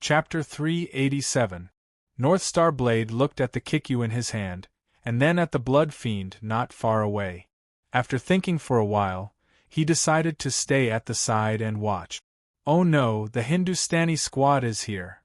Chapter 387. North Star Blade looked at the Kikyu in his hand, and then at the blood fiend not far away. After thinking for a while, he decided to stay at the side and watch. "Oh no, the Hindustani squad is here!"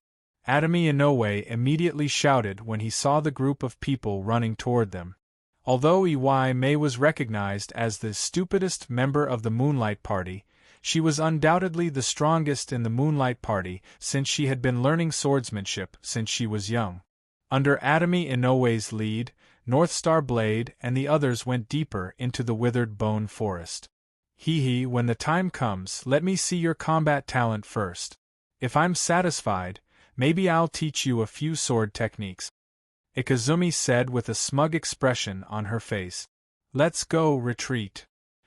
Adami Inoue immediately shouted when he saw the group of people running toward them. Although Iwai was recognized as the stupidest member of the Moonlight Party, she was undoubtedly the strongest in the Moonlight Party since she had been learning swordsmanship since she was young. Under Adami Inoue's lead, North Star Blade and the others went deeper into the withered bone forest. When the time comes, let me see your combat talent first. If I'm satisfied, maybe I'll teach you a few sword techniques," Ikazumi said with a smug expression on her face. "Let's go, retreat."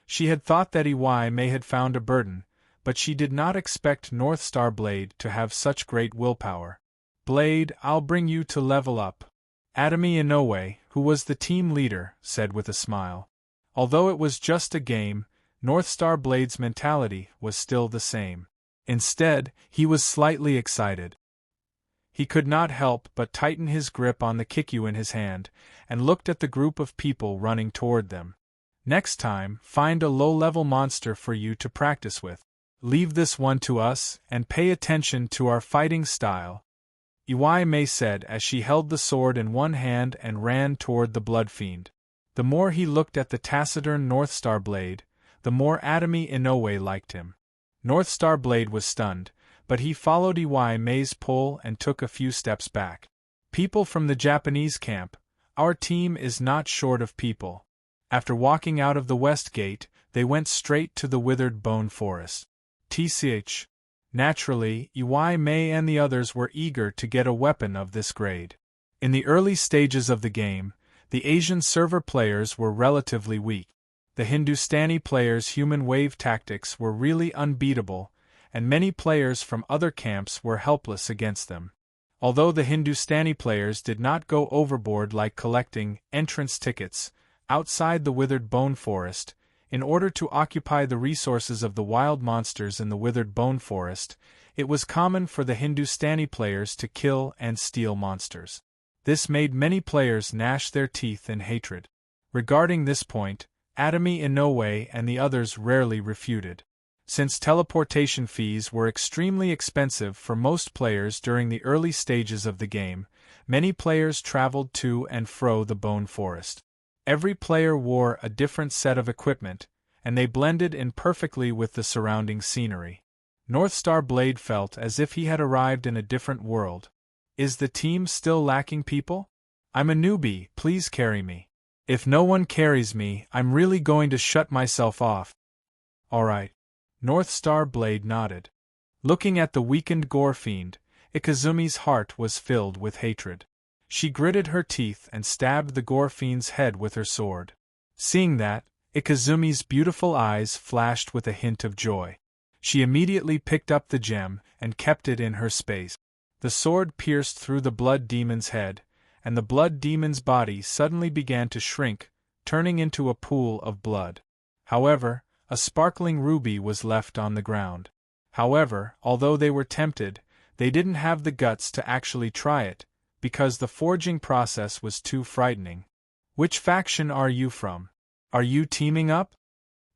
She had thought that Iwai had found a burden, but she did not expect North Star Blade to have such great willpower. "Blade, I'll bring you to level up," Adami Inoue, who was the team leader, said with a smile. Although it was just a game, North Star Blade's mentality was still the same. Instead, he was slightly excited. He could not help but tighten his grip on the Kikyu in his hand, and looked at the group of people running toward them. "Next time, find a low-level monster for you to practice with. Leave this one to us, and pay attention to our fighting style," Iwai said as she held the sword in one hand and ran toward the blood fiend. The more he looked at the taciturn North Star Blade, the more Adami Inoue liked him. North Star Blade was stunned, but he followed Iwai's pull and took a few steps back. "People from the Japanese camp, our team is not short of people." After walking out of the west gate, they went straight to the withered bone forest. Tch. Naturally, Iwai and the others were eager to get a weapon of this grade. In the early stages of the game, the Asian server players were relatively weak. The Hindustani players' human wave tactics were really unbeatable, and many players from other camps were helpless against them. Although the Hindustani players did not go overboard like collecting entrance tickets outside the withered bone forest, in order to occupy the resources of the wild monsters in the withered bone forest, it was common for the Hindustani players to kill and steal monsters. This made many players gnash their teeth in hatred. Regarding this point, Adami Inoue and the others rarely refuted. Since teleportation fees were extremely expensive for most players during the early stages of the game, many players traveled to and fro the bone forest. Every player wore a different set of equipment, and they blended in perfectly with the surrounding scenery. North Star Blade felt as if he had arrived in a different world. "Is the team still lacking people? I'm a newbie, please carry me. If no one carries me, I'm really going to shut myself off." "Alright." North Star Blade nodded. Looking at the weakened gore fiend, Ikazumi's heart was filled with hatred. She gritted her teeth and stabbed the gore fiend's head with her sword. Seeing that, Ikazumi's beautiful eyes flashed with a hint of joy. She immediately picked up the gem and kept it in her space. The sword pierced through the blood demon's head, and the blood demon's body suddenly began to shrink, turning into a pool of blood. However, a sparkling ruby was left on the ground. However, although they were tempted, they didn't have the guts to actually try it, because the forging process was too frightening. "Which faction are you from? Are you teaming up?"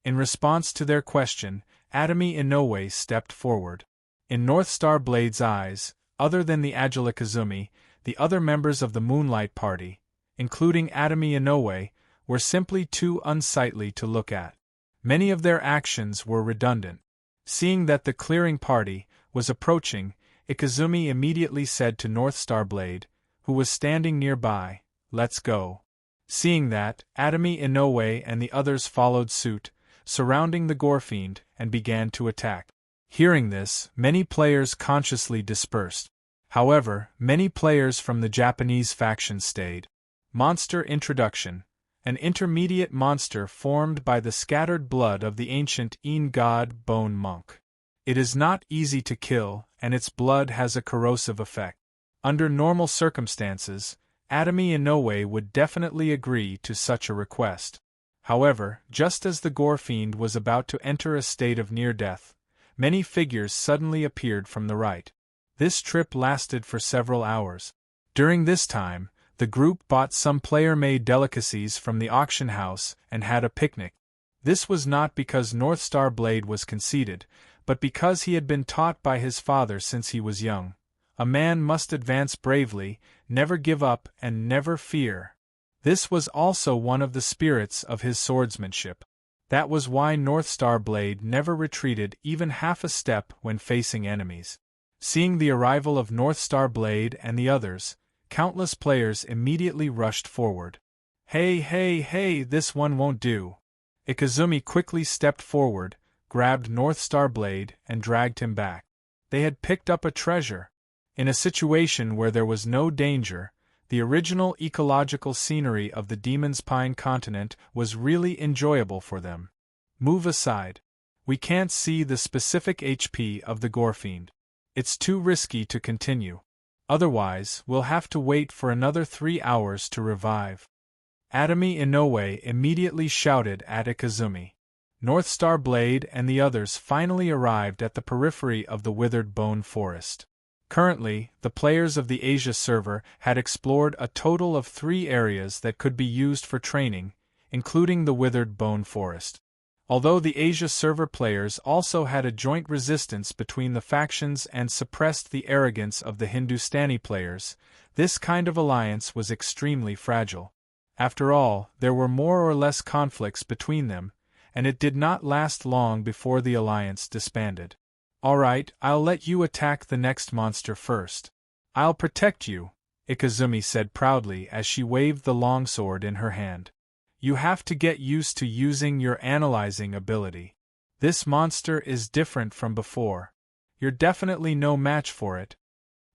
In response to their question, Adami Inoue stepped forward. In North Star Blade's eyes, other than the agile Ikazumi, the other members of the Moonlight Party, including Adami Inoue, were simply too unsightly to look at. Many of their actions were redundant. Seeing that the clearing party was approaching, Ikazumi immediately said to North Star Blade, who was standing nearby, "Let's go." Seeing that, Adami Inoue and the others followed suit, surrounding the gore fiend, and began to attack. Hearing this, many players consciously dispersed. However, many players from the Japanese faction stayed. Monster Introduction: an intermediate monster formed by the scattered blood of the ancient God Bone Monk. It is not easy to kill, and its blood has a corrosive effect. Under normal circumstances, Adami Inoue would definitely agree to such a request. However, just as the gore fiend was about to enter a state of near death, many figures suddenly appeared from the right. This trip lasted for several hours. During this time, the group bought some player-made delicacies from the auction house and had a picnic. This was not because Northstar Blade was conceited, but because he had been taught by his father since he was young. A man must advance bravely, never give up, and never fear. This was also one of the spirits of his swordsmanship. That was why Northstar Blade never retreated even half a step when facing enemies. Seeing the arrival of Northstar Blade and the others, countless players immediately rushed forward. Hey, this one won't do. Ikazumi quickly stepped forward, grabbed Northstar Blade, and dragged him back. They had picked up a treasure. In a situation where there was no danger, the original ecological scenery of the Demon's Pine continent was really enjoyable for them. Move aside. We can't see the specific HP of the Gorefiend. It's too risky to continue. Otherwise, we'll have to wait for another 3 hours to revive. Atami Inoue immediately shouted at Ikazumi. Northstar Blade and the others finally arrived at the periphery of the Withered Bone Forest. Currently, the players of the Asia server had explored a total of 3 areas that could be used for training, including the Withered Bone Forest. Although the Asia server players also had a joint resistance between the factions and suppressed the arrogance of the Hindustani players, this kind of alliance was extremely fragile. After all, there were more or less conflicts between them, and it did not last long before the alliance disbanded. Alright, I'll let you attack the next monster first. I'll protect you, Ikazumi said proudly as she waved the longsword in her hand. You have to get used to using your analyzing ability. This monster is different from before. You're definitely no match for it,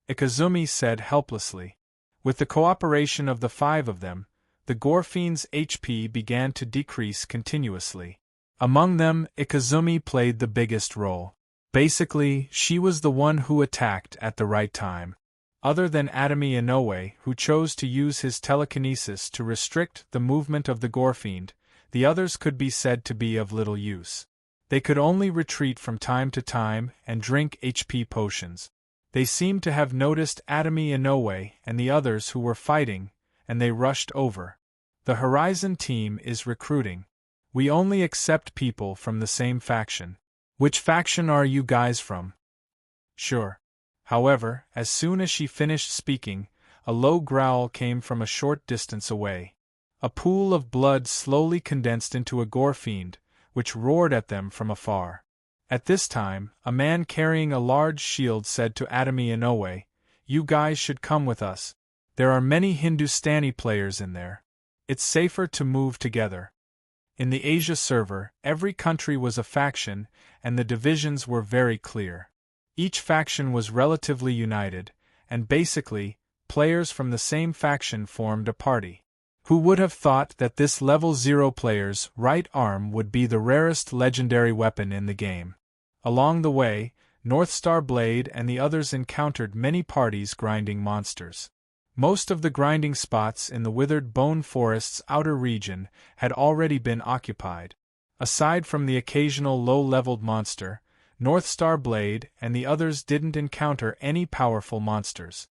Ikazumi said helplessly. With the cooperation of the 5 of them, the Gorefiend's HP began to decrease continuously. Among them, Ikazumi played the biggest role. Basically, she was the one who attacked at the right time. Other than Atami Inoue, who chose to use his telekinesis to restrict the movement of the Gorefiend, the others could be said to be of little use. They could only retreat from time to time and drink HP potions. They seemed to have noticed Atami Inoue and the others who were fighting, and they rushed over. The Horizon team is recruiting. We only accept people from the same faction. Which faction are you guys from? Sure. However, as soon as she finished speaking, a low growl came from a short distance away. A pool of blood slowly condensed into a Gorefiend, which roared at them from afar. At this time, a man carrying a large shield said to Atami Inoue, "You guys should come with us. There are many Hindustani players in there. It's safer to move together." In the Asia server, every country was a faction, and the divisions were very clear. Each faction was relatively united, and basically, players from the same faction formed a party. Who would have thought that this level 0 player's right arm would be the rarest legendary weapon in the game? Along the way, Northstar Blade and the others encountered many parties grinding monsters. Most of the grinding spots in the Withered Bone Forest's outer region had already been occupied. Aside from the occasional low-leveled monster, Northstar Blade and the others didn't encounter any powerful monsters.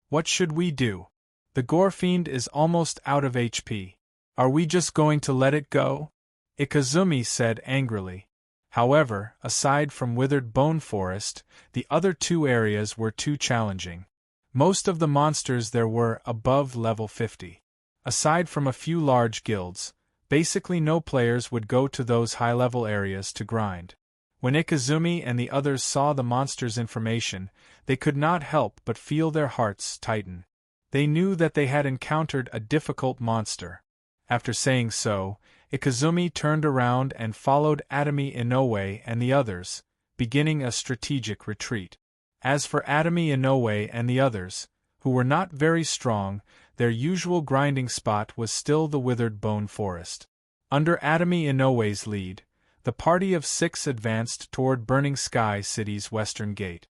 What should we do? The Gorefiend is almost out of HP. Are we just going to let it go? Ikazumi said angrily. However, aside from Withered Bone Forest, the other 2 areas were too challenging. Most of the monsters there were above level 50. Aside from a few large guilds, basically no players would go to those high-level areas to grind. When Ikazumi and the others saw the monster's information, they could not help but feel their hearts tighten. They knew that they had encountered a difficult monster. After saying so, Ikazumi turned around and followed Atami Inoue and the others, beginning a strategic retreat. As for Atami Inoue and the others, who were not very strong, their usual grinding spot was still the Withered Bone Forest. Under Atami Inoue's lead, the party of 6 advanced toward Burning Sky City's western gate.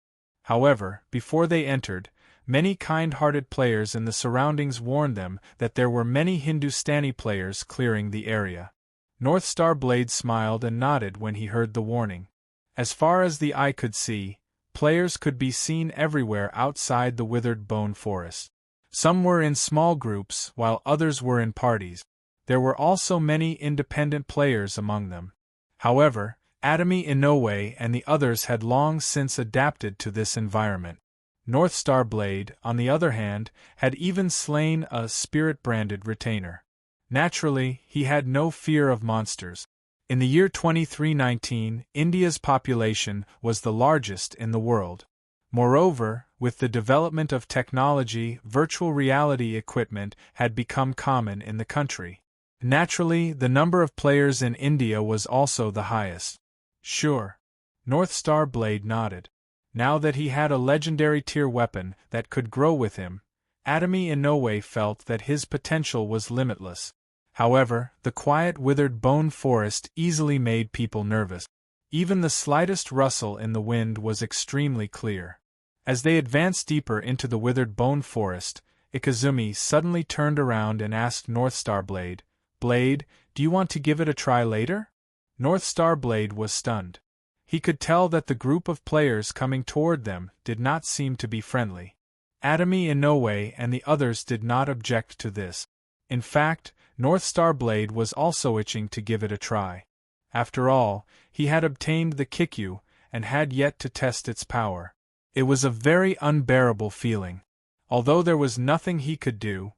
However, before they entered, many kind-hearted players in the surroundings warned them that there were many Hindustani players clearing the area. Northstar Blade smiled and nodded when he heard the warning. As far as the eye could see, players could be seen everywhere outside the withered bone forest. Some were in small groups, while others were in parties. There were also many independent players among them. However, Atomy Inoue and the others had long since adapted to this environment. North Star Blade, on the other hand, had even slain a spirit-branded retainer. Naturally, he had no fear of monsters. In the year 2319, India's population was the largest in the world. Moreover, with the development of technology, virtual reality equipment had become common in the country. Naturally, the number of players in India was also the highest. Sure. North Star Blade nodded. Now that he had a legendary tier weapon that could grow with him, Atomy Inoue felt that his potential was limitless. However, the quiet withered bone forest easily made people nervous. Even the slightest rustle in the wind was extremely clear. As they advanced deeper into the withered bone forest, Ikazumi suddenly turned around and asked North Star Blade, "Blade, do you want to give it a try later?" North Star Blade was stunned. He could tell that the group of players coming toward them did not seem to be friendly. Atomy Inoue and the others did not object to this. In fact, North Star Blade was also itching to give it a try. After all, he had obtained the Kikyu and had yet to test its power. It was a very unbearable feeling. Although there was nothing he could do,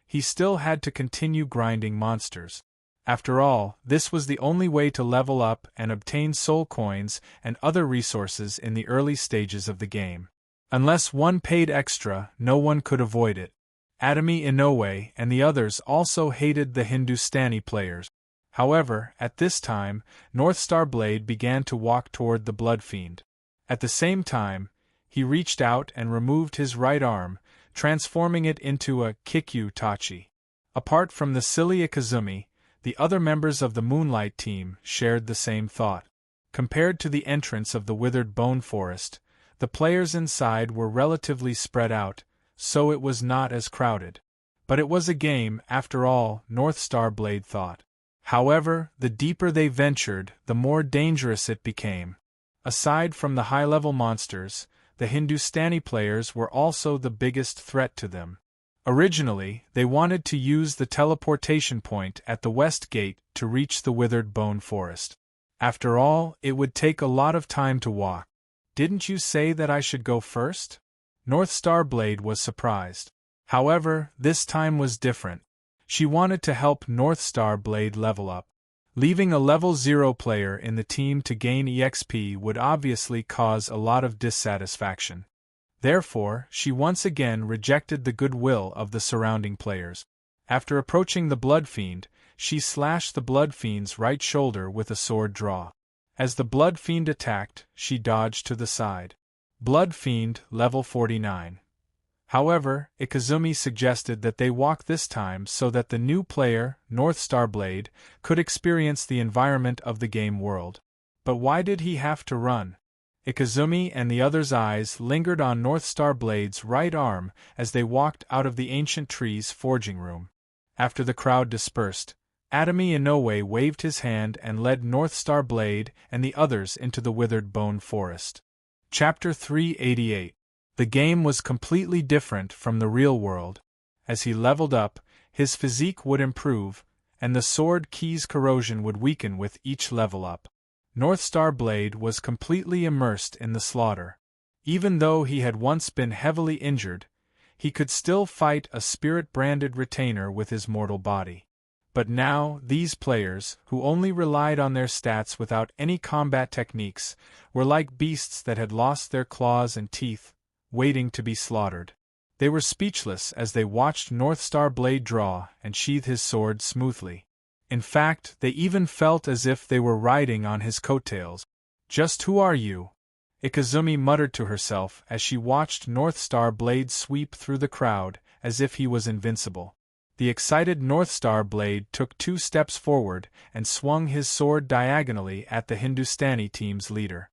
he still had to continue grinding monsters. After all, this was the only way to level up and obtain soul coins and other resources in the early stages of the game. Unless one paid extra, no one could avoid it. Atomy Inoue and the others also hated the Hindustani players. However, at this time, North Star Blade began to walk toward the Blood Fiend. At the same time, he reached out and removed his right arm, transforming it into a Kikyu Tachi. Apart from the silly Ikazumi, the other members of the Moonlight team shared the same thought. Compared to the entrance of the withered bone forest, the players inside were relatively spread out, so it was not as crowded. But it was a game, after all, North Star Blade thought. However, the deeper they ventured, the more dangerous it became. Aside from the high-level monsters, the Hindustani players were also the biggest threat to them. Originally, they wanted to use the teleportation point at the west gate to reach the withered bone forest. After all, it would take a lot of time to walk. "Didn't you say that I should go first?" North Star Blade was surprised. However, this time was different. She wanted to help North Star Blade level up. Leaving a level 0 player in the team to gain EXP would obviously cause a lot of dissatisfaction. Therefore, she once again rejected the goodwill of the surrounding players. After approaching the Blood Fiend, she slashed the Blood Fiend's right shoulder with a sword draw. As the Blood Fiend attacked, she dodged to the side. Blood Fiend, level 49. However, Ikazumi suggested that they walk this time so that the new player, North Star Blade, could experience the environment of the game world. But why did he have to run? Ikazumi and the others' eyes lingered on North Star Blade's right arm as they walked out of the ancient tree's forging room. After the crowd dispersed, Atomy Inoue waved his hand and led North Star Blade and the others into the withered bone forest. Chapter 388. The game was completely different from the real world. As he leveled up, his physique would improve, and the sword key's corrosion would weaken with each level up. North Star Blade was completely immersed in the slaughter. Even though he had once been heavily injured, he could still fight a spirit-branded retainer with his mortal body. But now, these players, who only relied on their stats without any combat techniques, were like beasts that had lost their claws and teeth, waiting to be slaughtered. They were speechless as they watched North Star Blade draw and sheath his sword smoothly. In fact, they even felt as if they were riding on his coattails. "Just who are you?" Ikazumi muttered to herself as she watched North Star Blade sweep through the crowd as if he was invincible. The excited North Star Blade took 2 steps forward and swung his sword diagonally at the Hindustani team's leader.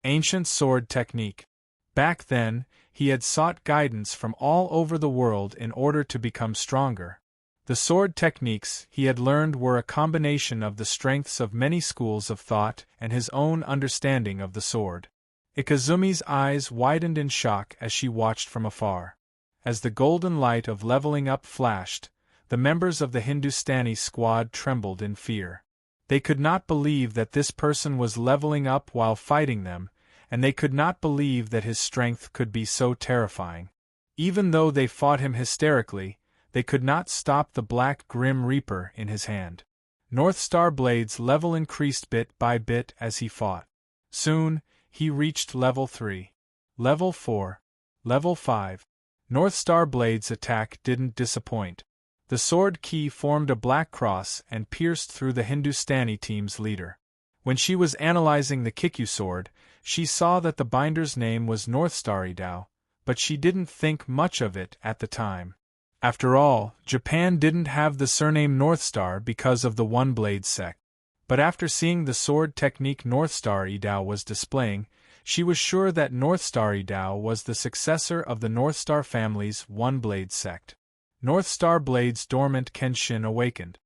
Ancient sword technique. Back then, he had sought guidance from all over the world in order to become stronger. The sword techniques he had learned were a combination of the strengths of many schools of thought and his own understanding of the sword. Ikazumi's eyes widened in shock as she watched from afar. As the golden light of leveling up flashed, the members of the Hindustani squad trembled in fear. They could not believe that this person was leveling up while fighting them, and they could not believe that his strength could be so terrifying. Even though they fought him hysterically, they could not stop the black Grim Reaper in his hand. North Star Blade's level increased bit by bit as he fought. Soon, he reached level 3. Level 4. Level 5. North Star Blade's attack didn't disappoint. The sword key formed a black cross and pierced through the Hindustani team's leader. When she was analyzing the Kikyu sword, she saw that the binder's name was North Star Idao, but she didn't think much of it at the time. After all, Japan didn't have the surname North Star because of the One Blade sect. But after seeing the sword technique North Star Idao was displaying, she was sure that North Star Idao was the successor of the North Star family's One Blade sect. North Star Blade's dormant Kenshin awakened.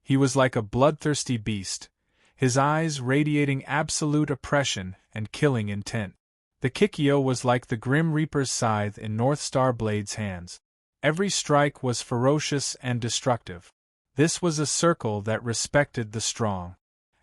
He was like a bloodthirsty beast, his eyes radiating absolute oppression and killing intent. The Kikyo was like the Grim Reaper's scythe in North Star Blade's hands. Every strike was ferocious and destructive. This was a circle that respected the strong.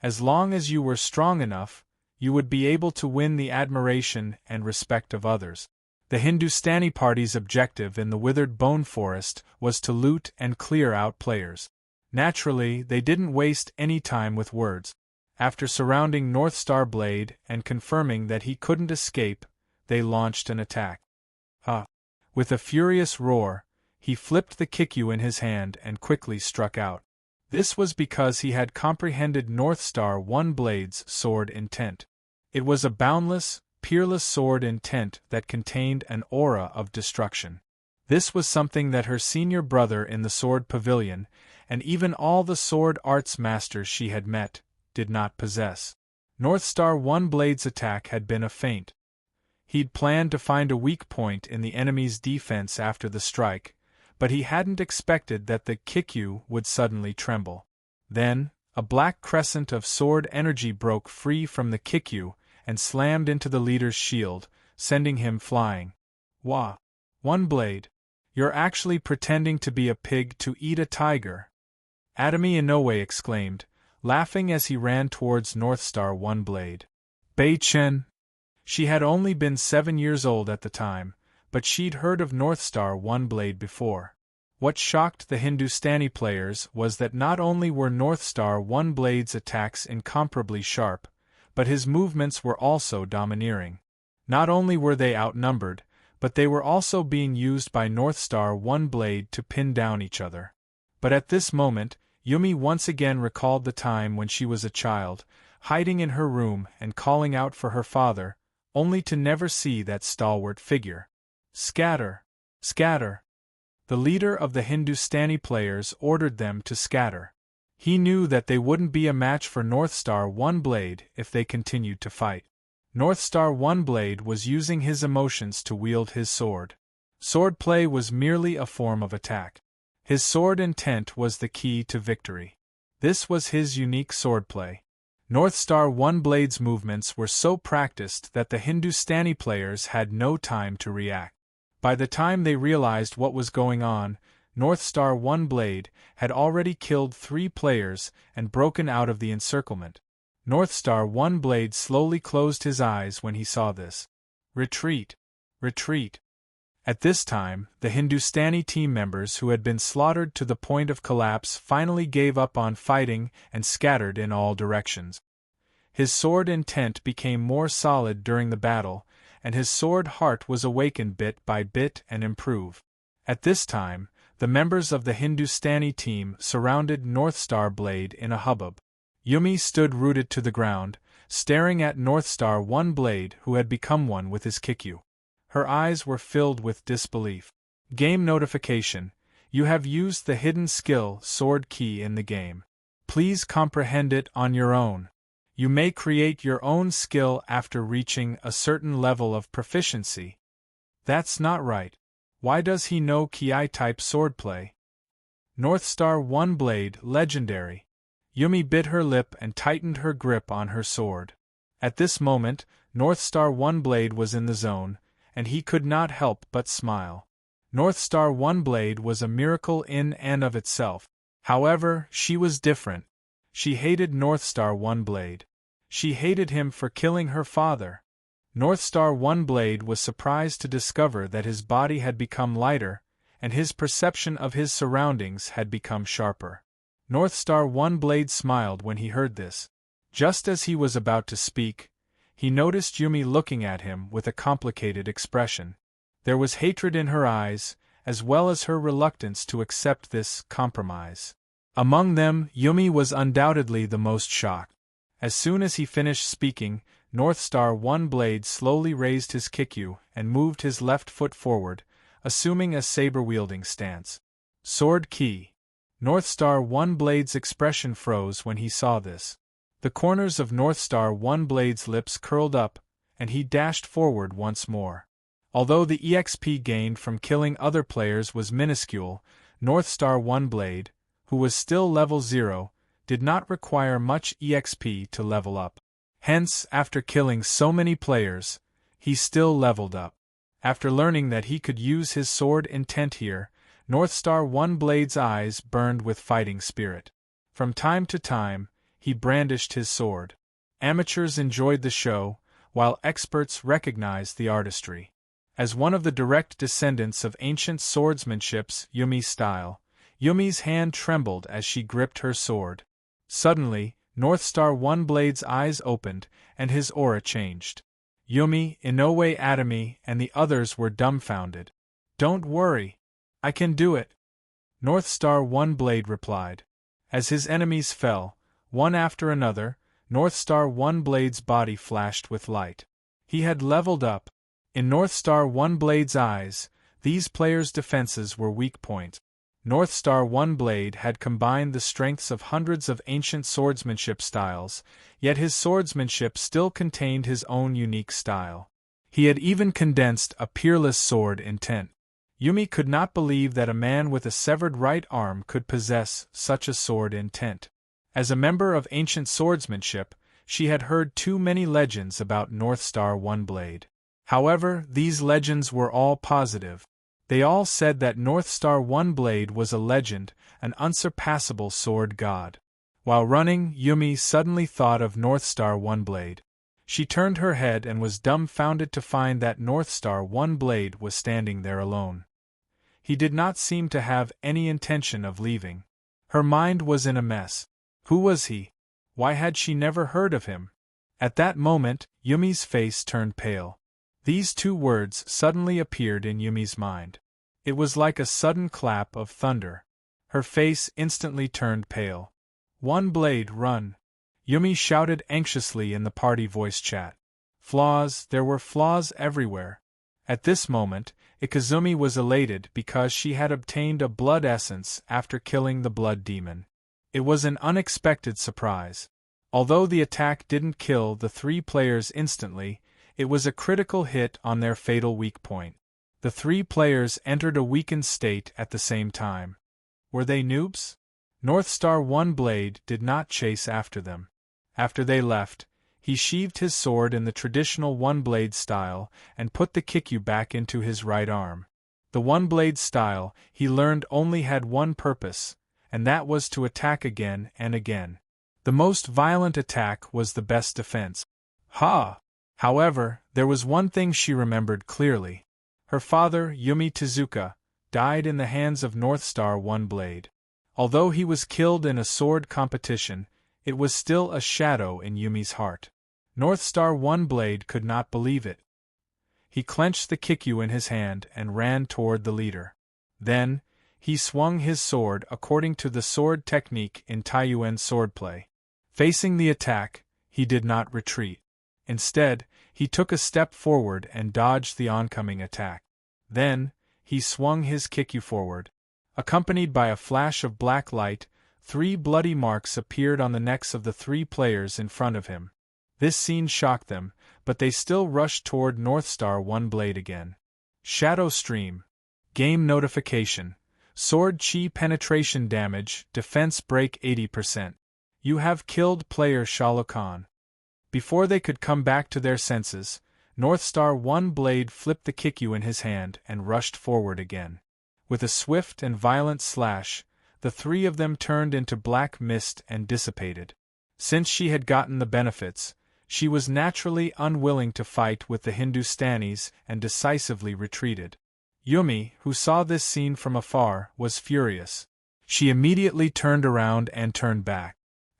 As long as you were strong enough, you would be able to win the admiration and respect of others. The Hindustani party's objective in the withered bone forest was to loot and clear out players. Naturally, they didn't waste any time with words. After surrounding North Star Blade and confirming that he couldn't escape, they launched an attack. With a furious roar, he flipped the Kikyu in his hand and quickly struck out. This was because he had comprehended North Star One Blade's sword intent. It was a boundless, peerless sword intent that contained an aura of destruction. This was something that her senior brother in the Sword Pavilion, and even all the sword arts masters she had met, did not possess. North Star One Blade's attack had been a feint. He'd planned to find a weak point in the enemy's defense after the strike, but he hadn't expected that the Kikyu would suddenly tremble. Then, a black crescent of sword energy broke free from the Kikyu and slammed into the leader's shield, sending him flying. Wah! One Blade! You're actually pretending to be a pig to eat a tiger! Atami Inoue exclaimed, laughing as he ran towards North Star One Blade. Bei Chen! She had only been 7 years old at the time, but she'd heard of North Star One Blade before. What shocked the Hindustani players was that not only were North Star One Blade's attacks incomparably sharp, but his movements were also domineering. Not only were they outnumbered, but they were also being used by North Star One Blade to pin down each other. But at this moment, Yumi once again recalled the time when she was a child, hiding in her room and calling out for her father, only to never see that stalwart figure. Scatter! Scatter! The leader of the Hindustani players ordered them to scatter. He knew that they wouldn't be a match for North Star One Blade if they continued to fight. North Star One Blade was using his emotions to wield his sword. Swordplay was merely a form of attack. His sword intent was the key to victory. This was his unique swordplay. North Star One Blade's movements were so practiced that the Hindustani players had no time to react. By the time they realized what was going on, North Star One Blade had already killed 3 players and broken out of the encirclement. North Star One Blade slowly closed his eyes when he saw this. Retreat! Retreat! At this time, the Hindustani team members who had been slaughtered to the point of collapse finally gave up on fighting and scattered in all directions. His sword intent became more solid during the battle, and his sword heart was awakened bit by bit and improved. At this time, the members of the Hindustani team surrounded North Star Blade in a hubbub. Yumi stood rooted to the ground, staring at North Star One Blade who had become one with his Kikyu. Her eyes were filled with disbelief. Game notification: you have used the hidden skill sword key in the game. Please comprehend it on your own. You may create your own skill after reaching a certain level of proficiency. That's not right. Why does he know Ki-type swordplay? North Star One Blade Legendary. Yumi bit her lip and tightened her grip on her sword. At this moment, North Star One Blade was in the zone, and he could not help but smile. North Star One Blade was a miracle in and of itself. However, she was different. She hated North Star One Blade. She hated him for killing her father. North Star One Blade was surprised to discover that his body had become lighter, and his perception of his surroundings had become sharper. North Star One Blade smiled when he heard this. Just as he was about to speak, he noticed Yumi looking at him with a complicated expression. There was hatred in her eyes, as well as her reluctance to accept this compromise. Among them, Yumi was undoubtedly the most shocked. As soon as he finished speaking, North Star One Blade slowly raised his kikyu and moved his left foot forward, assuming a saber-wielding stance. Sword Ki. North Star One Blade's expression froze when he saw this. The corners of North Star One Blade's lips curled up, and he dashed forward once more. Although the EXP gained from killing other players was minuscule, North Star One Blade, who was still level 0, did not require much EXP to level up. Hence, after killing so many players, he still leveled up. After learning that he could use his sword intent here, North Star One Blade's eyes burned with fighting spirit. From time to time, he brandished his sword. Amateurs enjoyed the show, while experts recognized the artistry. As one of the direct descendants of ancient swordsmanship's Yumi style, Yumi's hand trembled as she gripped her sword. Suddenly, North Star One Blade's eyes opened, and his aura changed. Yumi, Inoue Atami, and the others were dumbfounded. "Don't worry. I can do it," North Star One Blade replied. As his enemies fell, one after another, North Star One Blade's body flashed with light. He had leveled up. In North Star One Blade's eyes, these players' defenses were weak points. North Star One Blade had combined the strengths of hundreds of ancient swordsmanship styles, yet his swordsmanship still contained his own unique style. He had even condensed a peerless sword intent. Yumi could not believe that a man with a severed right arm could possess such a sword intent. As a member of ancient swordsmanship, she had heard too many legends about North Star One Blade. However, these legends were all positive. They all said that North Star One Blade was a legend, an unsurpassable sword god. While running, Yumi suddenly thought of North Star One Blade. She turned her head and was dumbfounded to find that North Star One Blade was standing there alone. He did not seem to have any intention of leaving. Her mind was in a mess. Who was he? Why had she never heard of him? At that moment, Yumi's face turned pale. These two words suddenly appeared in Yumi's mind. It was like a sudden clap of thunder. Her face instantly turned pale. "One Blade, run!" Yumi shouted anxiously in the party voice chat. Flaws, there were flaws everywhere. At this moment, Ikazumi was elated because she had obtained a blood essence after killing the blood demon. It was an unexpected surprise. Although the attack didn't kill the 3 players instantly, it was a critical hit on their fatal weak point. The 3 players entered a weakened state at the same time. Were they noobs? North Star One Blade did not chase after them. After they left, he sheathed his sword in the traditional one-blade style and put the kikyu back into his right arm. The one-blade style, he learned, only had one purpose, and that was to attack again and again. The most violent attack was the best defense. Ha! However, there was one thing she remembered clearly. Her father, Yumi Tezuka, died in the hands of North Star One Blade. Although he was killed in a sword competition, it was still a shadow in Yumi's heart. North Star One Blade could not believe it. He clenched the kikyu in his hand and ran toward the leader. Then, he swung his sword according to the sword technique in Taiyuan swordplay. Facing the attack, he did not retreat. Instead, he took a step forward and dodged the oncoming attack. Then, he swung his kikyu forward. Accompanied by a flash of black light, 3 bloody marks appeared on the necks of the 3 players in front of him. This scene shocked them, but they still rushed toward North Star One Blade again. Shadow Stream. Game notification. Sword Chi penetration damage, defense break 80%. You have killed player Shalo Khan. Before they could come back to their senses, North Star One Blade flipped the Kikyu in his hand and rushed forward again. With a swift and violent slash, the three of them turned into black mist and dissipated. Since she had gotten the benefits, she was naturally unwilling to fight with the Hindustanis and decisively retreated. Yumi, who saw this scene from afar, was furious. She immediately turned around and turned back.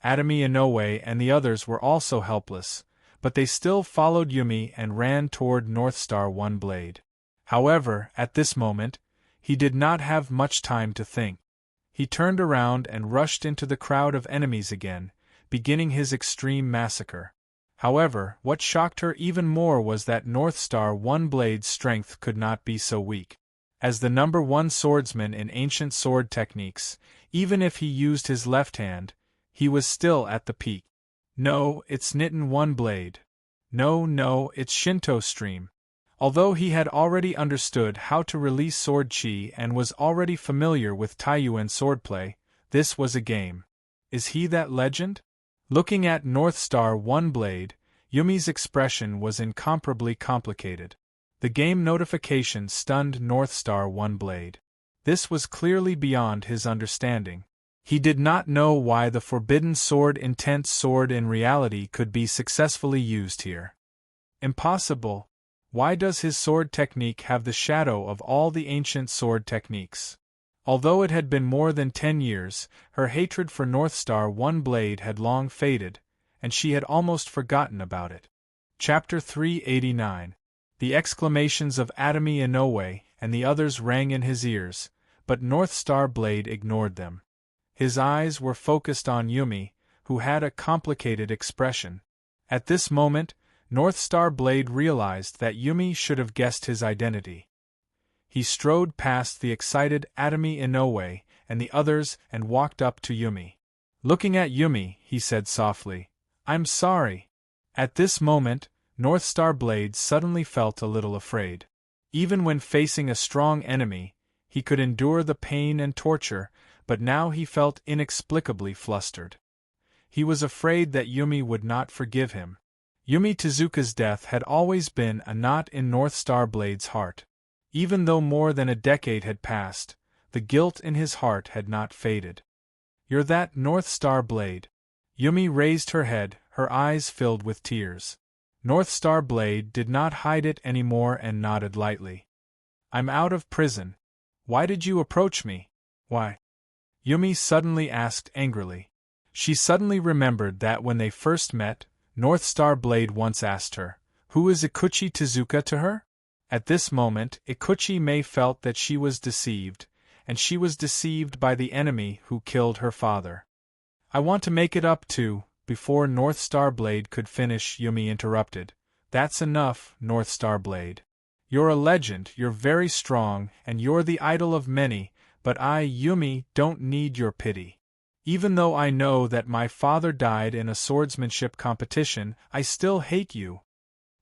Atami Inoue and the others were also helpless, but they still followed Yumi and ran toward North Star One Blade. However, at this moment, he did not have much time to think. He turned around and rushed into the crowd of enemies again, beginning his extreme massacre. However, what shocked her even more was that North Star One Blade's strength could not be so weak. As the number one swordsman in ancient sword techniques, even if he used his left hand, he was still at the peak. No, it's Nitin One Blade. No, it's Shinto Stream. Although he had already understood how to release sword chi and was already familiar with Taiyuan swordplay, this was a game. Is he that legend? Looking at North Star One Blade, Yumi's expression was incomparably complicated. The game notification stunned North Star One Blade. This was clearly beyond his understanding. He did not know why the forbidden sword intense sword in reality could be successfully used here. Impossible. Why does his sword technique have the shadow of all the ancient sword techniques? Although it had been more than 10 years, her hatred for North Star One Blade had long faded, and she had almost forgotten about it. Chapter 389. The exclamations of Atami Inoue and the others rang in his ears, but North Star Blade ignored them. His eyes were focused on Yumi, who had a complicated expression. At this moment, North Star Blade realized that Yumi should have guessed his identity. He strode past the excited Atami Inoue and the others and walked up to Yumi. Looking at Yumi, he said softly, "I'm sorry." At this moment, North Star Blade suddenly felt a little afraid. Even when facing a strong enemy, he could endure the pain and torture, but now he felt inexplicably flustered. He was afraid that Yumi would not forgive him. Yumi Tezuka's death had always been a knot in North Star Blade's heart. Even though more than a decade had passed, the guilt in his heart had not faded. "You're that North Star Blade." Yumi raised her head, her eyes filled with tears. North Star Blade did not hide it anymore and nodded lightly. "I'm out of prison. Why did you approach me? Why?" Yumi suddenly asked angrily. She suddenly remembered that when they first met, North Star Blade once asked her, "Who is Ikuchi Tezuka to her?" At this moment, Ikuchi Mei felt that she was deceived, and she was deceived by the enemy who killed her father. "I want to make it up to..." Before North Star Blade could finish, Yumi interrupted. "That's enough, North Star Blade. You're a legend, you're very strong, and you're the idol of many, but I, Yumi, don't need your pity. Even though I know that my father died in a swordsmanship competition, I still hate you."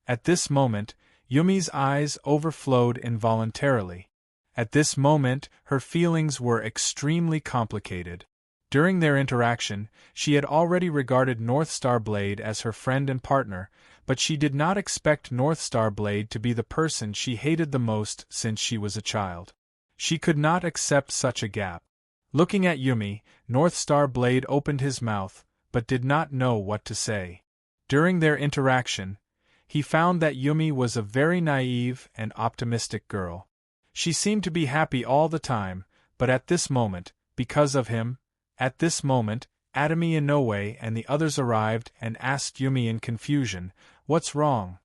At this moment, Yumi's eyes overflowed involuntarily. At this moment, her feelings were extremely complicated. During their interaction, she had already regarded North Star Blade as her friend and partner, but she did not expect North Star Blade to be the person she hated the most since she was a child. She could not accept such a gap. Looking at Yumi, North Star Blade opened his mouth, but did not know what to say. During their interaction, he found that Yumi was a very naive and optimistic girl. She seemed to be happy all the time, but at this moment, because of him, at this moment, Atami Inoue and the others arrived and asked Yumi in confusion, "What's wrong?"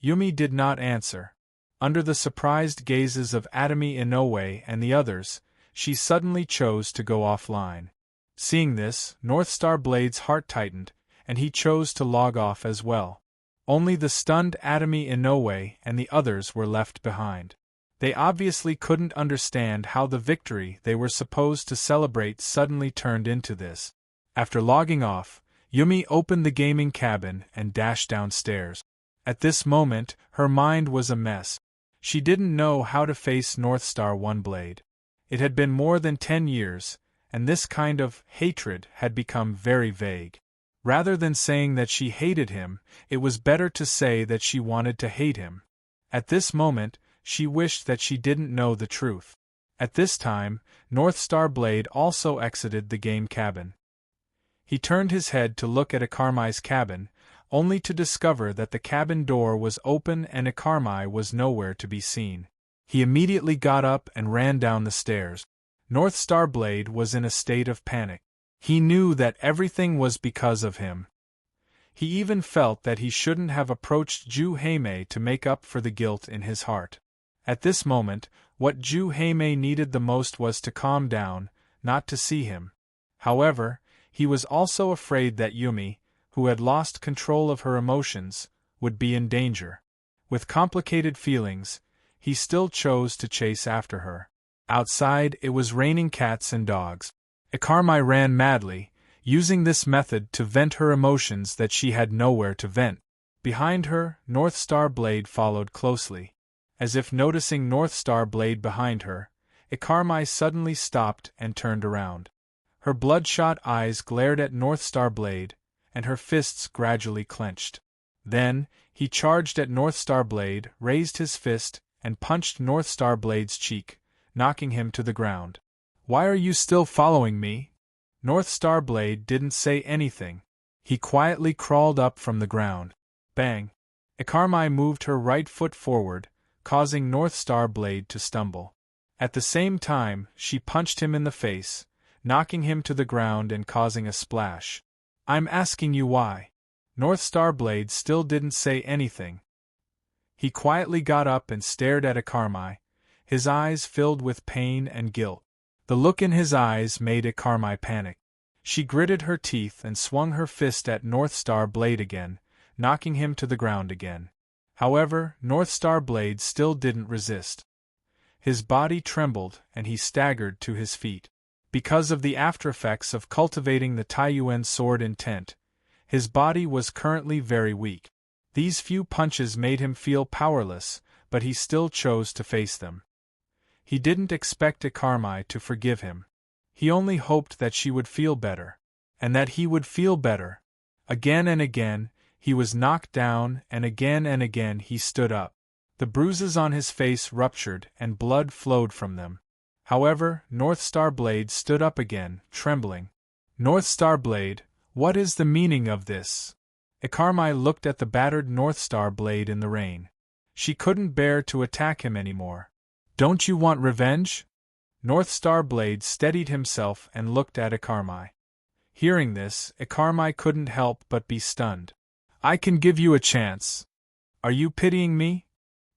Yumi did not answer. Under the surprised gazes of Atami Inoue and the others, she suddenly chose to go offline. Seeing this, North Star Blade's heart tightened, and he chose to log off as well. Only the stunned Atami Inoue and the others were left behind. They obviously couldn't understand how the victory they were supposed to celebrate suddenly turned into this. After logging off, Yumi opened the gaming cabin and dashed downstairs. At this moment, her mind was a mess. She didn't know how to face North Star One Blade. It had been more than 10 years, and this kind of hatred had become very vague. Rather than saying that she hated him, it was better to say that she wanted to hate him. At this moment, she wished that she didn't know the truth. At this time, North Star Blade also exited the game cabin. He turned his head to look at Akarmai's cabin, only to discover that the cabin door was open and Akarmai was nowhere to be seen. He immediately got up and ran down the stairs. North Star Blade was in a state of panic. He knew that everything was because of him. He even felt that he shouldn't have approached Ju Heimei to make up for the guilt in his heart. At this moment, what Ju Heimei needed the most was to calm down, not to see him. However, he was also afraid that Yumi, who had lost control of her emotions, would be in danger. With complicated feelings, he still chose to chase after her. Outside, it was raining cats and dogs. Akarmai ran madly, using this method to vent her emotions that she had nowhere to vent. Behind her, North Star Blade followed closely. As if noticing North Star Blade behind her, Akarmai suddenly stopped and turned around. Her bloodshot eyes glared at North Star Blade, and her fists gradually clenched. Then, he charged at North Star Blade, raised his fist, and punched North Star Blade's cheek, knocking him to the ground. "Why are you still following me?" North Star Blade didn't say anything. He quietly crawled up from the ground. Bang! Akarmai moved her right foot forward, causing North Star Blade to stumble. At the same time, she punched him in the face, knocking him to the ground and causing a splash. "I'm asking you why." North Star Blade still didn't say anything. He quietly got up and stared at Akarmai, his eyes filled with pain and guilt. The look in his eyes made Akarmai panic. She gritted her teeth and swung her fist at North Star Blade again, knocking him to the ground again. However, North Star Blade still didn't resist. His body trembled and he staggered to his feet. Because of the aftereffects of cultivating the Taiyuan sword intent, his body was currently very weak. These few punches made him feel powerless, but he still chose to face them. He didn't expect Akarmai to forgive him. He only hoped that she would feel better, and that he would feel better. Again and again, he was knocked down, and again he stood up. The bruises on his face ruptured and blood flowed from them. However, North Star Blade stood up again, trembling. "North Star Blade, what is the meaning of this?" Akarmai looked at the battered North Star Blade in the rain. She couldn't bear to attack him anymore. "Don't you want revenge?" North Star Blade steadied himself and looked at Akarmai. Hearing this, Akarmai couldn't help but be stunned. "I can give you a chance. Are you pitying me?"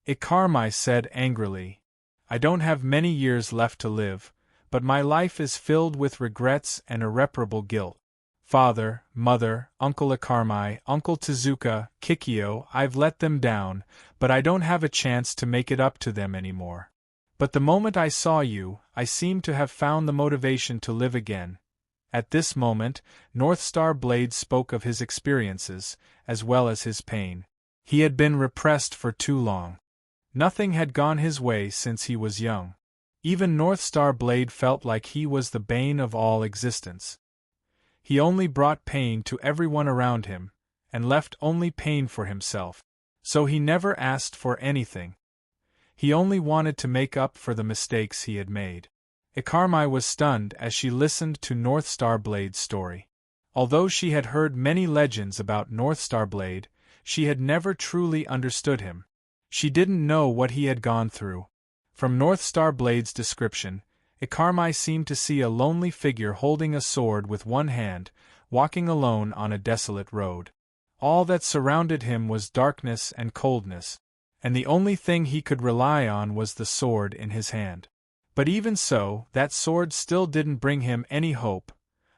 Akarmai said angrily. "I don't have many years left to live, but my life is filled with regrets and irreparable guilt. Father, mother, Uncle Akarmai, Uncle Tezuka, Kikyo, I've let them down, but I don't have a chance to make it up to them anymore. But the moment I saw you, I seemed to have found the motivation to live again." At this moment, North Star Blade spoke of his experiences, as well as his pain. He had been repressed for too long. Nothing had gone his way since he was young. Even North Star Blade felt like he was the bane of all existence. He only brought pain to everyone around him, and left only pain for himself. So he never asked for anything. He only wanted to make up for the mistakes he had made. Akarmai was stunned as she listened to North Star Blade's story. Although she had heard many legends about North Star Blade, she had never truly understood him. She didn't know what he had gone through. From North Star Blade's description, Akarmai seemed to see a lonely figure holding a sword with one hand, walking alone on a desolate road. All that surrounded him was darkness and coldness, and the only thing he could rely on was the sword in his hand. But even so, that sword still didn't bring him any hope.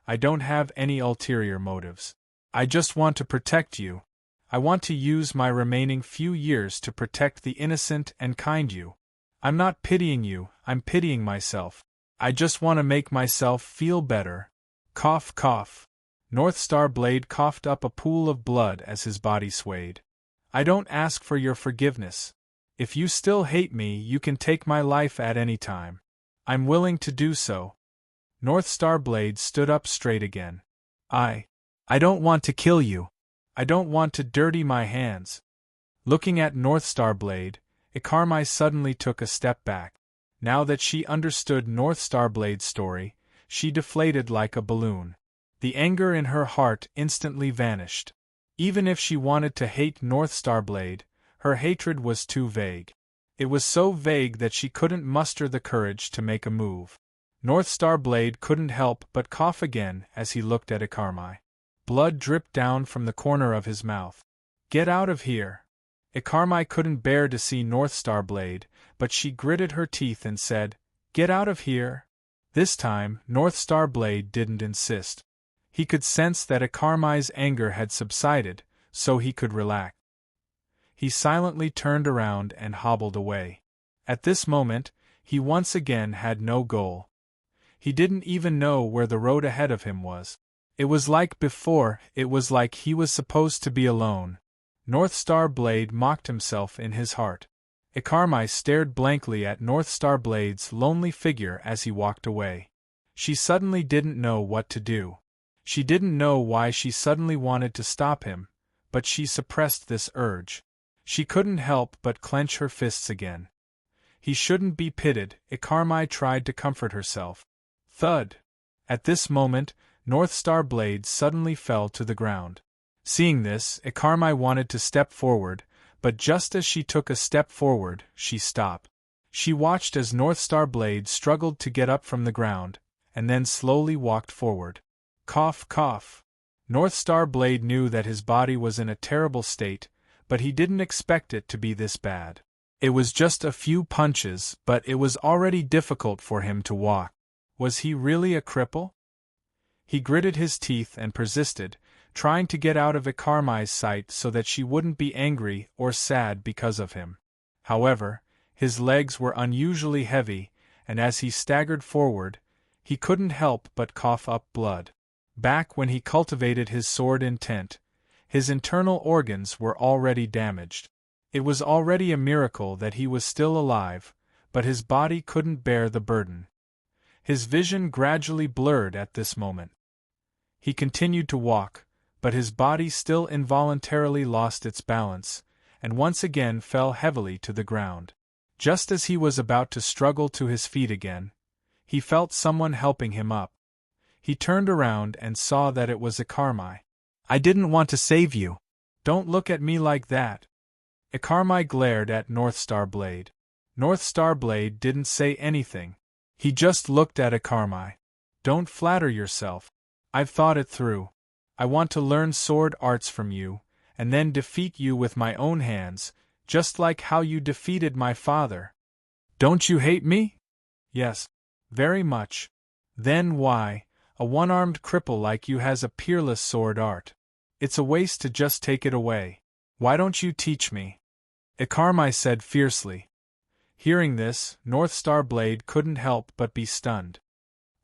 "I don't have any ulterior motives. I just want to protect you. I want to use my remaining few years to protect the innocent and kind you. I'm not pitying you, I'm pitying myself. I just want to make myself feel better." Cough, cough. North Star Blade coughed up a pool of blood as his body swayed. "I don't ask for your forgiveness. If you still hate me, you can take my life at any time. I'm willing to do so." North Star Blade stood up straight again. I don't want to kill you. I don't want to dirty my hands. Looking at Northstar Blade, Ikarmai suddenly took a step back. Now that she understood Northstar Blade's story, she deflated like a balloon. The anger in her heart instantly vanished. Even if she wanted to hate Northstar Blade, her hatred was too vague. It was so vague that she couldn't muster the courage to make a move. Northstar Blade couldn't help but cough again as he looked at Ikarmai. Blood dripped down from the corner of his mouth. Get out of here! Ikarmai couldn't bear to see Northstar Blade, but she gritted her teeth and said, Get out of here! This time, Northstar Blade didn't insist. He could sense that Ikarmai's anger had subsided, so he could relax. He silently turned around and hobbled away. At this moment, he once again had no goal. He didn't even know where the road ahead of him was. It was like before, it was like he was supposed to be alone. Northstar Blade mocked himself in his heart. Ikarmai stared blankly at Northstar Blade's lonely figure as he walked away. She suddenly didn't know what to do. She didn't know why she suddenly wanted to stop him, but she suppressed this urge. She couldn't help but clench her fists again. He shouldn't be pitied, Ikarmai tried to comfort herself. Thud! At this moment, Northstar Blade suddenly fell to the ground. Seeing this, Ikarmai wanted to step forward, but just as she took a step forward, she stopped. She watched as Northstar Blade struggled to get up from the ground, and then slowly walked forward. Cough, cough. Northstar Blade knew that his body was in a terrible state, but he didn't expect it to be this bad. It was just a few punches, but it was already difficult for him to walk. Was he really a cripple? He gritted his teeth and persisted, trying to get out of Ikarmai's sight so that she wouldn't be angry or sad because of him. However, his legs were unusually heavy, and as he staggered forward, he couldn't help but cough up blood. Back when he cultivated his sword intent, his internal organs were already damaged. It was already a miracle that he was still alive, but his body couldn't bear the burden. His vision gradually blurred at this moment. He continued to walk, but his body still involuntarily lost its balance, and once again fell heavily to the ground. Just as he was about to struggle to his feet again, he felt someone helping him up. He turned around and saw that it was Ikarmai. I didn't want to save you. Don't look at me like that. Ikarmai glared at Northstar Blade. Northstar Blade didn't say anything. He just looked at Ikarmai. Don't flatter yourself. I've thought it through. I want to learn sword arts from you, and then defeat you with my own hands, just like how you defeated my father. Don't you hate me? Yes. Very much. Then why? A one-armed cripple like you has a peerless sword art. It's a waste to just take it away. Why don't you teach me? Ikarmai said fiercely. Hearing this, Northstar Blade couldn't help but be stunned.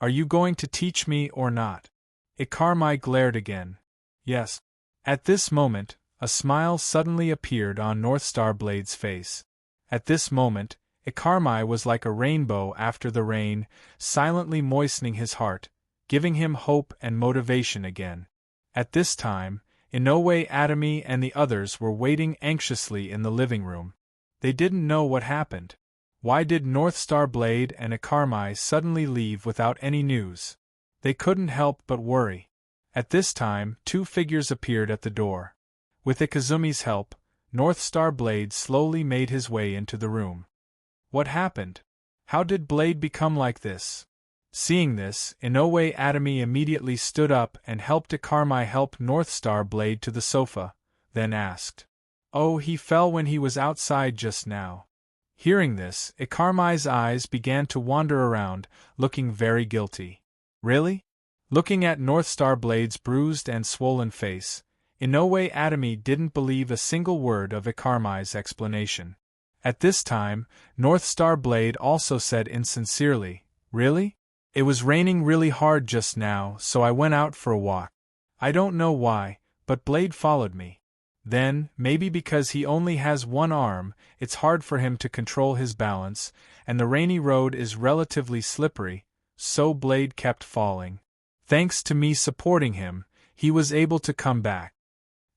Are you going to teach me or not? Ikarmai glared again. Yes. At this moment, a smile suddenly appeared on Northstar Blade's face. At this moment, Ikarmai was like a rainbow after the rain, silently moistening his heart, giving him hope and motivation again. At this time, Inoue Atami and the others were waiting anxiously in the living room. They didn't know what happened. Why did Northstar Blade and Ikarmai suddenly leave without any news? They couldn't help but worry. At this time, two figures appeared at the door. With Ikazumi's help, Northstar Blade slowly made his way into the room. What happened? How did Blade become like this? Seeing this, Inoue Atami immediately stood up and helped Ikarmai help Northstar Blade to the sofa, then asked. Oh, he fell when he was outside just now. Hearing this, Ikarmai's eyes began to wander around, looking very guilty. Really? Looking at Northstar Blade's bruised and swollen face, Inoue Atami didn't believe a single word of Ikarmai's explanation. At this time, Northstar Blade also said insincerely, Really? It was raining really hard just now, so I went out for a walk. I don't know why, but Blade followed me. Then, maybe because he only has one arm, it's hard for him to control his balance, and the rainy road is relatively slippery, so Blade kept falling. Thanks to me supporting him, he was able to come back.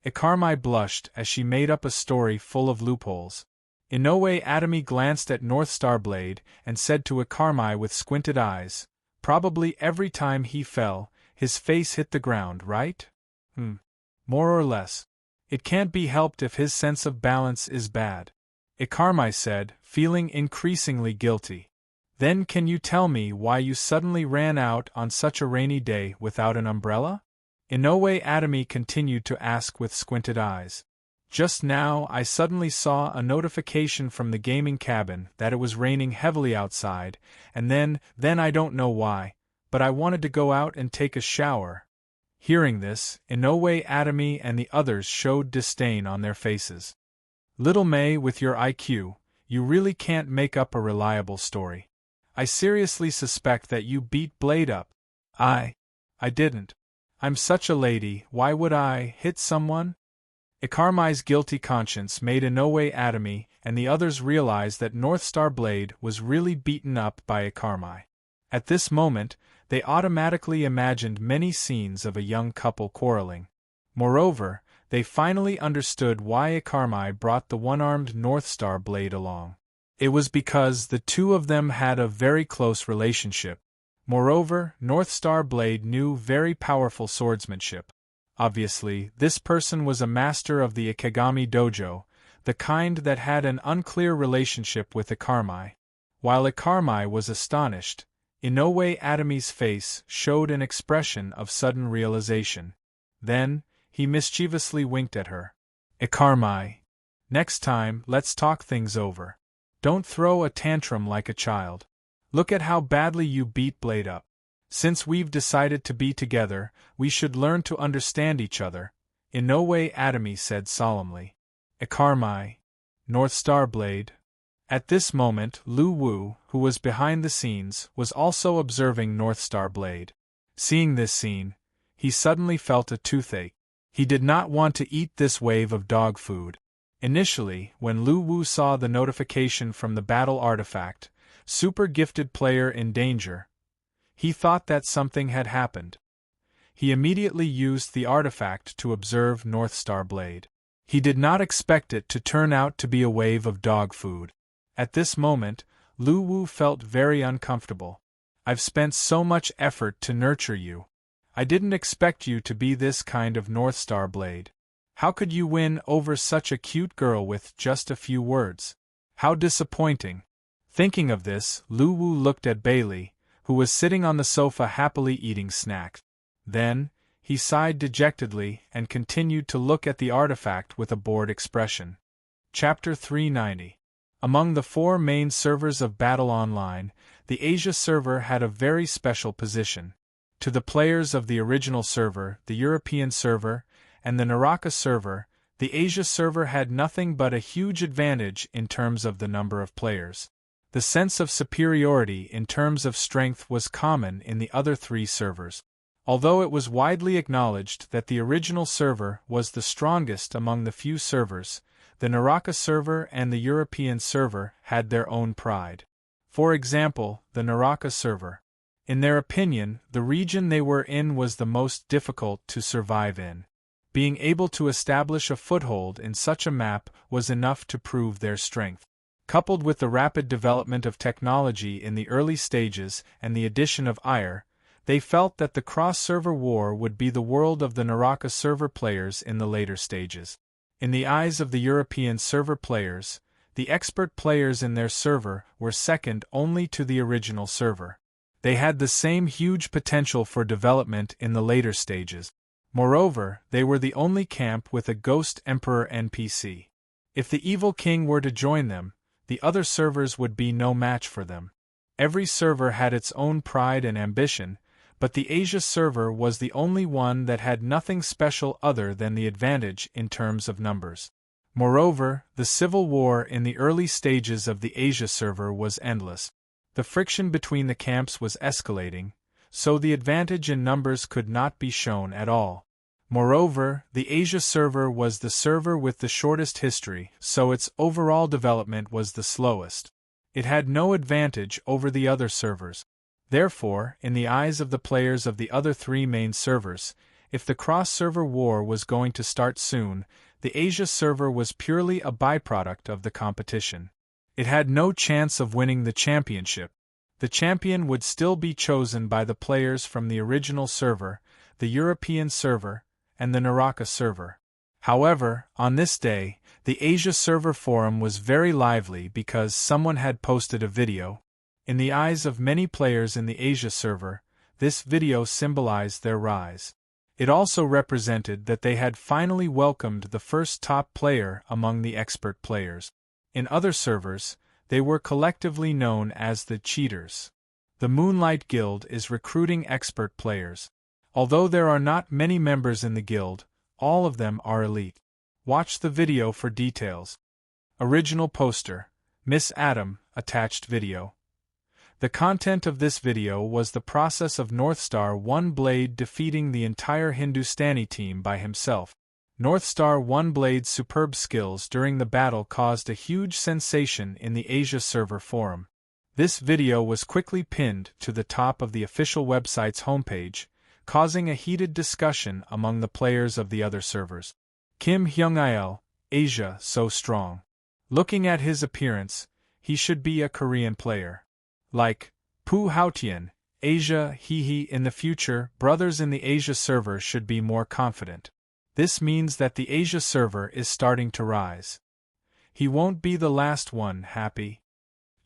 Ikarmai blushed as she made up a story full of loopholes. Inoue Atomy glanced at North Star Blade and said to Ikarmai with squinted eyes, "Probably every time he fell, his face hit the ground, right? More or less. It can't be helped if his sense of balance is bad," Ikarmai said, feeling increasingly guilty. "Then can you tell me why you suddenly ran out on such a rainy day without an umbrella?" Inoue Atomy continued to ask with squinted eyes. "Just now I suddenly saw a notification from the gaming cabin that it was raining heavily outside, and then I don't know why, but I wanted to go out and take a shower." Hearing this, Inoue Atomy and the others showed disdain on their faces. "Little May, with your IQ, you really can't make up a reliable story. I seriously suspect that you beat Blade up." I didn't. I'm such a lady, why would I hit someone?" Ikarmai's guilty conscience made Inoue Atomy and the others realize that North Star Blade was really beaten up by Ikarmai. At this moment, they automatically imagined many scenes of a young couple quarreling. Moreover, they finally understood why Ikarmai brought the one-armed North Star Blade along. It was because the two of them had a very close relationship. Moreover, North Star Blade knew very powerful swordsmanship. Obviously, this person was a master of the Ikegami Dojo, the kind that had an unclear relationship with Ikarmai. While Ikarmai was astonished, Inoue Atomy's face showed an expression of sudden realization. Then, he mischievously winked at her. "Ikarmai, next time let's talk things over. Don't throw a tantrum like a child. Look at how badly you beat Blade up. Since we've decided to be together, we should learn to understand each other," Inoue Atomy said solemnly. "Ikarmai, North Star Blade." At this moment, Lu Wu, who was behind the scenes, was also observing North Star Blade. Seeing this scene, he suddenly felt a toothache. He did not want to eat this wave of dog food. Initially, when Lu Wu saw the notification from the battle artifact, "Super Gifted Player in Danger," he thought that something had happened. He immediately used the artifact to observe North Star Blade. He did not expect it to turn out to be a wave of dog food. At this moment, Lu Wu felt very uncomfortable. "I've spent so much effort to nurture you. I didn't expect you to be this kind of North Star Blade. How could you win over such a cute girl with just a few words? How disappointing." Thinking of this, Lu Wu looked at Bailey, who was sitting on the sofa happily eating snacks. Then, he sighed dejectedly and continued to look at the artifact with a bored expression. Chapter 390. Among the four main servers of Battle Online, the Asia server had a very special position. To the players of the original server, the European server, and the Naraka server, the Asia server had nothing but a huge advantage in terms of the number of players. The sense of superiority in terms of strength was common in the other three servers. Although it was widely acknowledged that the original server was the strongest among the few servers, the Naraka server and the European server had their own pride. For example, the Naraka server. In their opinion, the region they were in was the most difficult to survive in. Being able to establish a foothold in such a map was enough to prove their strength. Coupled with the rapid development of technology in the early stages and the addition of IR, they felt that the cross-server war would be the world of the Naraka server players in the later stages. In the eyes of the European server players, the expert players in their server were second only to the original server. They had the same huge potential for development in the later stages. Moreover, they were the only camp with a Ghost Emperor NPC. If the Evil King were to join them, the other servers would be no match for them. Every server had its own pride and ambition, but the Asia server was the only one that had nothing special other than the advantage in terms of numbers. Moreover, the civil war in the early stages of the Asia server was endless. The friction between the camps was escalating, so the advantage in numbers could not be shown at all. Moreover, the Asia server was the server with the shortest history, so its overall development was the slowest. It had no advantage over the other servers. Therefore, in the eyes of the players of the other three main servers, If the cross-server war was going to start soon, the Asia server was purely a byproduct of the competition. It had no chance of winning the championship. The champion would still be chosen by the players from the original server, the European server, and the Naraka server. However, on this day, the Asia server forum was very lively because someone had posted a video. In the eyes of many players in the Asia server, this video symbolized their rise. It also represented that they had finally welcomed the first top player among the expert players. In other servers, they were collectively known as the cheaters. The Moonlight Guild is recruiting expert players. Although there are not many members in the guild, all of them are elite. Watch the video for details. Original poster, Miss Adam, attached video. The content of this video was the process of Northstar One Blade defeating the entire Hindustani team by himself. Northstar One Blade's superb skills during the battle caused a huge sensation in the Asia server forum. This video was quickly pinned to the top of the official website's homepage, causing a heated discussion among the players of the other servers. Kim Hyung-il, Asia so strong. Looking at his appearance, he should be a Korean player. Like Pu Haotian, Asia he in the future, brothers in the Asia server should be more confident. This means that the Asia server is starting to rise. He won't be the last one, happy.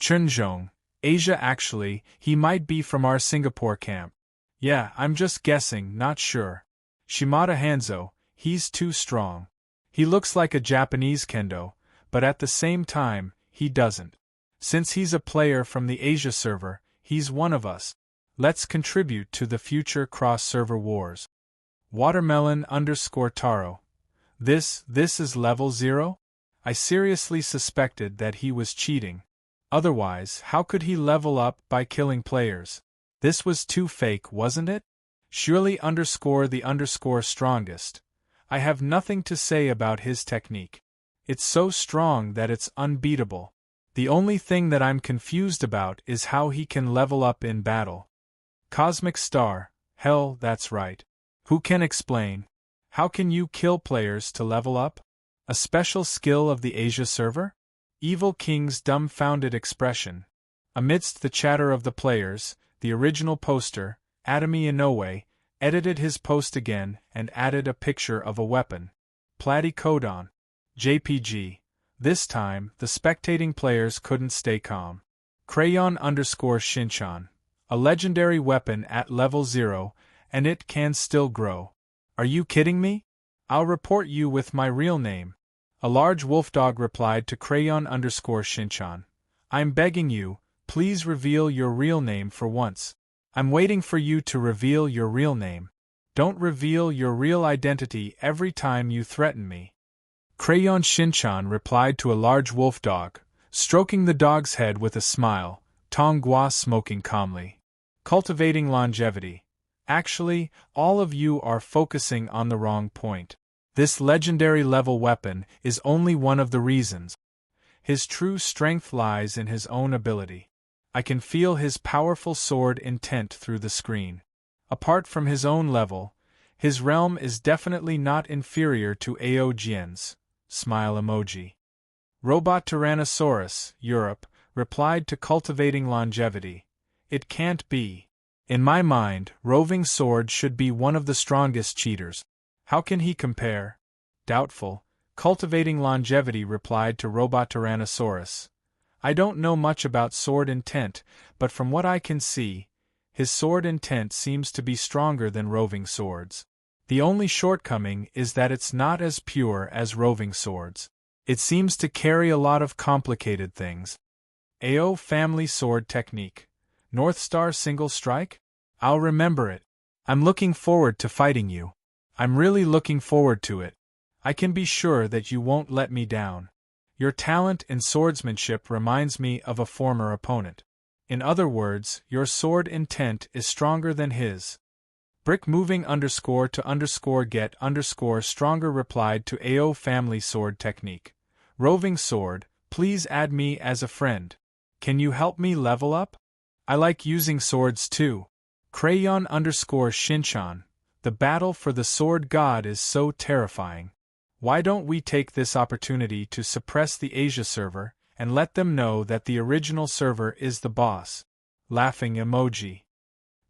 Chunjong, Asia actually, he might be from our Singapore camp. Yeah, I'm just guessing, not sure. Shimada Hanzo, he's too strong. He looks like a Japanese kendo, but at the same time, he doesn't. Since he's a player from the Asia server, he's one of us. Let's contribute to the future cross-server wars. Watermelon_Taro. This is level 0? I seriously suspected that he was cheating. Otherwise, how could he level up by killing players? This was too fake, wasn't it? Surely_the_strongest. I have nothing to say about his technique. It's so strong that it's unbeatable. The only thing that I'm confused about is how he can level up in battle. Cosmic Star, hell, that's right. Who can explain? How can you kill players to level up? A special skill of the Asia server? Evil King's dumbfounded expression. Amidst the chatter of the players, the original poster, Adami Inoue, edited his post again and added a picture of a weapon. Platycodon. JPG. This time, the spectating players couldn't stay calm. Crayon_Shinchan. A legendary weapon at level 0, and it can still grow. Are you kidding me? I'll report you with my real name. A large wolfdog replied to Crayon_Shinchan. I'm begging you, please reveal your real name for once. I'm waiting for you to reveal your real name. Don't reveal your real identity every time you threaten me. Crayon Shinchan replied to a large wolf dog, stroking the dog's head with a smile, Tonghua smoking calmly. Cultivating longevity. Actually, all of you are focusing on the wrong point. This legendary level weapon is only one of the reasons. His true strength lies in his own ability. I can feel his powerful sword intent through the screen. Apart from his own level, his realm is definitely not inferior to Ao Jian's. Smile emoji. Robot Tyrannosaurus, Europe, replied to Cultivating Longevity. It can't be. In my mind, Roving Sword should be one of the strongest cheaters. How can he compare? Doubtful. Cultivating Longevity replied to Robot Tyrannosaurus. I don't know much about sword intent, but from what I can see, his sword intent seems to be stronger than Roving Swords. The only shortcoming is that it's not as pure as Roving Swords. It seems to carry a lot of complicated things. AO Family Sword Technique. Northstar Single Strike? I'll remember it. I'm looking forward to fighting you. I'm really looking forward to it. I can be sure that you won't let me down. Your talent in swordsmanship reminds me of a former opponent. In other words, your sword intent is stronger than his. Brick moving _get_stronger replied to AO Family Sword Technique. Roving Sword, please add me as a friend. Can you help me level up? I like using swords too. Crayon_Shinchan. The battle for the Sword God is so terrifying. Why don't we take this opportunity to suppress the Asia server, and let them know that the original server is the boss? Laughing emoji.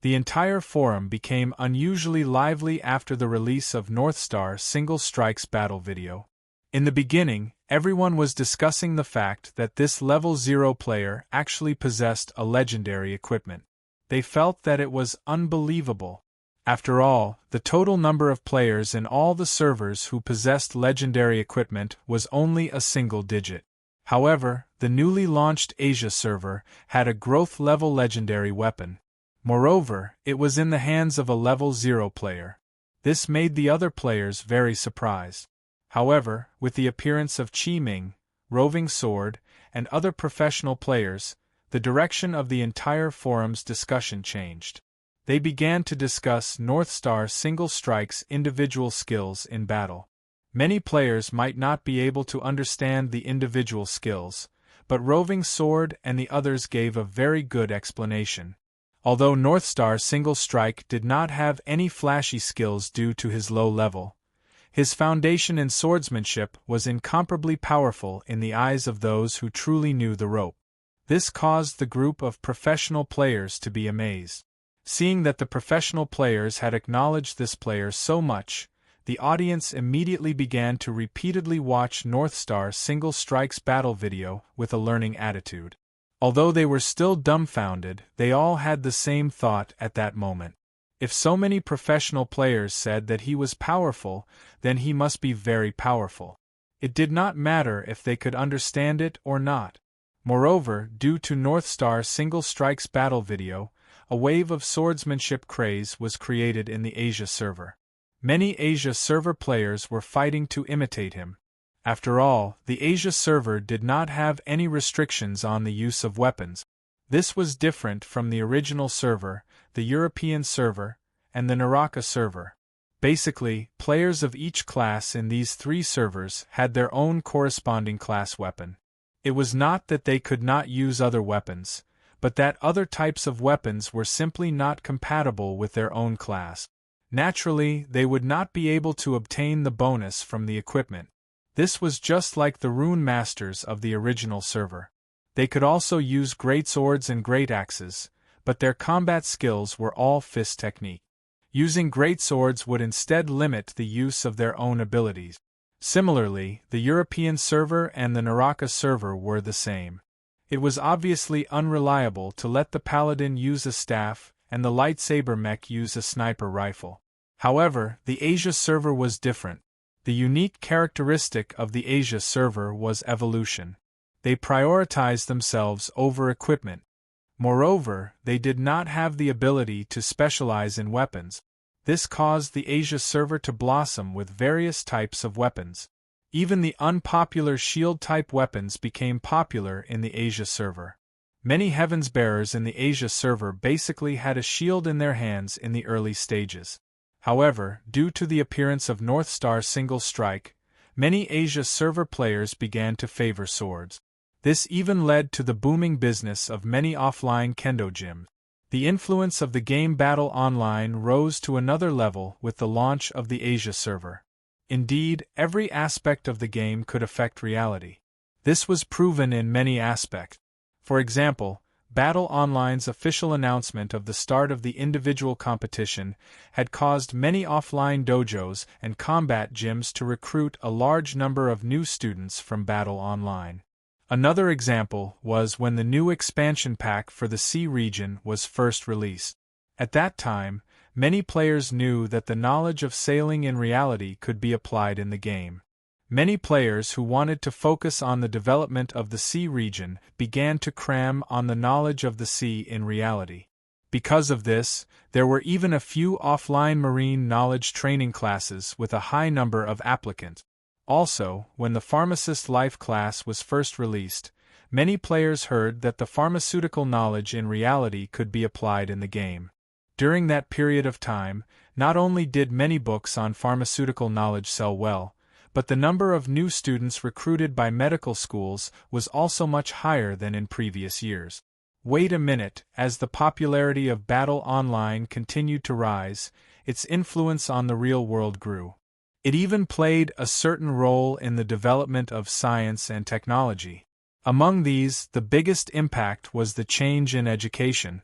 The entire forum became unusually lively after the release of Northstar Single Strike's battle video. In the beginning, everyone was discussing the fact that this level 0 player actually possessed a legendary equipment. They felt that it was unbelievable. After all, the total number of players in all the servers who possessed legendary equipment was only a single digit. However, the newly launched Asia server had a growth level legendary weapon. Moreover, it was in the hands of a level 0 player. This made the other players very surprised. However, with the appearance of Chi Ming, Roving Sword, and other professional players, the direction of the entire forum's discussion changed. They began to discuss Northstar Single Strike's individual skills in battle. Many players might not be able to understand the individual skills, but Roving Sword and the others gave a very good explanation. Although Northstar Single Strike did not have any flashy skills due to his low level, his foundation in swordsmanship was incomparably powerful in the eyes of those who truly knew the rope. This caused the group of professional players to be amazed. Seeing that the professional players had acknowledged this player so much, the audience immediately began to repeatedly watch Northstar Single Strike's battle video with a learning attitude. Although they were still dumbfounded, they all had the same thought at that moment. If so many professional players said that he was powerful, then he must be very powerful. It did not matter if they could understand it or not. Moreover, due to Northstar Single Strike's battle video, a wave of swordsmanship craze was created in the Asia server. Many Asia server players were fighting to imitate him. After all, the Asia server did not have any restrictions on the use of weapons. This was different from the original server, the European server, and the Naraka server. Basically, players of each class in these three servers had their own corresponding class weapon. It was not that they could not use other weapons, but that other types of weapons were simply not compatible with their own class. Naturally, they would not be able to obtain the bonus from the equipment. This was just like the rune masters of the original server. They could also use great swords and great axes, but their combat skills were all fist technique. Using great swords would instead limit the use of their own abilities. Similarly, the European server and the Naraka server were the same. It was obviously unreliable to let the paladin use a staff and the lightsaber mech use a sniper rifle. However, the Asia server was different. The unique characteristic of the Asia server was evolution. They prioritized themselves over equipment. Moreover, they did not have the ability to specialize in weapons. This caused the Asia server to blossom with various types of weapons. Even the unpopular shield-type weapons became popular in the Asia server. Many Heavens Bearers in the Asia server basically had a shield in their hands in the early stages. However, due to the appearance of Northstar Single Strike, many Asia server players began to favor swords. This even led to the booming business of many offline kendo gyms. The influence of the game Battle Online rose to another level with the launch of the Asia server. Indeed, every aspect of the game could affect reality. This was proven in many aspects. For example, Battle Online's official announcement of the start of the individual competition had caused many offline dojos and combat gyms to recruit a large number of new students from Battle Online. Another example was when the new expansion pack for the Sea region was first released. At that time, many players knew that the knowledge of sailing in reality could be applied in the game. Many players who wanted to focus on the development of the Sea region began to cram on the knowledge of the sea in reality. Because of this, there were even a few offline marine knowledge training classes with a high number of applicants. Also, when the Pharmacist Life class was first released, many players heard that the pharmaceutical knowledge in reality could be applied in the game. During that period of time, not only did many books on pharmaceutical knowledge sell well, but the number of new students recruited by medical schools was also much higher than in previous years. Wait a minute, as the popularity of Battle Online continued to rise, its influence on the real world grew. It even played a certain role in the development of science and technology. Among these, the biggest impact was the change in education.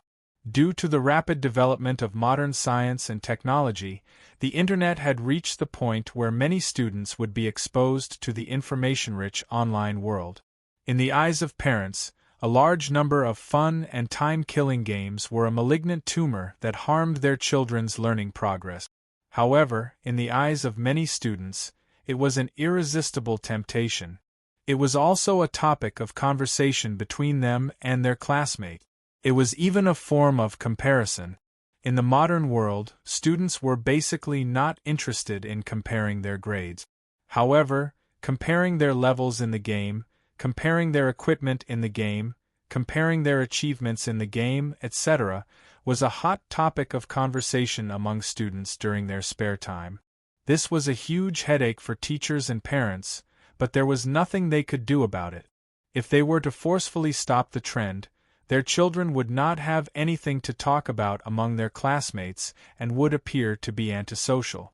Due to the rapid development of modern science and technology, the Internet had reached the point where many students would be exposed to the information-rich online world. In the eyes of parents, a large number of fun and time-killing games were a malignant tumor that harmed their children's learning progress. However, in the eyes of many students, it was an irresistible temptation. It was also a topic of conversation between them and their classmates. It was even a form of comparison. In the modern world, students were basically not interested in comparing their grades. However, comparing their levels in the game, comparing their equipment in the game, comparing their achievements in the game, etc., was a hot topic of conversation among students during their spare time. This was a huge headache for teachers and parents, but there was nothing they could do about it. If they were to forcefully stop the trend, their children would not have anything to talk about among their classmates and would appear to be antisocial.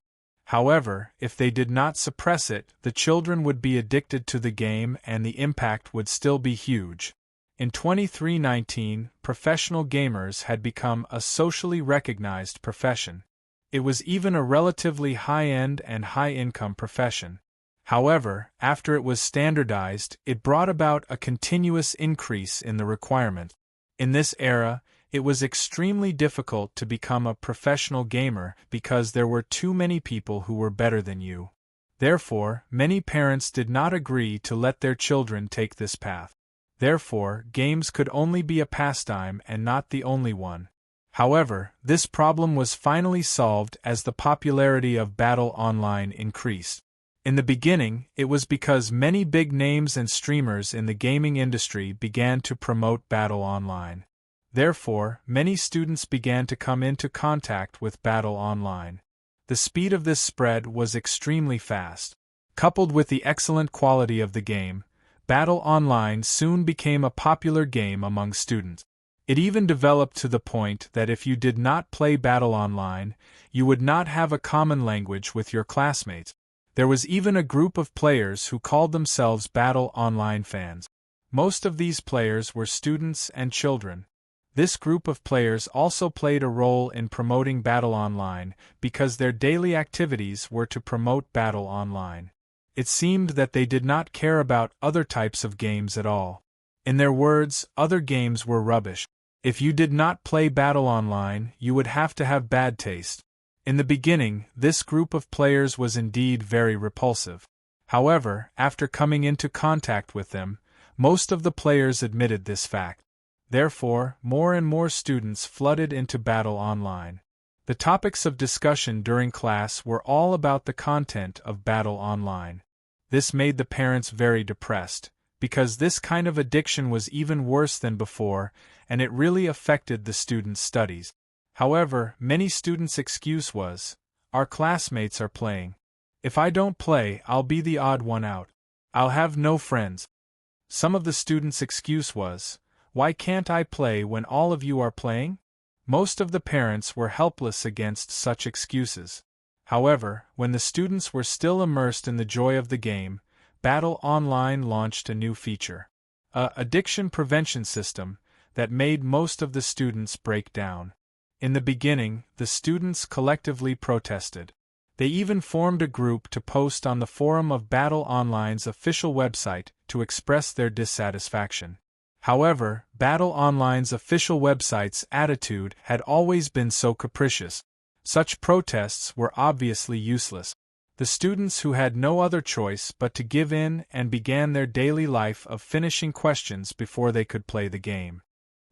However, if they did not suppress it, the children would be addicted to the game and the impact would still be huge. In 2319, professional gamers had become a socially recognized profession. It was even a relatively high-end and high-income profession. However, after it was standardized, it brought about a continuous increase in the requirement. In this era, it was extremely difficult to become a professional gamer because there were too many people who were better than you. Therefore, many parents did not agree to let their children take this path. Therefore, games could only be a pastime and not the only one. However, this problem was finally solved as the popularity of Battle Online increased. In the beginning, it was because many big names and streamers in the gaming industry began to promote Battle Online. Therefore, many students began to come into contact with Battle Online. The speed of this spread was extremely fast. Coupled with the excellent quality of the game, Battle Online soon became a popular game among students. It even developed to the point that if you did not play Battle Online, you would not have a common language with your classmates. There was even a group of players who called themselves Battle Online fans. Most of these players were students and children. This group of players also played a role in promoting Battle Online because their daily activities were to promote Battle Online. It seemed that they did not care about other types of games at all. In their words, other games were rubbish. If you did not play Battle Online, you would have to have bad taste. In the beginning, this group of players was indeed very repulsive. However, after coming into contact with them, most of the players admitted this fact. Therefore, more and more students flooded into Battle Online. The topics of discussion during class were all about the content of Battle Online. This made the parents very depressed, because this kind of addiction was even worse than before, and it really affected the students' studies. However, many students' excuse was, "Our classmates are playing. If I don't play, I'll be the odd one out. I'll have no friends." Some of the students' excuse was, "Why can't I play when all of you are playing?" Most of the parents were helpless against such excuses. However, when the students were still immersed in the joy of the game, Battle Online launched a new feature, a addiction prevention system, that made most of the students break down. In the beginning, the students collectively protested. They even formed a group to post on the forum of Battle Online's official website to express their dissatisfaction. However, Battle Online's official website's attitude had always been so capricious. Such protests were obviously useless. The students who had no other choice but to give in and began their daily life of finishing questions before they could play the game.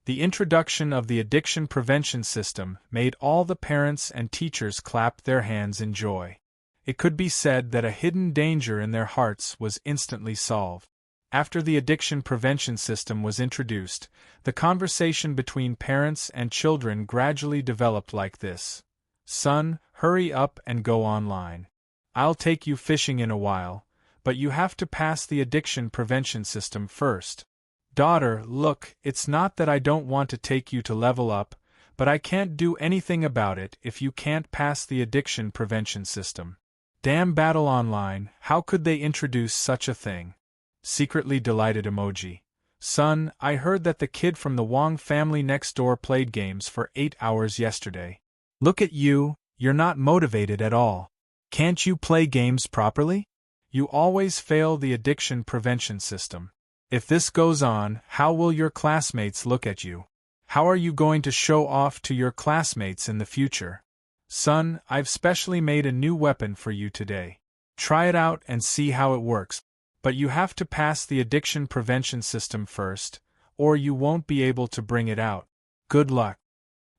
The introduction of the addiction prevention system made all the parents and teachers clap their hands in joy. It could be said that a hidden danger in their hearts was instantly solved. After the addiction prevention system was introduced, the conversation between parents and children gradually developed like this: "Son, hurry up and go online. I'll take you fishing in a while, but you have to pass the addiction prevention system first. Daughter, look, it's not that I don't want to take you to level up, But I can't do anything about it if you can't pass the addiction prevention system. Damn Battle Online, how could they introduce such a thing? Secretly delighted emoji. Son, I heard that the kid from the Wong family next door played games for 8 hours yesterday. Look at you, you're not motivated at all. Can't you play games properly? You always fail the addiction prevention system. If this goes on, how will your classmates look at you? How are you going to show off to your classmates in the future? Son, I've specially made a new weapon for you today. Try it out and see how it works. But you have to pass the addiction prevention system first, or you won't be able to bring it out. Good luck.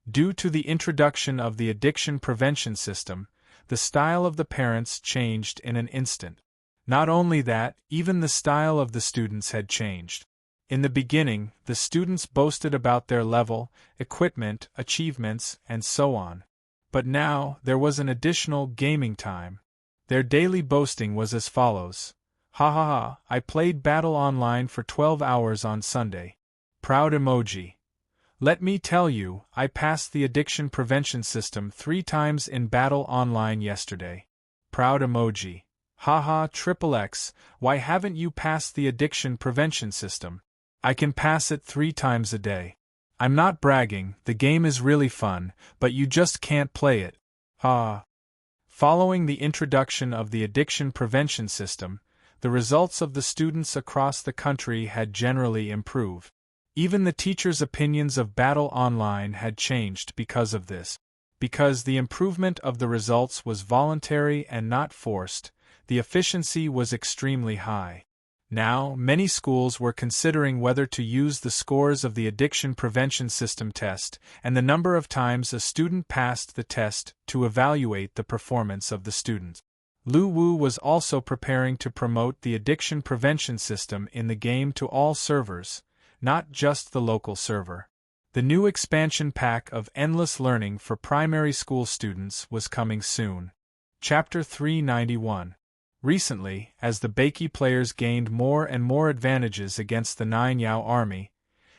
Due to the introduction of the addiction prevention system, the style of the parents changed in an instant. Not only that, even the style of the students had changed. In the beginning, the students boasted about their level, equipment, achievements, and so on. But now, there was an additional gaming time. Their daily boasting was as follows. Ha ha ha, I played Battle Online for 12 hours on Sunday. Proud emoji. Let me tell you, I passed the addiction prevention system 3 times in Battle Online yesterday. Proud emoji. Haha, XXX, why haven't you passed the addiction prevention system? I can pass it 3 times a day. I'm not bragging, the game is really fun, but you just can't play it. Ha. Following the introduction of the addiction prevention system, the results of the students across the country had generally improved. Even the teachers' opinions of Battle Online had changed because of this. Because the improvement of the results was voluntary and not forced, the efficiency was extremely high. Now, many schools were considering whether to use the scores of the addiction prevention system test and the number of times a student passed the test to evaluate the performance of the student. Lu Wu was also preparing to promote the addiction prevention system in the game to all servers, not just the local server. The new expansion pack of Endless Learning for primary school students was coming soon. Chapter 391. Recently, as the Beiki players gained more and more advantages against the Nine Yao army,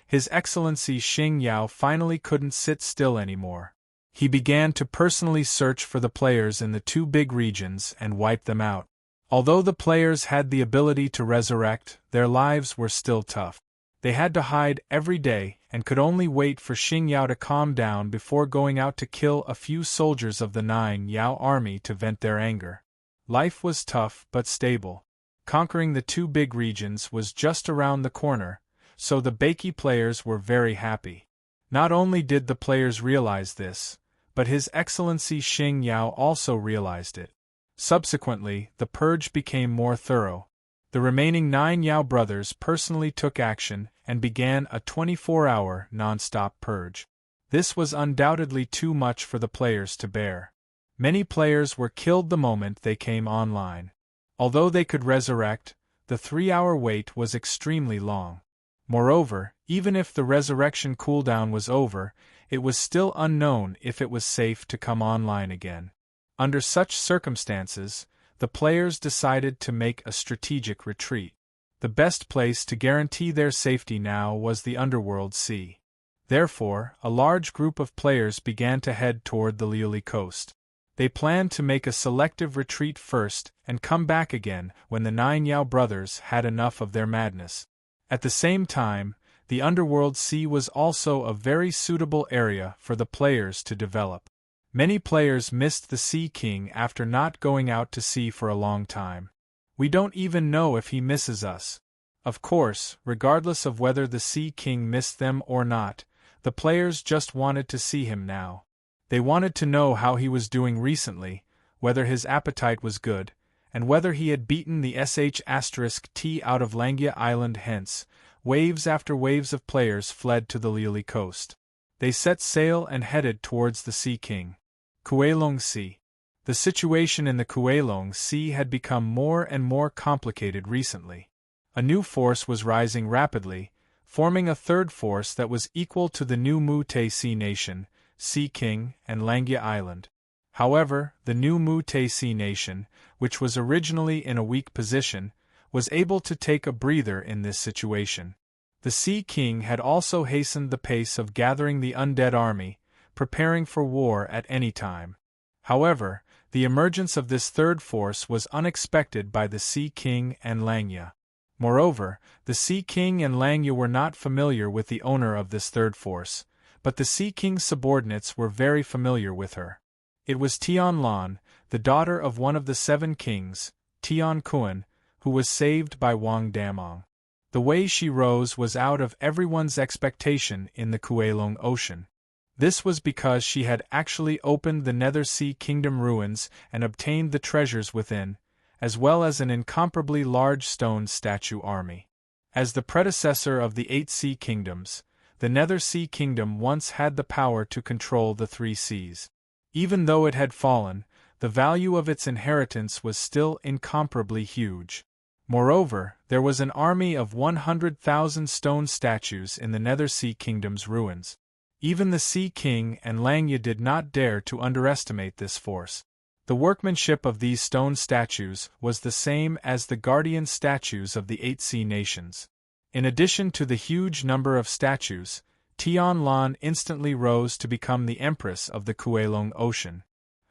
His Excellency Xing Yao finally couldn't sit still anymore. He began to personally search for the players in the 2 big regions and wipe them out. Although the players had the ability to resurrect, their lives were still tough. They had to hide every day and could only wait for Xing Yao to calm down before going out to kill a few soldiers of the Nine Yao army to vent their anger. Life was tough but stable. Conquering the 2 big regions was just around the corner, so the Beiki players were very happy. Not only did the players realize this, but His Excellency Xing Yao also realized it. Subsequently, the purge became more thorough. The remaining 9 Yao brothers personally took action and began a 24-hour non-stop purge. This was undoubtedly too much for the players to bear. Many players were killed the moment they came online. Although they could resurrect, the 3-hour wait was extremely long. Moreover, even if the resurrection cooldown was over, it was still unknown if it was safe to come online again. Under such circumstances, the players decided to make a strategic retreat. The best place to guarantee their safety now was the Underworld Sea. Therefore, a large group of players began to head toward the Liuli coast. They planned to make a selective retreat first and come back again when the 9 Yao brothers had enough of their madness. At the same time, the Underworld Sea was also a very suitable area for the players to develop. Many players missed the Sea King after not going out to sea for a long time. We don't even know if he misses us. Of course, regardless of whether the Sea King missed them or not, the players just wanted to see him now. They wanted to know how he was doing recently, whether his appetite was good, and whether he had beaten the *T out of Langia Island. Hence, waves after waves of players fled to the Liuli coast. They set sail and headed towards the Sea King. Kuelong Sea. The situation in the Kuelong Sea had become more and more complicated recently. A new force was rising rapidly, forming a third force that was equal to the new Mute Sea Nation, Sea King, and Langia Island. However, the new Mute Sea Nation, which was originally in a weak position, was able to take a breather in this situation. The Sea King had also hastened the pace of gathering the undead army, preparing for war at any time. However, the emergence of this third force was unexpected by the Sea King and Langya. Moreover, the Sea King and Langya were not familiar with the owner of this third force, but the Sea King's subordinates were very familiar with her. It was Tianlan, the daughter of one of the 7 kings, Tian Kuan, who was saved by Wang Damong. The way she rose was out of everyone's expectation in the Kuelong Ocean. This was because she had actually opened the Nether Sea Kingdom ruins and obtained the treasures within, as well as an incomparably large stone statue army. As the predecessor of the 8 Sea Kingdoms, the Nether Sea Kingdom once had the power to control the 3 seas. Even though it had fallen, the value of its inheritance was still incomparably huge. Moreover, there was an army of 100,000 stone statues in the Nether Sea Kingdom's ruins. Even the Sea King and Langya did not dare to underestimate this force. The workmanship of these stone statues was the same as the guardian statues of the 8 sea nations. In addition to the huge number of statues, Tianlan instantly rose to become the empress of the Kuelong Ocean.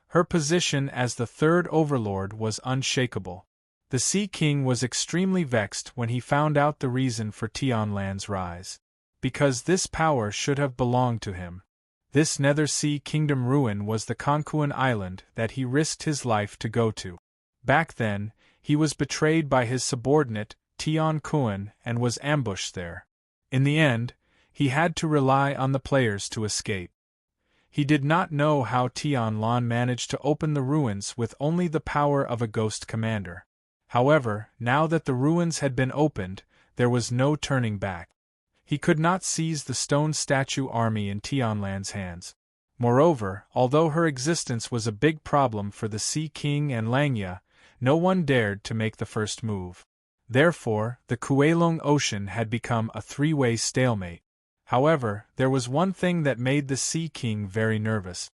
Her position as the third overlord was unshakable. The Sea King was extremely vexed when he found out the reason for Tianlan's rise. Because this power should have belonged to him. This Nether Sea Kingdom ruin was the Konkuan Island that he risked his life to go to. Back then, he was betrayed by his subordinate, Tian Kuan, and was ambushed there. In the end, he had to rely on the players to escape. He did not know how Tianlan managed to open the ruins with only the power of a ghost commander. However, now that the ruins had been opened, there was no turning back. He could not seize the stone statue army in Tianlan's hands. Moreover, although her existence was a big problem for the Sea King and Langya, no one dared to make the first move. Therefore, the Kuelong Ocean had become a 3-way stalemate. However, there was one thing that made the Sea King very nervous.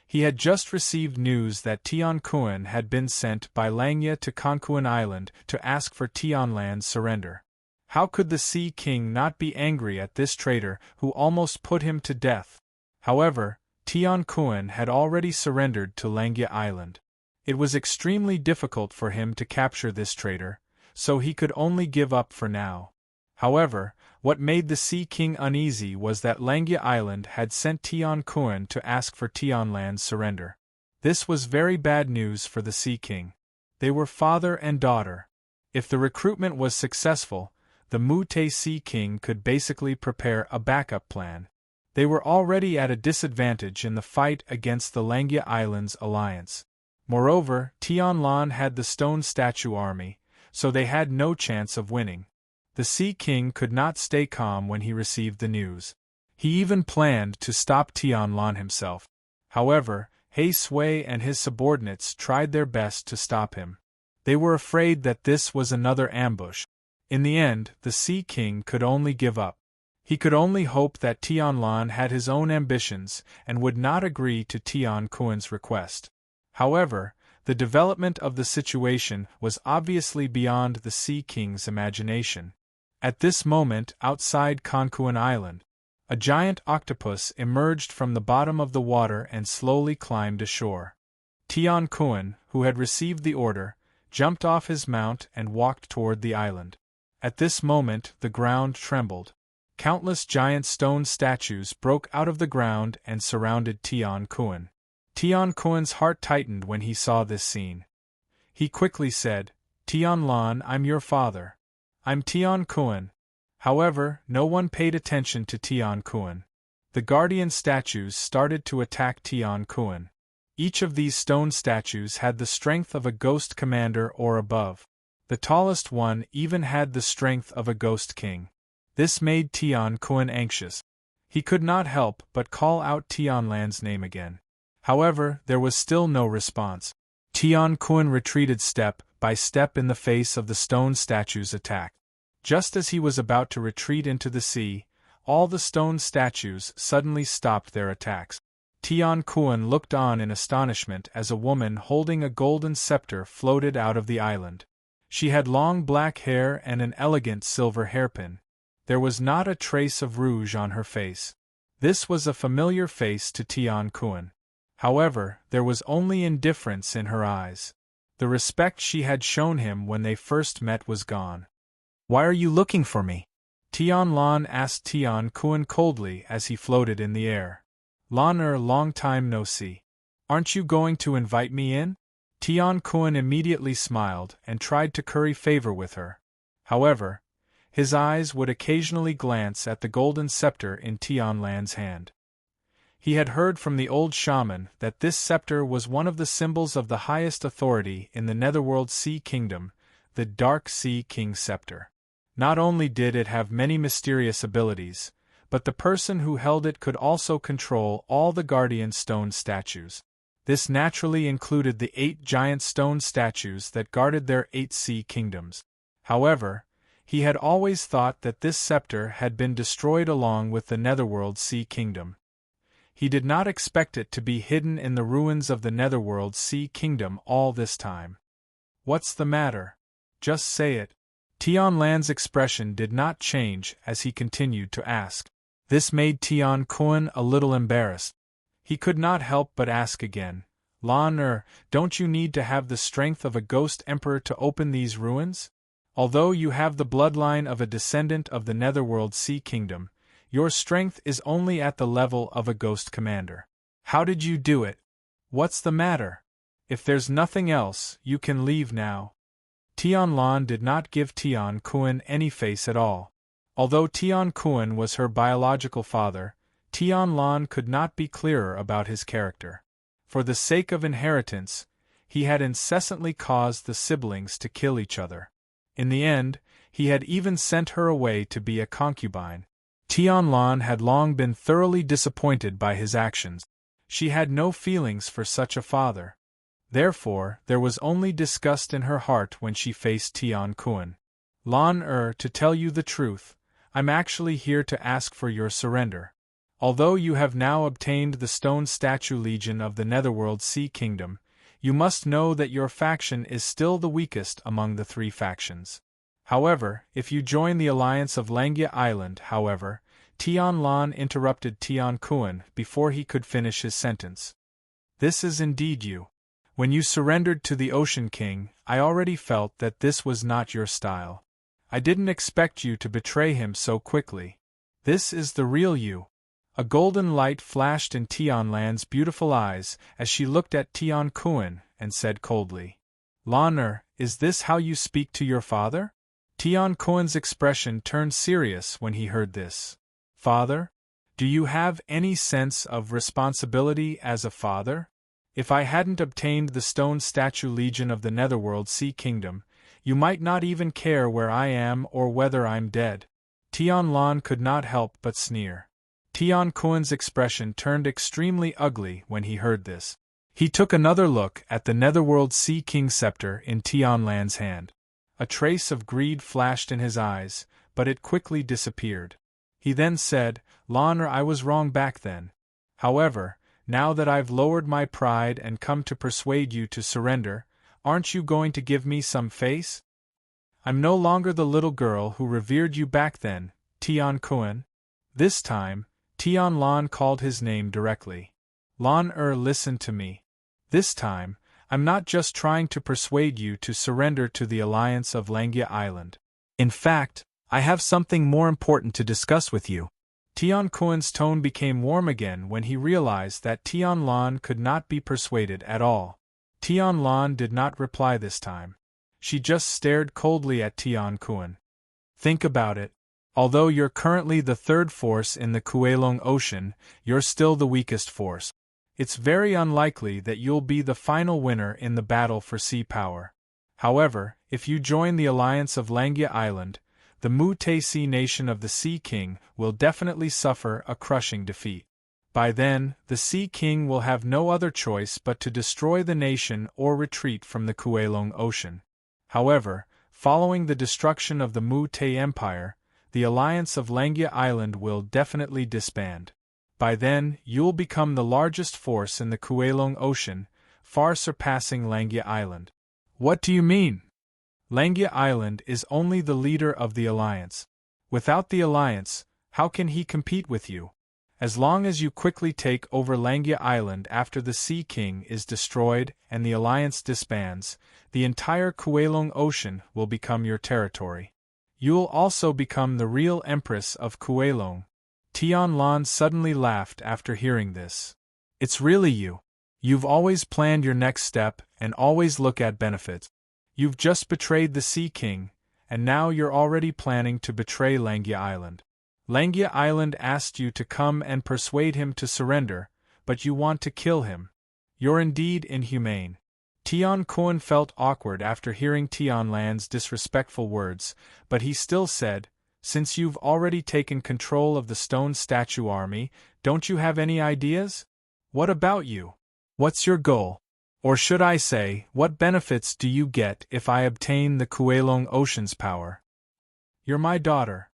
He had just received news that Tian Kuan had been sent by Langya to Konkuan Island to ask for Tianlan's surrender. How could the Sea King not be angry at this traitor who almost put him to death? However, Tian Kuan had already surrendered to Langya Island. It was extremely difficult for him to capture this traitor, so he could only give up for now. However, what made the Sea King uneasy was that Langya Island had sent Tian Kuan to ask for Tianlan's surrender. This was very bad news for the Sea King. They were father and daughter. If the recruitment was successful, the Mute Sea King could basically prepare a backup plan. They were already at a disadvantage in the fight against the Langya Islands alliance. Moreover, Tianlan had the stone statue army, so they had no chance of winning. The Sea King could not stay calm when he received the news. He even planned to stop Tianlan himself. However, He Sui and his subordinates tried their best to stop him. They were afraid that this was another ambush. In the end, the Sea King could only give up. He could only hope that Tianlan had his own ambitions and would not agree to Tian Kuan's request. However, the development of the situation was obviously beyond the Sea King's imagination. At this moment, outside Konkuan Island, a giant octopus emerged from the bottom of the water and slowly climbed ashore. Tian Kuan, who had received the order, jumped off his mount and walked toward the island. At this moment, the ground trembled. Countless giant stone statues broke out of the ground and surrounded Tian Kuan. Tian Kuan's heart tightened when he saw this scene. He quickly said, "Tianlan, I'm your father. I'm Tian Kuan." However, no one paid attention to Tian Kuan. The guardian statues started to attack Tian Kuan. Each of these stone statues had the strength of a ghost commander or above. The tallest one even had the strength of a ghost king. This made Tian Kuan anxious. He could not help but call out Tianlan's name again. However, there was still no response. Tian Kuan retreated step by step in the face of the stone statue's attack. Just as he was about to retreat into the sea, all the stone statues suddenly stopped their attacks. Tian Kuan looked on in astonishment as a woman holding a golden scepter floated out of the island. She had long black hair and an elegant silver hairpin. There was not a trace of rouge on her face. This was a familiar face to Tian Kun. However, there was only indifference in her eyes. The respect she had shown him when they first met was gone. "Why are you looking for me?" Tian Lan asked Tian Kun coldly as he floated in the air. "Lan long time no see. Aren't you going to invite me in?" Tian Kun immediately smiled and tried to curry favor with her. However, his eyes would occasionally glance at the golden scepter in Tian Lan's hand. He had heard from the old shaman that this scepter was one of the symbols of the highest authority in the Netherworld Sea Kingdom, the Dark Sea King's scepter. Not only did it have many mysterious abilities, but the person who held it could also control all the guardian stone statues. This naturally included the 8 giant stone statues that guarded their 8 sea kingdoms. However, he had always thought that this scepter had been destroyed along with the Netherworld Sea Kingdom. He did not expect it to be hidden in the ruins of the Netherworld Sea Kingdom all this time. "What's the matter? Just say it." Tian Lan's expression did not change as he continued to ask. This made Tian Kun a little embarrassed. He could not help but ask again, "Lan don't you need to have the strength of a ghost emperor to open these ruins? Although you have the bloodline of a descendant of the Netherworld Sea Kingdom, your strength is only at the level of a ghost commander. How did you do it? What's the matter? If there's nothing else, you can leave now." Tian Lan did not give Tian Kun any face at all. Although Tian Kun was her biological father, Tian Lan could not be clearer about his character. For the sake of inheritance, he had incessantly caused the siblings to kill each other. In the end, he had even sent her away to be a concubine. Tian Lan had long been thoroughly disappointed by his actions. She had no feelings for such a father. Therefore, there was only disgust in her heart when she faced Tian Kun. "Lan to tell you the truth, I'm actually here to ask for your surrender. Although you have now obtained the Stone Statue Legion of the Netherworld Sea Kingdom, you must know that your faction is still the weakest among the 3 factions. However, if you join the alliance of Langia Island, however," Tian Lan interrupted Tian Kun before he could finish his sentence. "This is indeed you. When you surrendered to the Ocean King, I already felt that this was not your style. I didn't expect you to betray him so quickly. This is the real you." A golden light flashed in Tian Lan's beautiful eyes as she looked at Tian Kun and said coldly, "Lan is this how you speak to your father?" Tian Kun's expression turned serious when he heard this. "Father? Do you have any sense of responsibility as a father? If I hadn't obtained the Stone Statue Legion of the Netherworld Sea Kingdom, you might not even care where I am or whether I'm dead." Tian Lan could not help but sneer. Tian Kun's expression turned extremely ugly when he heard this. He took another look at the Netherworld Sea King scepter in Tian Lan's hand. A trace of greed flashed in his eyes, but it quickly disappeared. He then said, "Lan I was wrong back then. However, now that I've lowered my pride and come to persuade you to surrender, aren't you going to give me some face? I'm no longer the little girl who revered you back then, Tian Kun." This time, Tian Lan called his name directly. "Lan listen to me. This time, I'm not just trying to persuade you to surrender to the alliance of Langia Island. In fact, I have something more important to discuss with you." Tian Kun's tone became warm again when he realized that Tian Lan could not be persuaded at all. Tian Lan did not reply this time. She just stared coldly at Tian Kun. "Think about it. Although you're currently the 3rd force in the Kuelong Ocean, you're still the weakest force. It's very unlikely that you'll be the final winner in the battle for sea power. However, if you join the alliance of Langia Island, the Mutaisi nation of the Sea King will definitely suffer a crushing defeat. By then, the Sea King will have no other choice but to destroy the nation or retreat from the Kuelong Ocean. However, following the destruction of the Mutai Empire, the alliance of Langia Island will definitely disband. By then, you'll become the largest force in the Kuelong Ocean, far surpassing Langia Island." "What do you mean? Langia Island is only the leader of the alliance. Without the alliance, how can he compete with you? As long as you quickly take over Langia Island after the Sea King is destroyed and the alliance disbands, the entire Kuelong Ocean will become your territory. You'll also become the real Empress of Kuelong. Tianlan suddenly laughed after hearing this. It's really you. You've always planned your next step and always look at benefits. You've just betrayed the Sea King, and now you're already planning to betray Langia Island. Langia Island asked you to come and persuade him to surrender, but you want to kill him. You're indeed inhumane. Tian Kun felt awkward after hearing Tianlan's disrespectful words, but he still said, "Since you've already taken control of the stone statue army, don't you have any ideas? What about you? What's your goal? Or should I say, what benefits do you get if I obtain the Kuelong Ocean's power? You're my daughter.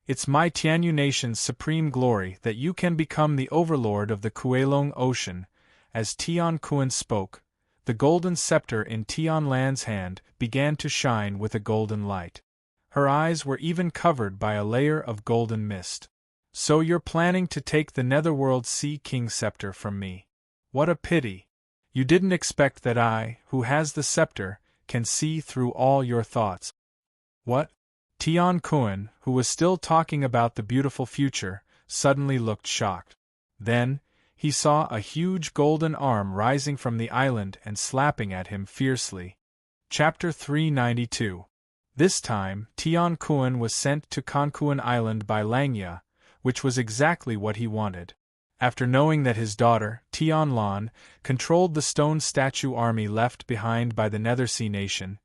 It's my Tianyu nation's supreme glory that you can become the overlord of the Kuelong Ocean." As Tian Kun spoke, the golden scepter in Tianlan's hand began to shine with a golden light. Her eyes were even covered by a layer of golden mist. "So you're planning to take the Netherworld Sea King scepter from me? What a pity. You didn't expect that I, who has the scepter, can see through all your thoughts." "What?" Tian Kun, who was still talking about the beautiful future, suddenly looked shocked. Then, he saw a huge golden arm rising from the island and slapping at him fiercely. Chapter 392. This time, Tian Kun was sent to Kankuan Island by Langia, which was exactly what he wanted. After knowing that his daughter, Tianlan, controlled the stone statue army left behind by the Nethersea nation,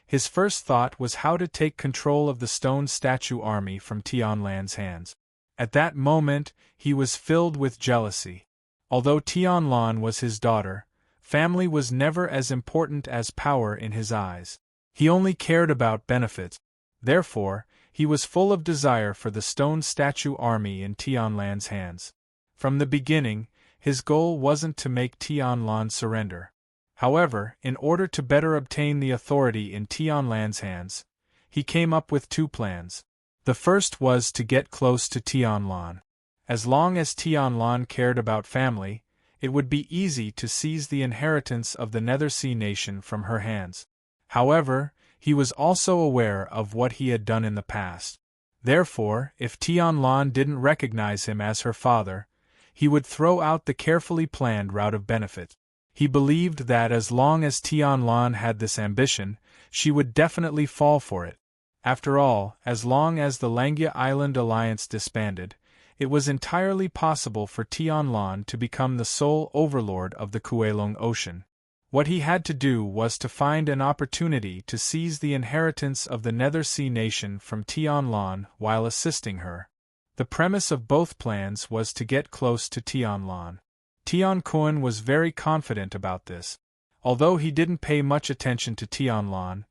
his first thought was how to take control of the stone statue army from Tianlan's hands. At that moment, he was filled with jealousy. Although Tianlan was his daughter, family was never as important as power in his eyes. He only cared about benefits. Therefore, he was full of desire for the stone statue army in Tianlan's hands. From the beginning, his goal wasn't to make Tianlan surrender. However, in order to better obtain the authority in Tianlan's hands, he came up with two plans. The first was to get close to Tianlan. As long as Tianlan cared about family, it would be easy to seize the inheritance of the Nethersea nation from her hands. However, he was also aware of what he had done in the past. Therefore, if Tianlan didn't recognize him as her father, he would throw out the carefully planned route of benefit. He believed that as long as Tianlan had this ambition, she would definitely fall for it. After all, as long as the Langia Island alliance disbanded, it was entirely possible for Tianlan to become the sole overlord of the Kuelong Ocean. What he had to do was to find an opportunity to seize the inheritance of the Nethersea nation from Tianlan while assisting her. The premise of both plans was to get close to Tianlan. Tian Kun was very confident about this. Although he didn't pay much attention to Tianlan,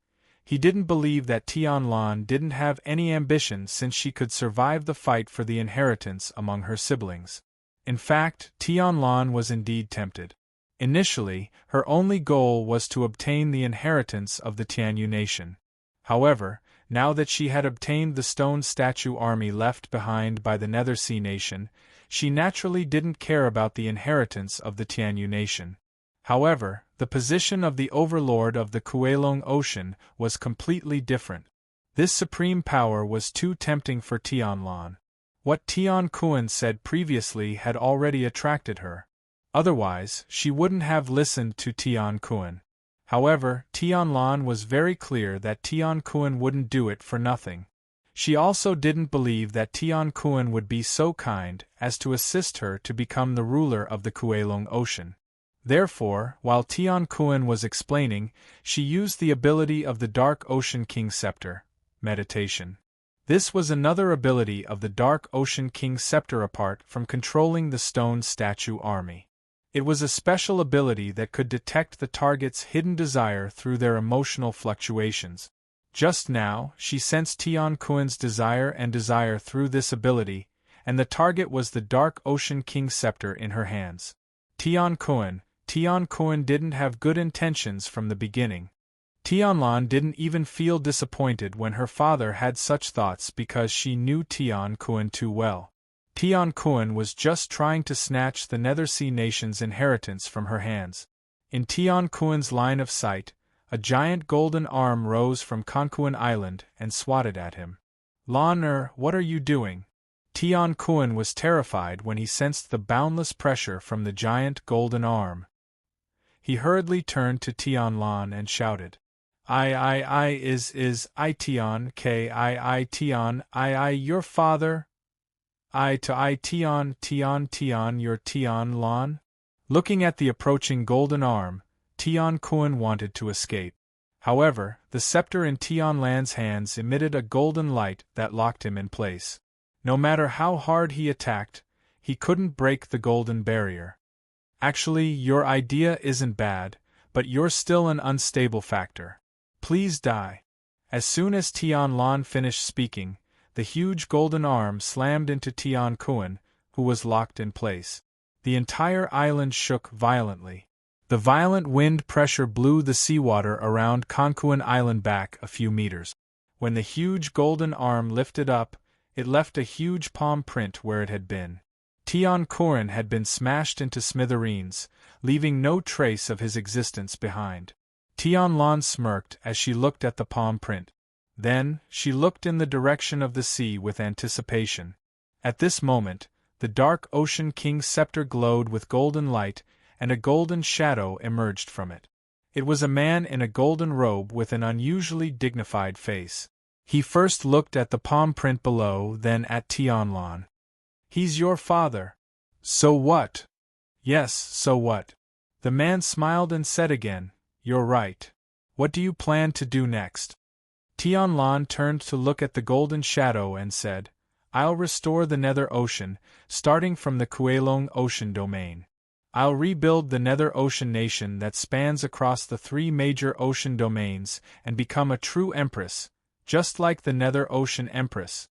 he didn't believe that Tianlan didn't have any ambition since she could survive the fight for the inheritance among her siblings. In fact, Tianlan was indeed tempted. Initially, her only goal was to obtain the inheritance of the Tianyu nation. However, now that she had obtained the stone statue army left behind by the Nethersea nation, she naturally didn't care about the inheritance of the Tianyu nation. However, the position of the overlord of the Kuelong Ocean was completely different. This supreme power was too tempting for Tianlan. What Tian Kun said previously had already attracted her. Otherwise, she wouldn't have listened to Tian Kun. However, Tianlan was very clear that Tian Kun wouldn't do it for nothing. She also didn't believe that Tian Kun would be so kind as to assist her to become the ruler of the Kuelong Ocean. Therefore, while Tian Kun was explaining, she used the ability of the Dark Ocean King Scepter, meditation. This was another ability of the Dark Ocean King Scepter apart from controlling the stone statue army. It was a special ability that could detect the target's hidden desire through their emotional fluctuations. Just now, she sensed Tian Kun's desire through this ability, and the target was the Dark Ocean King Scepter in her hands. Tian Kun didn't have good intentions from the beginning. Tianlan didn't even feel disappointed when her father had such thoughts because she knew Tian Kun too well. Tian Kun was just trying to snatch the Nether Sea nation's inheritance from her hands. In Tian Kun's line of sight, a giant golden arm rose from Konkuen Island and swatted at him. Lan what are you doing? Tian Kun was terrified when he sensed the boundless pressure from the giant golden arm. He hurriedly turned to Tian Lan and shouted, I is I Tian K Tian I your father? I Tian your Tian Lan? Looking at the approaching golden arm, Tian Kun wanted to escape. However, the scepter in Tian Lan's hands emitted a golden light that locked him in place. No matter how hard he attacked, he couldn't break the golden barrier. Actually, your idea isn't bad, but you're still an unstable factor. Please die. As soon as Tian Lan finished speaking, the huge golden arm slammed into Tian Kun, who was locked in place. The entire island shook violently. The violent wind pressure blew the seawater around Konkuen Island back a few meters. When the huge golden arm lifted up, it left a huge palm print where it had been. Tian Kun had been smashed into smithereens, leaving no trace of his existence behind. Tian Lan smirked as she looked at the palm print. Then, she looked in the direction of the sea with anticipation. At this moment, the dark ocean king's scepter glowed with golden light, and a golden shadow emerged from it. It was a man in a golden robe with an unusually dignified face. He first looked at the palm print below, then at Tian Lan. He's your father. So what? Yes, so what? The man smiled and said again, You're right. What do you plan to do next? Tian Lan turned to look at the golden shadow and said, I'll restore the Nether Ocean, starting from the Kuelong Ocean domain. I'll rebuild the Nether Ocean nation that spans across the 3 major ocean domains and become a true empress, just like the Nether Ocean Empress.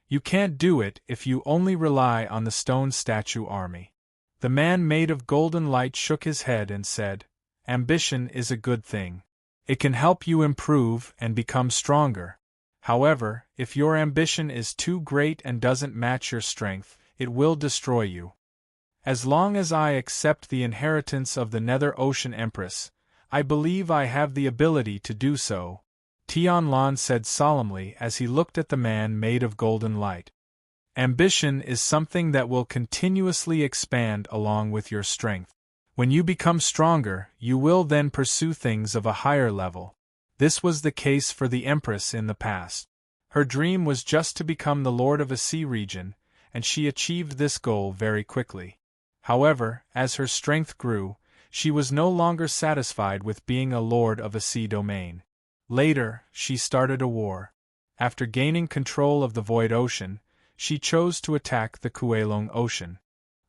You can't do it if you only rely on the stone statue army. The man made of golden light shook his head and said, Ambition is a good thing. It can help you improve and become stronger. However, if your ambition is too great and doesn't match your strength, it will destroy you. As long as I accept the inheritance of the Nether Ocean Empress, I believe I have the ability to do so, Tian Lan said solemnly as he looked at the man made of golden light. Ambition is something that will continuously expand along with your strength. When you become stronger, you will then pursue things of a higher level. This was the case for the Empress in the past. Her dream was just to become the lord of a sea region, and she achieved this goal very quickly. However, as her strength grew, she was no longer satisfied with being a lord of a sea domain. Later, she started a war. After gaining control of the Void Ocean, she chose to attack the Kuelong Ocean.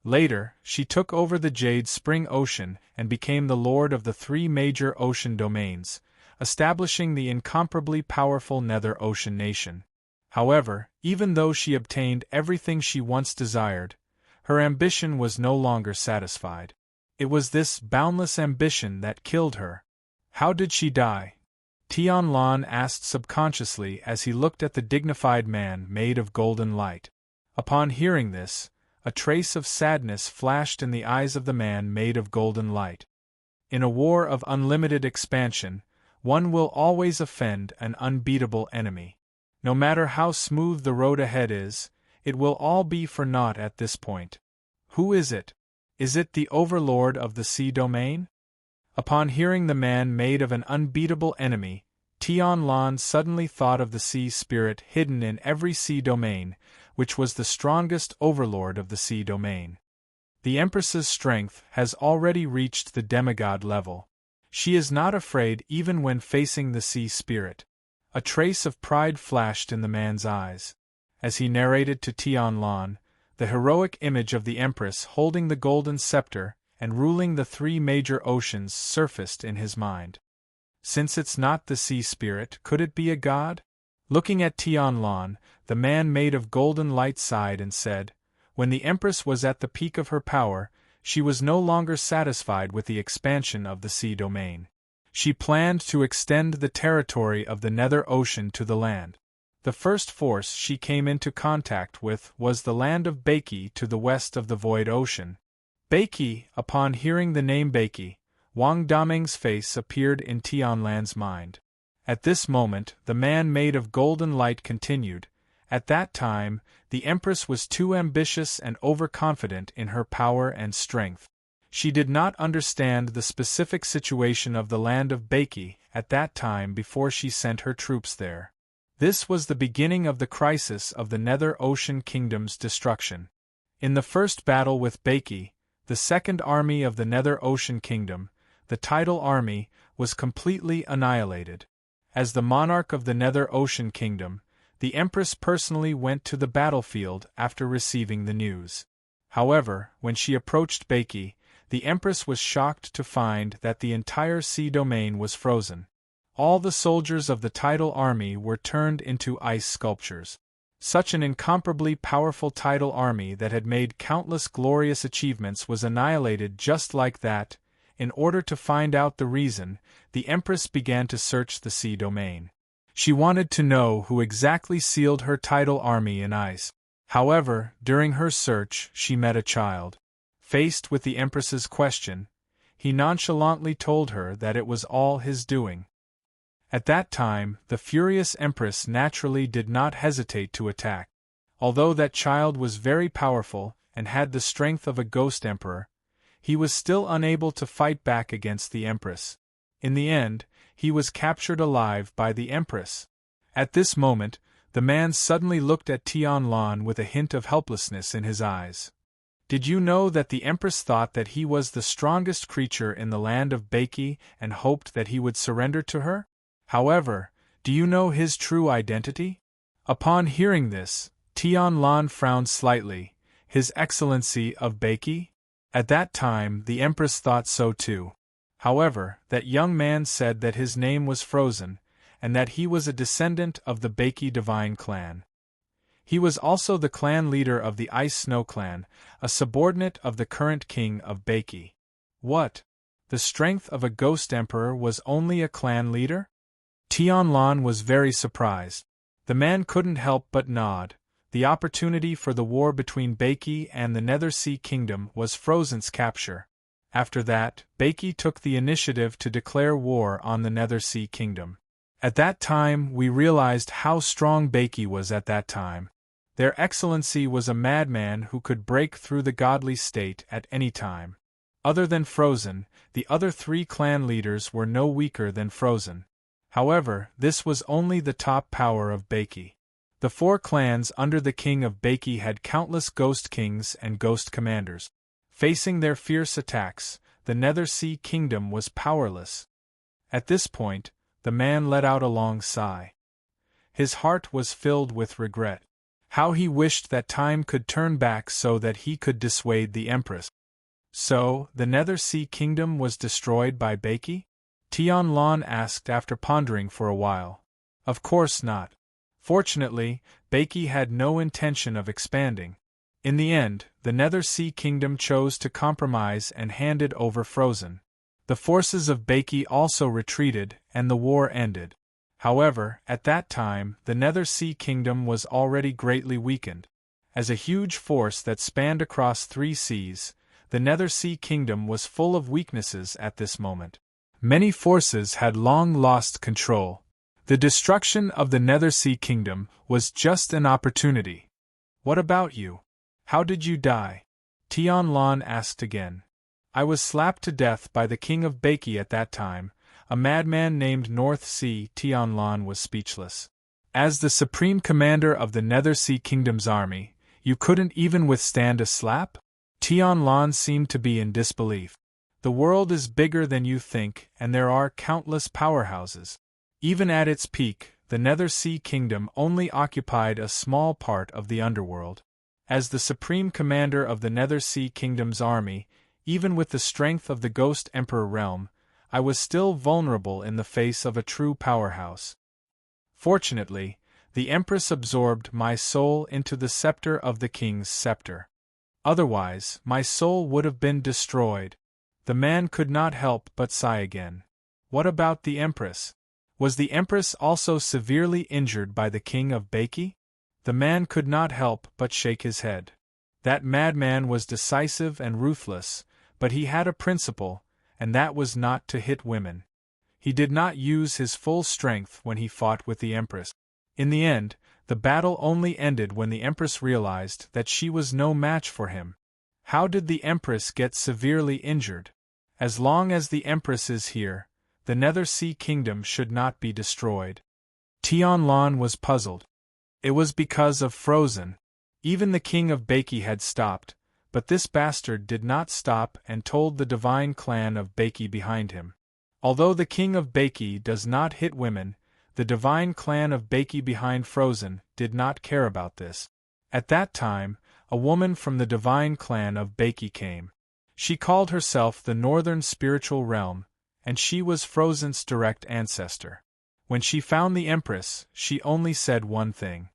Later, she took over the Jade Spring Ocean and became the lord of the 3 major ocean domains, establishing the incomparably powerful Nether Ocean nation. However, even though she obtained everything she once desired, her ambition was no longer satisfied. It was this boundless ambition that killed her. How did she die? Tian Lan asked subconsciously as he looked at the dignified man made of golden light. Upon hearing this, a trace of sadness flashed in the eyes of the man made of golden light. In a war of unlimited expansion, one will always offend an unbeatable enemy. No matter how smooth the road ahead is, it will all be for naught at this point. Who is it? Is it the overlord of the sea domain? Upon hearing the man made of an unbeatable enemy, Tian Lan suddenly thought of the sea spirit hidden in every sea domain, which was the strongest overlord of the sea domain. The Empress's strength has already reached the demigod level. She is not afraid even when facing the sea spirit. A trace of pride flashed in the man's eyes. As he narrated to Tian Lan, the heroic image of the Empress holding the golden scepter and ruling the 3 major oceans surfaced in his mind. Since it's not the sea spirit, could it be a god? Looking at Tian Lan, the man made of golden light sighed and said, When the Empress was at the peak of her power, she was no longer satisfied with the expansion of the sea domain. She planned to extend the territory of the Nether Ocean to the land. The first force she came into contact with was the land of Baiki to the west of the Void Ocean. Baiki, upon hearing the name Baiki, Wang Daming's face appeared in Tianlan's mind. At this moment, the man made of golden light continued. At that time, the Empress was too ambitious and overconfident in her power and strength. She did not understand the specific situation of the land of Baiki at that time before she sent her troops there. This was the beginning of the crisis of the Nether Ocean Kingdom's destruction. In the first battle with Baiki, the second army of the Nether Ocean Kingdom, the tidal army, was completely annihilated. As the monarch of the Nether Ocean Kingdom, the Empress personally went to the battlefield after receiving the news. However, when she approached Baiki, the Empress was shocked to find that the entire sea domain was frozen. All the soldiers of the tidal army were turned into ice sculptures. Such an incomparably powerful tidal army that had made countless glorious achievements was annihilated just like that. In order to find out the reason, the Empress began to search the sea domain. She wanted to know who exactly sealed her tidal army in ice. However, during her search, she met a child. Faced with the Empress's question, he nonchalantly told her that it was all his doing. At that time, the furious Empress naturally did not hesitate to attack. Although that child was very powerful and had the strength of a ghost emperor, he was still unable to fight back against the Empress. In the end, he was captured alive by the Empress. At this moment, the man suddenly looked at Tianlan with a hint of helplessness in his eyes. Did you know that the Empress thought that he was the strongest creature in the land of Baiki and hoped that he would surrender to her? However, do you know his true identity? Upon hearing this, Tianlan frowned slightly. His Excellency of Baiki? At that time, the Empress thought so too. However, that young man said that his name was Frozen, and that he was a descendant of the Baiki divine clan. He was also the clan leader of the Ice Snow clan, a subordinate of the current king of Baiki. What? The strength of a ghost emperor was only a clan leader? Tianlan was very surprised. The man couldn't help but nod. The opportunity for the war between Baiki and the Nether Sea Kingdom was Frozen's capture. After that, Baiki took the initiative to declare war on the Nether Sea Kingdom. At that time, we realized how strong Baiki was at that time. Their Excellency was a madman who could break through the godly state at any time. Other than Frozen, the other three clan leaders were no weaker than Frozen. However, this was only the top power of Baiki. The four clans under the king of Baiki had countless ghost kings and ghost commanders. Facing their fierce attacks, the Nether Sea Kingdom was powerless. At this point, the man let out a long sigh. His heart was filled with regret. How he wished that time could turn back so that he could dissuade the Empress. So, the Nether Sea Kingdom was destroyed by Baiki? Tianlan asked after pondering for a while. Of course not. Fortunately, Baiki had no intention of expanding. In the end, the Nether Sea Kingdom chose to compromise and handed over Frozen. The forces of Baiki also retreated, and the war ended. However, at that time, the Nether Sea Kingdom was already greatly weakened. As a huge force that spanned across 3 seas, the Nether Sea Kingdom was full of weaknesses at this moment. Many forces had long lost control. The destruction of the Nether Sea Kingdom was just an opportunity. What about you? How did you die? Tianlan asked again. I was slapped to death by the king of Baiki at that time, a madman named North Sea. Tianlan was speechless. As the supreme commander of the Nether Sea Kingdom's army, you couldn't even withstand a slap? Tianlan seemed to be in disbelief. The world is bigger than you think, and there are countless powerhouses. Even at its peak, the Nether Sea Kingdom only occupied a small part of the underworld. As the supreme commander of the Nether Sea Kingdom's army, even with the strength of the Ghost Emperor realm, I was still vulnerable in the face of a true powerhouse. Fortunately, the Empress absorbed my soul into the scepter of the king's scepter. Otherwise, my soul would have been destroyed. The man could not help but sigh again. What about the Empress? Was the Empress also severely injured by the King of Baki? The man could not help but shake his head. That madman was decisive and ruthless, but he had a principle, and that was not to hit women. He did not use his full strength when he fought with the Empress. In the end, the battle only ended when the Empress realized that she was no match for him. How did the Empress get severely injured? As long as the Empress is here, the Nether Sea Kingdom should not be destroyed. Tianlan was puzzled. It was because of Frozen. Even the King of Baki had stopped, but this bastard did not stop and told the divine clan of Baki behind him. Although the King of Baki does not hit women, the divine clan of Baki behind Frozen did not care about this. At that time, a woman from the divine clan of Baki came. She called herself the Northern Spiritual Realm, and she was Frozen's direct ancestor. When she found the Empress, she only said one thing.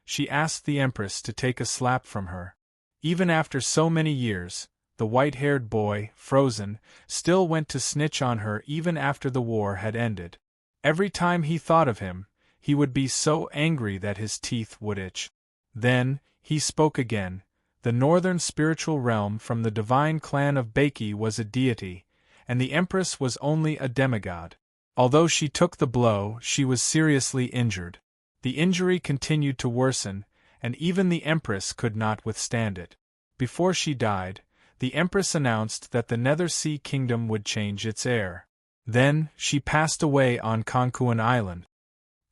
She asked the Empress to take a slap from her. Even after so many years, the white-haired boy, Frozen, still went to snitch on her even after the war had ended. Every time he thought of him, he would be so angry that his teeth would itch. Then, he spoke again. The Northern Spiritual Realm from the divine clan of Baki was a deity, and the Empress was only a demigod. Although she took the blow, she was seriously injured. The injury continued to worsen, and even the Empress could not withstand it. Before she died, the Empress announced that the Nether Sea Kingdom would change its heir. Then, she passed away on Konkuan Island.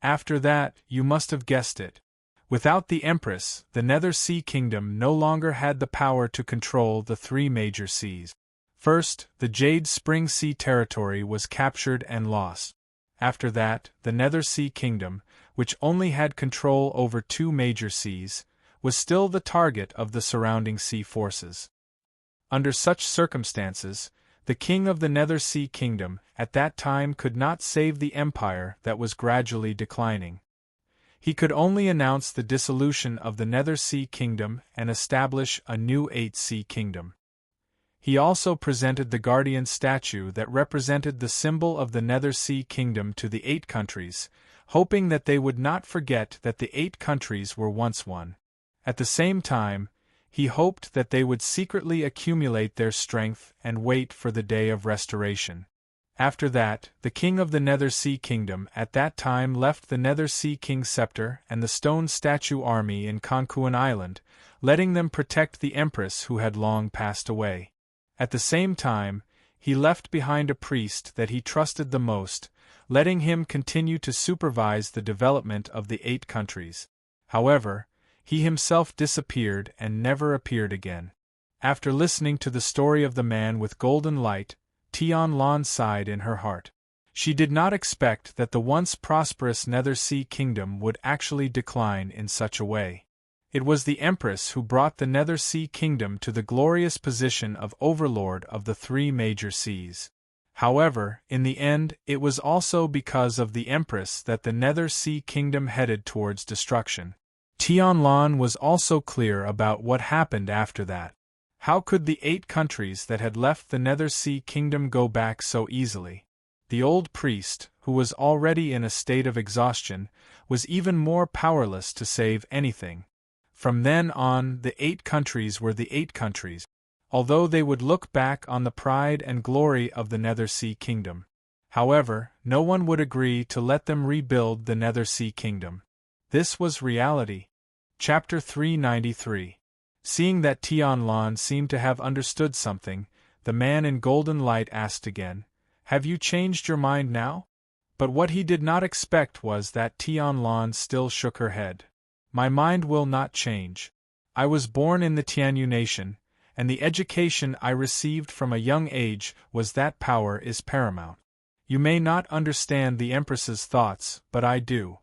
After that, you must have guessed it. Without the Empress, the Nether Sea Kingdom no longer had the power to control the three major seas. First, the Jade Spring Sea territory was captured and lost. After that, the Nether Sea Kingdom, which only had control over two major seas, was still the target of the surrounding sea forces. Under such circumstances, the king of the Nether Sea Kingdom at that time could not save the empire that was gradually declining. He could only announce the dissolution of the Nether Sea Kingdom and establish a new 8-Sea Kingdom. He also presented the guardian statue that represented the symbol of the Nether Sea Kingdom to the 8 countries, hoping that they would not forget that the 8 countries were once one. At the same time, he hoped that they would secretly accumulate their strength and wait for the day of restoration. After that, the king of the Nether Sea Kingdom at that time left the Nether Sea King's scepter and the stone statue army in Konkuan Island, letting them protect the Empress who had long passed away. At the same time, he left behind a priest that he trusted the most, letting him continue to supervise the development of the 8 countries. However, he himself disappeared and never appeared again. After listening to the story of the man with golden light, Tianlan sighed in her heart. She did not expect that the once prosperous Nether Sea Kingdom would actually decline in such a way. It was the Empress who brought the Nether Sea Kingdom to the glorious position of overlord of the 3 major seas. However, in the end, it was also because of the Empress that the Nether Sea Kingdom headed towards destruction. Tianlan was also clear about what happened after that. How could the 8 countries that had left the Nether Sea Kingdom go back so easily? The old priest, who was already in a state of exhaustion, was even more powerless to save anything. From then on, the 8 countries were the 8 countries, although they would look back on the pride and glory of the Nether Sea Kingdom. However, no one would agree to let them rebuild the Nether Sea Kingdom. This was reality. Chapter 393. Seeing that Tianlan seemed to have understood something, the man in golden light asked again, "Have you changed your mind now?" But what he did not expect was that Tianlan still shook her head. "My mind will not change. I was born in the Tianyu nation, and the education I received from a young age was that power is paramount. You may not understand the Empress's thoughts, but I do.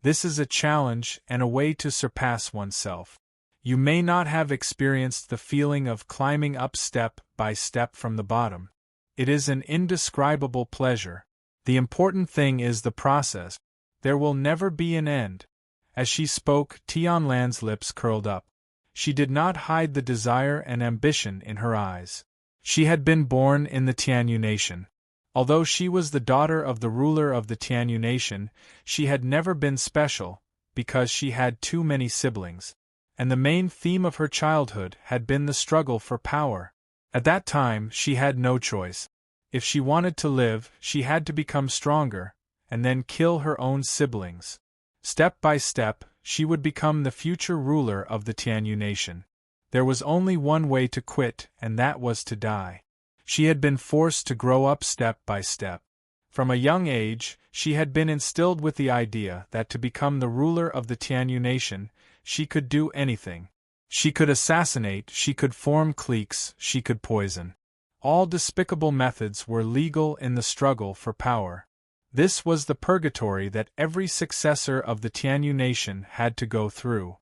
This is a challenge and a way to surpass oneself. You may not have experienced the feeling of climbing up step by step from the bottom. It is an indescribable pleasure. The important thing is the process. There will never be an end." As she spoke, Tianlan's lips curled up. She did not hide the desire and ambition in her eyes. She had been born in the Tianyu nation. Although she was the daughter of the ruler of the Tianyu nation, she had never been special, because she had too many siblings. And the main theme of her childhood had been the struggle for power. At that time, she had no choice. If she wanted to live, she had to become stronger, and then kill her own siblings. Step by step, she would become the future ruler of the Tianyu nation. There was only one way to quit, and that was to die. She had been forced to grow up step by step. From a young age, she had been instilled with the idea that to become the ruler of the Tianyu nation, she could do anything. She could assassinate, she could form cliques, she could poison. All despicable methods were legal in the struggle for power. This was the purgatory that every successor of the Tianyu nation had to go through.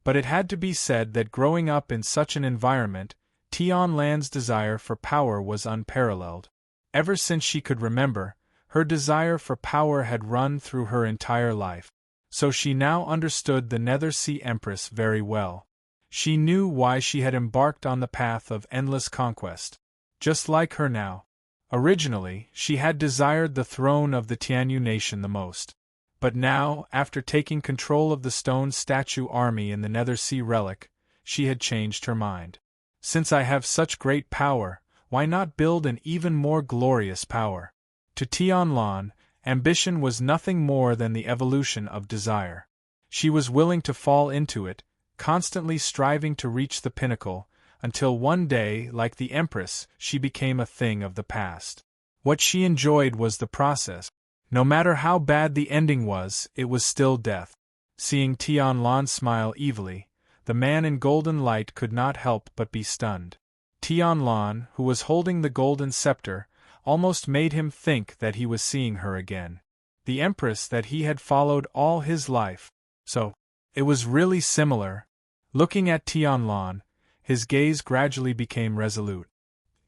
But it had to be said that growing up in such an environment, Tianlan's desire for power was unparalleled. Ever since she could remember, her desire for power had run through her entire life. So she now understood the Nether Sea Empress very well. She knew why she had embarked on the path of endless conquest. Just like her now. Originally, she had desired the throne of the Tianyu nation the most. But now, after taking control of the stone statue army in the Nether Sea Relic, she had changed her mind. Since I have such great power, why not build an even more glorious power? To Tianlan, ambition was nothing more than the evolution of desire. She was willing to fall into it, constantly striving to reach the pinnacle, until one day, like the Empress, she became a thing of the past. What she enjoyed was the process. No matter how bad the ending was, it was still death. Seeing Tianlan smile evilly, the man in golden light could not help but be stunned. Tianlan, who was holding the golden scepter, almost made him think that he was seeing her again. The Empress that he had followed all his life. So, it was really similar. Looking at Tianlan, his gaze gradually became resolute.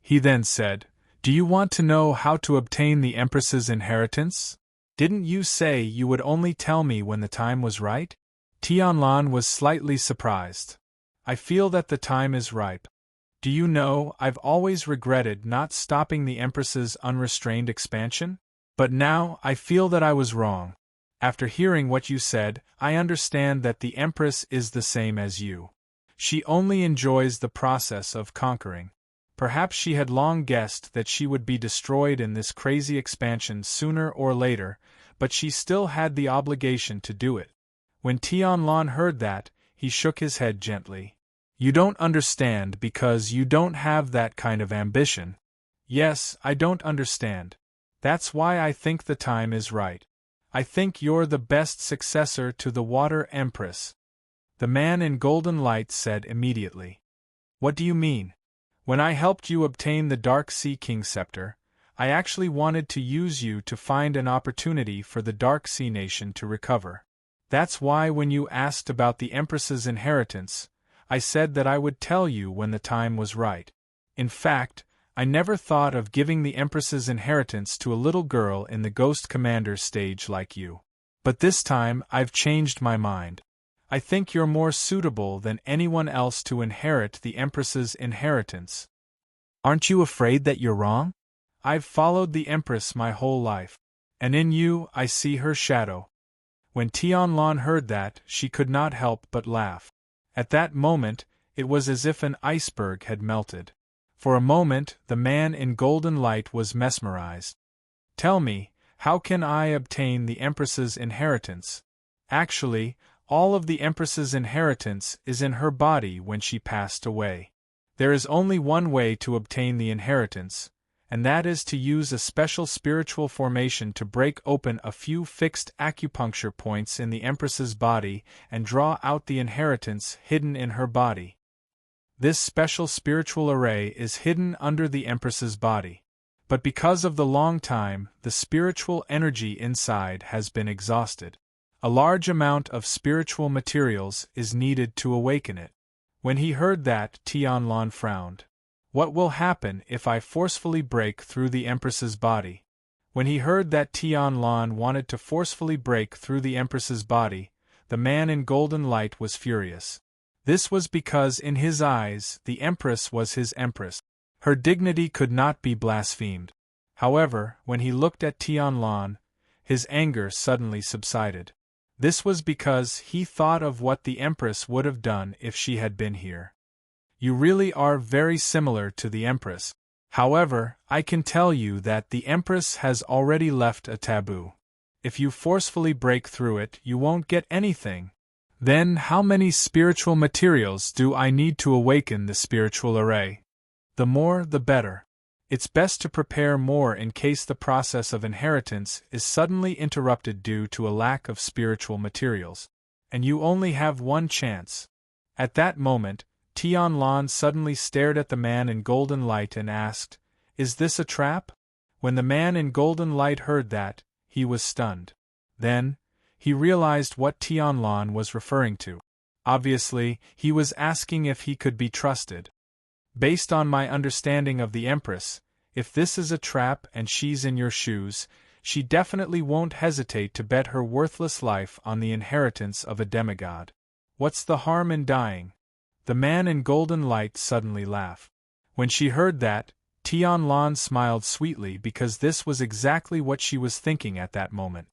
He then said, "Do you want to know how to obtain the Empress's inheritance? Didn't you say you would only tell me when the time was right?" Tianlan was slightly surprised. "I feel that the time is ripe. Do you know, I've always regretted not stopping the Empress's unrestrained expansion? But now, I feel that I was wrong. After hearing what you said, I understand that the Empress is the same as you. She only enjoys the process of conquering. Perhaps she had long guessed that she would be destroyed in this crazy expansion sooner or later, but she still had the obligation to do it." When Tianlan heard that, he shook his head gently. "You don't understand because you don't have that kind of ambition." "Yes, I don't understand. That's why I think the time is right. I think you're the best successor to the Water Empress," the man in golden light said immediately. "What do you mean? When I helped you obtain the Dark Sea King scepter, I actually wanted to use you to find an opportunity for the Dark Sea nation to recover. That's why when you asked about the Empress's inheritance, I said that I would tell you when the time was right. In fact, I never thought of giving the Empress's inheritance to a little girl in the Ghost Commander stage like you. But this time I've changed my mind. I think you're more suitable than anyone else to inherit the Empress's inheritance." "Aren't you afraid that you're wrong?" "I've followed the Empress my whole life. And in you I see her shadow." When Tianlan heard that, she could not help but laugh. At that moment, it was as if an iceberg had melted. For a moment, the man in golden light was mesmerized. "Tell me, how can I obtain the Empress's inheritance?" "Actually, all of the Empress's inheritance is in her body when she passed away. There is only one way to obtain the inheritance, and that is to use a special spiritual formation to break open a few fixed acupuncture points in the Empress's body and draw out the inheritance hidden in her body. This special spiritual array is hidden under the Empress's body. But because of the long time, the spiritual energy inside has been exhausted. A large amount of spiritual materials is needed to awaken it." When he heard that, Tianlan frowned. "What will happen if I forcefully break through the Empress's body?" When he heard that Tianlan wanted to forcefully break through the Empress's body, the man in golden light was furious. This was because in his eyes, the Empress was his Empress. Her dignity could not be blasphemed. However, when he looked at Tianlan, his anger suddenly subsided. This was because he thought of what the Empress would have done if she had been here. You really are very similar to the Empress. However, I can tell you that the Empress has already left a taboo. If you forcefully break through it, you won't get anything. Then how many spiritual materials do I need to awaken the spiritual array? The more, the better. It's best to prepare more in case the process of inheritance is suddenly interrupted due to a lack of spiritual materials. And you only have one chance. At that moment, Tianlan suddenly stared at the man in golden light and asked, "Is this a trap?" When the man in golden light heard that, he was stunned. Then, he realized what Tianlan was referring to. Obviously, he was asking if he could be trusted. Based on my understanding of the Empress, if this is a trap and she's in your shoes, she definitely won't hesitate to bet her worthless life on the inheritance of a demigod. What's the harm in dying? The man in golden light suddenly laughed. When she heard that, Tianlan smiled sweetly because this was exactly what she was thinking at that moment.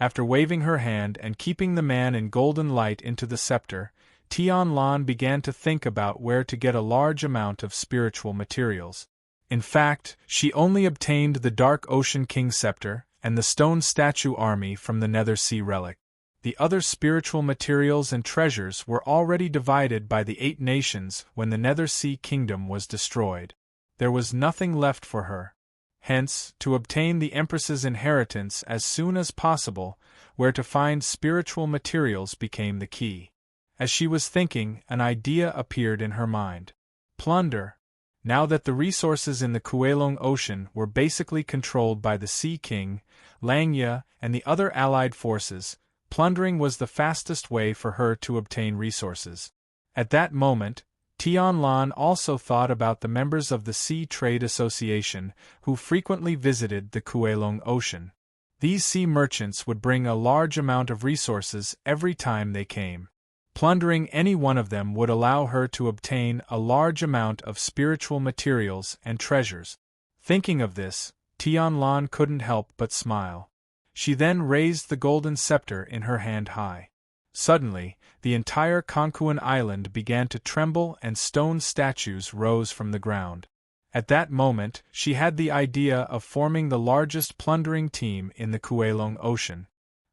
After waving her hand and keeping the man in golden light into the scepter, Tianlan began to think about where to get a large amount of spiritual materials. In fact, she only obtained the Dark Ocean King Scepter and the Stone Statue Army from the Nether Sea Relic. The other spiritual materials and treasures were already divided by the 8 nations when the Nether Sea Kingdom was destroyed. There was nothing left for her. Hence, to obtain the Empress's inheritance as soon as possible, where to find spiritual materials became the key. As she was thinking, an idea appeared in her mind. Plunder. Now that the resources in the Kuelong Ocean were basically controlled by the Sea King, Langya, and the other allied forces, plundering was the fastest way for her to obtain resources. At that moment, Tianlan also thought about the members of the Sea Trade Association who frequently visited the Kuelong Ocean. These sea merchants would bring a large amount of resources every time they came. Plundering any one of them would allow her to obtain a large amount of spiritual materials and treasures. Thinking of this, Tianlan couldn't help but smile. She then raised the golden scepter in her hand high. Suddenly, the entire Konkuan Island began to tremble and stone statues rose from the ground. At that moment, she had the idea of forming the largest plundering team in the Kuelong Ocean.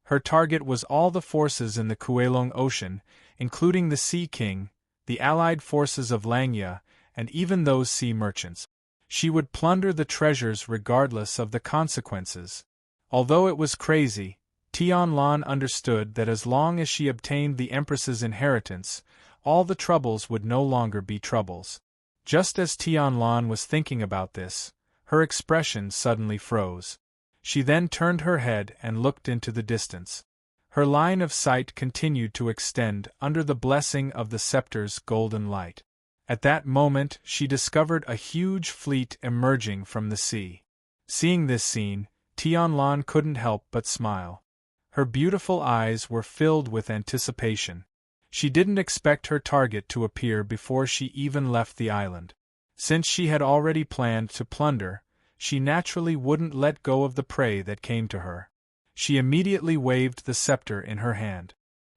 Her target was all the forces in the Kuelong Ocean, including the Sea King, the allied forces of Langya, and even those sea merchants. She would plunder the treasures regardless of the consequences. Although it was crazy, Tianlan understood that as long as she obtained the Empress's inheritance, all the troubles would no longer be troubles. Just as Tianlan was thinking about this, her expression suddenly froze. She then turned her head and looked into the distance. Her line of sight continued to extend under the blessing of the scepter's golden light. At that moment, she discovered a huge fleet emerging from the sea. Seeing this scene, Tianlan couldn't help but smile. Her beautiful eyes were filled with anticipation. She didn't expect her target to appear before she even left the island. Since she had already planned to plunder, she naturally wouldn't let go of the prey that came to her. She immediately waved the scepter in her hand.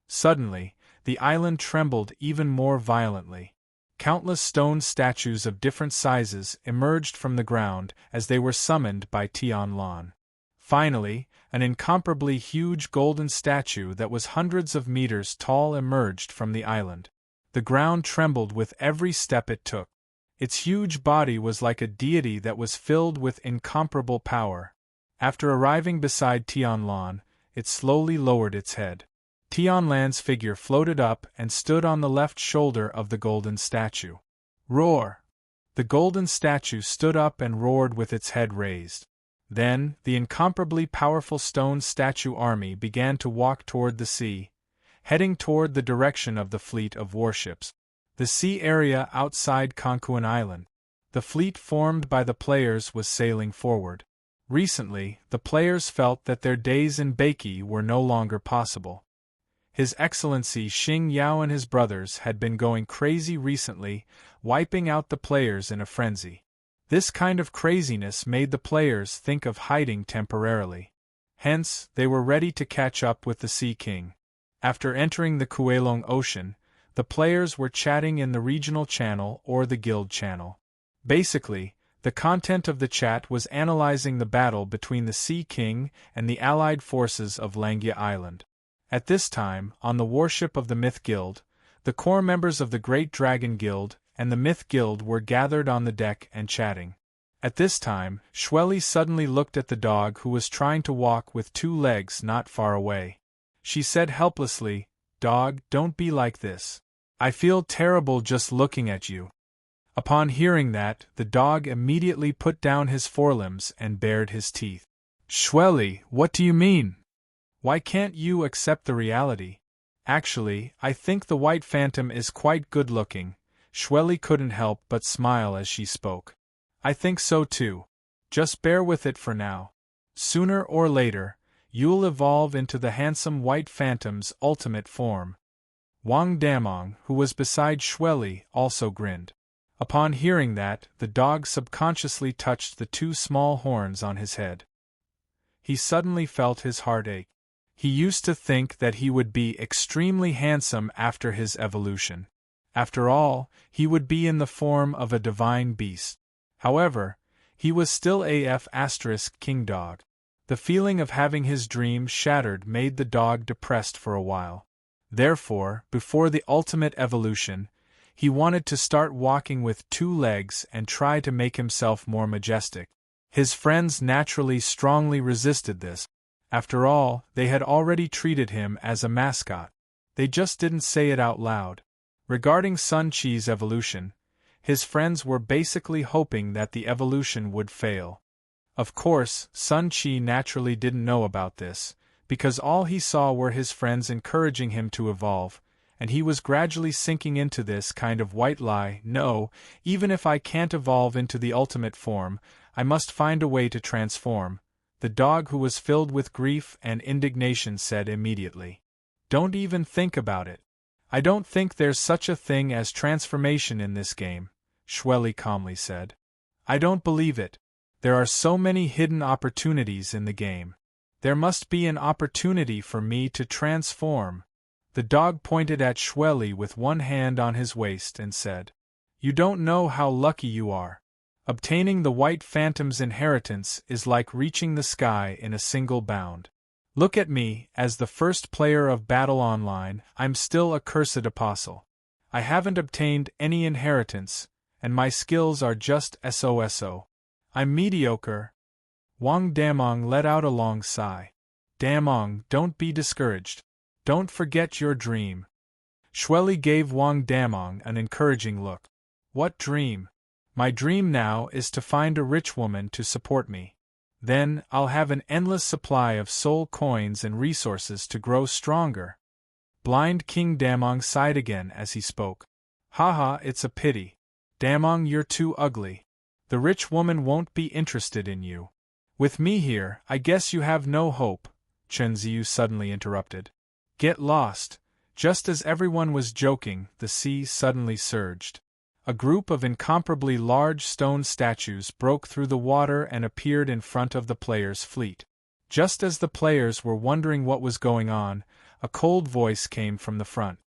Suddenly, the island trembled even more violently. Countless stone statues of different sizes emerged from the ground as they were summoned by Tianlan. Finally, an incomparably huge golden statue that was hundreds of meters tall emerged from the island. The ground trembled with every step it took. Its huge body was like a deity that was filled with incomparable power. After arriving beside Tianlan, it slowly lowered its head. Tianlan's figure floated up and stood on the left shoulder of the golden statue. Roar! The golden statue stood up and roared with its head raised. Then, the incomparably powerful stone statue army began to walk toward the sea, heading toward the direction of the fleet of warships. The sea area outside Konkuan Island. The fleet formed by the players was sailing forward. Recently, the players felt that their days in Beiki were no longer possible. His Excellency Xing Yao and his brothers had been going crazy recently, wiping out the players in a frenzy. This kind of craziness made the players think of hiding temporarily. Hence, they were ready to catch up with the Sea King. After entering the Kuelong Ocean, the players were chatting in the regional channel or the guild channel. Basically, the content of the chat was analyzing the battle between the Sea King and the allied forces of Langia Island. At this time, on the warship of the Myth Guild, the core members of the Great Dragon Guild and the Myth Guild were gathered on the deck and chatting. At this time, Shweli suddenly looked at the dog who was trying to walk with two legs not far away. She said helplessly, "Dog, don't be like this. I feel terrible just looking at you." Upon hearing that, the dog immediately put down his forelimbs and bared his teeth. "Shweli, what do you mean? Why can't you accept the reality? Actually, I think the White Phantom is quite good-looking." Shweli couldn't help but smile as she spoke. "I think so too. Just bear with it for now. Sooner or later, you'll evolve into the handsome White Phantom's ultimate form." Wang Damong, who was beside Shweli, also grinned. Upon hearing that, the dog subconsciously touched the two small horns on his head. He suddenly felt his heart ache. He used to think that he would be extremely handsome after his evolution. After all, he would be in the form of a divine beast. However, he was still AF** King Dog. The feeling of having his dream shattered made the dog depressed for a while. Therefore, before the ultimate evolution, he wanted to start walking with two legs and try to make himself more majestic. His friends naturally strongly resisted this. After all, they had already treated him as a mascot. They just didn't say it out loud. Regarding Sun Chi's evolution, his friends were basically hoping that the evolution would fail. Of course, Sun Chi naturally didn't know about this, because all he saw were his friends encouraging him to evolve, and he was gradually sinking into this kind of white lie. "No, even if I can't evolve into the ultimate form, I must find a way to transform," the dog, who was filled with grief and indignation, said immediately. "Don't even think about it. I don't think there's such a thing as transformation in this game," Shweli calmly said. "I don't believe it. There are so many hidden opportunities in the game. There must be an opportunity for me to transform." The dog pointed at Shweli with one hand on his waist and said, "You don't know how lucky you are. Obtaining the White Phantom's inheritance is like reaching the sky in a single bound. Look at me, as the first player of Battle Online, I'm still a cursed apostle. I haven't obtained any inheritance, and my skills are just SOSO. I'm mediocre." Wang Damong let out a long sigh. "Damong, don't be discouraged. Don't forget your dream." Shweli gave Wang Damong an encouraging look. "What dream? My dream now is to find a rich woman to support me. Then, I'll have an endless supply of soul coins and resources to grow stronger." Blind King Damong sighed again as he spoke. "Haha, it's a pity. Damong, you're too ugly. The rich woman won't be interested in you. With me here, I guess you have no hope," Chen Ziyu suddenly interrupted. "Get lost." Just as everyone was joking, the sea suddenly surged. A group of incomparably large stone statues broke through the water and appeared in front of the players' fleet. Just as the players were wondering what was going on, a cold voice came from the front.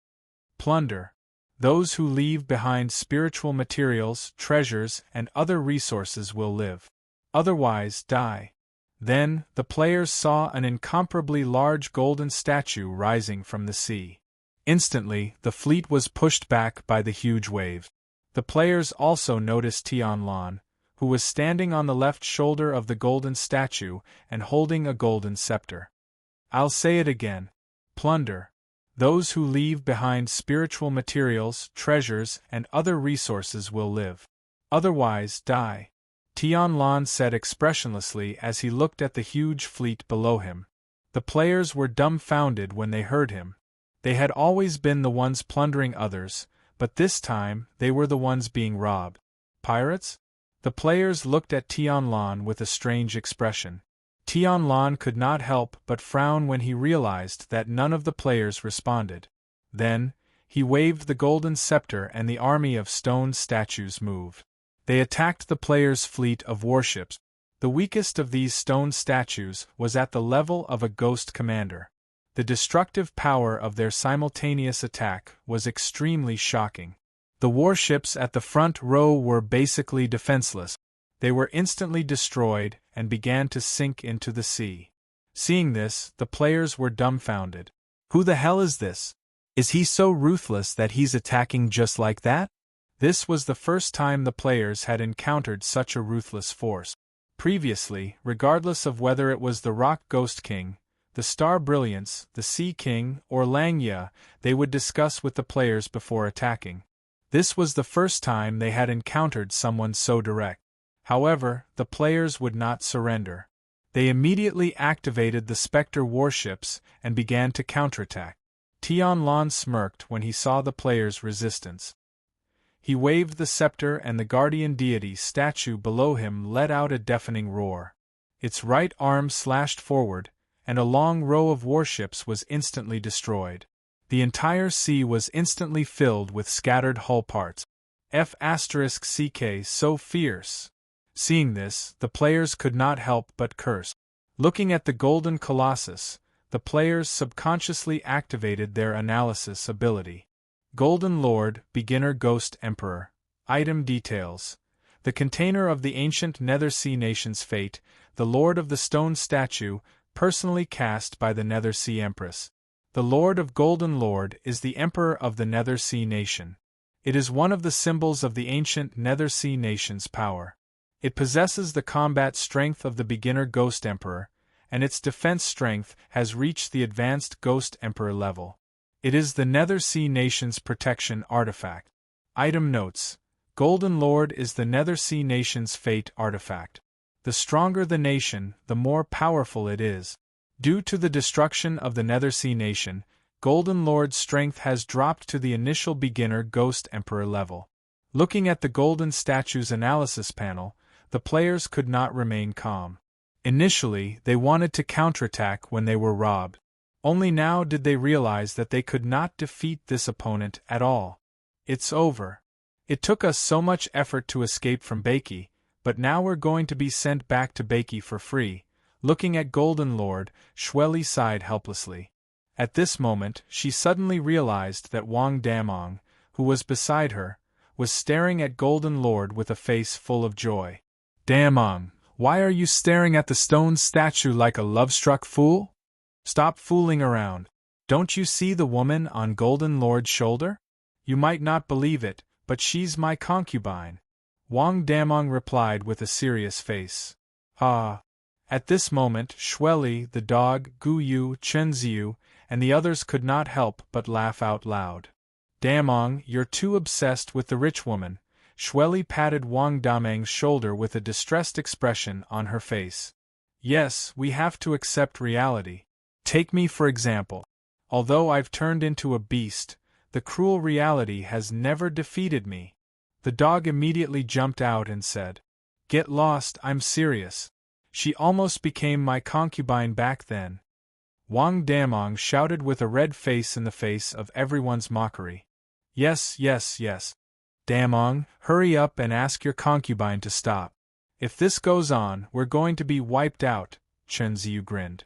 "Plunder. Those who leave behind spiritual materials, treasures, and other resources will live. Otherwise, die." Then, the players saw an incomparably large golden statue rising from the sea. Instantly, the fleet was pushed back by the huge wave. The players also noticed Tianlan, who was standing on the left shoulder of the golden statue and holding a golden scepter. I'll say it again. Plunder. Those who leave behind spiritual materials, treasures, and other resources will live. Otherwise, die. Tianlan said expressionlessly as he looked at the huge fleet below him. The players were dumbfounded when they heard him. They had always been the ones plundering others, but this time they were the ones being robbed. Pirates? The players looked at Tianlan with a strange expression. Tianlan could not help but frown when he realized that none of the players responded. Then, he waved the golden scepter and the army of stone statues moved. They attacked the players' fleet of warships. The weakest of these stone statues was at the level of a ghost commander. The destructive power of their simultaneous attack was extremely shocking. The warships at the front row were basically defenseless. They were instantly destroyed and began to sink into the sea. Seeing this, the players were dumbfounded. Who the hell is this? Is he so ruthless that he's attacking just like that? This was the first time the players had encountered such a ruthless force. Previously, regardless of whether it was the Rock Ghost King, the Star Brilliance, the Sea King, or Langya, they would discuss with the players before attacking. This was the first time they had encountered someone so direct. However, the players would not surrender. They immediately activated the Spectre warships and began to counterattack. Tianlan smirked when he saw the players' resistance. He waved the scepter and the guardian deity statue below him let out a deafening roar. Its right arm slashed forward, and a long row of warships was instantly destroyed. The entire sea was instantly filled with scattered hull parts. F***CK so fierce. Seeing this, the players could not help but curse. Looking at the Golden Colossus, the players subconsciously activated their analysis ability. Golden Lord, Beginner Ghost Emperor. Item details. The container of the ancient Nethersea nation's fate, the Lord of the Stone Statue, personally cast by the Nethersea Empress. The Lord of Golden Lord is the Emperor of the Nethersea nation. It is one of the symbols of the ancient Nethersea nation's power. It possesses the combat strength of the Beginner Ghost Emperor, and its defense strength has reached the Advanced Ghost Emperor level. It is the Nethersea nation's protection artifact. Item notes. Golden Lord is the Nethersea nation's fate artifact. The stronger the nation, the more powerful it is. Due to the destruction of the Nethersea nation, Golden Lord's strength has dropped to the initial Beginner Ghost Emperor level. Looking at the Golden Statue's analysis panel, the players could not remain calm. Initially, they wanted to counterattack when they were robbed. Only now did they realize that they could not defeat this opponent at all. It's over. It took us so much effort to escape from Bakey, but now we're going to be sent back to Bakey for free. Looking at Golden Lord, Shueli sighed helplessly. At this moment, she suddenly realized that Wang Damong, who was beside her, was staring at Golden Lord with a face full of joy. Damong, why are you staring at the stone statue like a love-struck fool? Stop fooling around. Don't you see the woman on Golden Lord's shoulder? You might not believe it, but she's my concubine. Wang Damong replied with a serious face. Ah. At this moment, Shueli, the dog, Guyu, Chenziu, and the others could not help but laugh out loud. Damong, you're too obsessed with the rich woman. Shueli patted Wang Damang's shoulder with a distressed expression on her face. Yes, we have to accept reality. Take me for example. Although I've turned into a beast, the cruel reality has never defeated me. The dog immediately jumped out and said, Get lost, I'm serious. She almost became my concubine back then. Wang Damong shouted with a red face in the face of everyone's mockery. Yes, yes, yes. Damong, hurry up and ask your concubine to stop. If this goes on, we're going to be wiped out, Chen Ziyu grinned.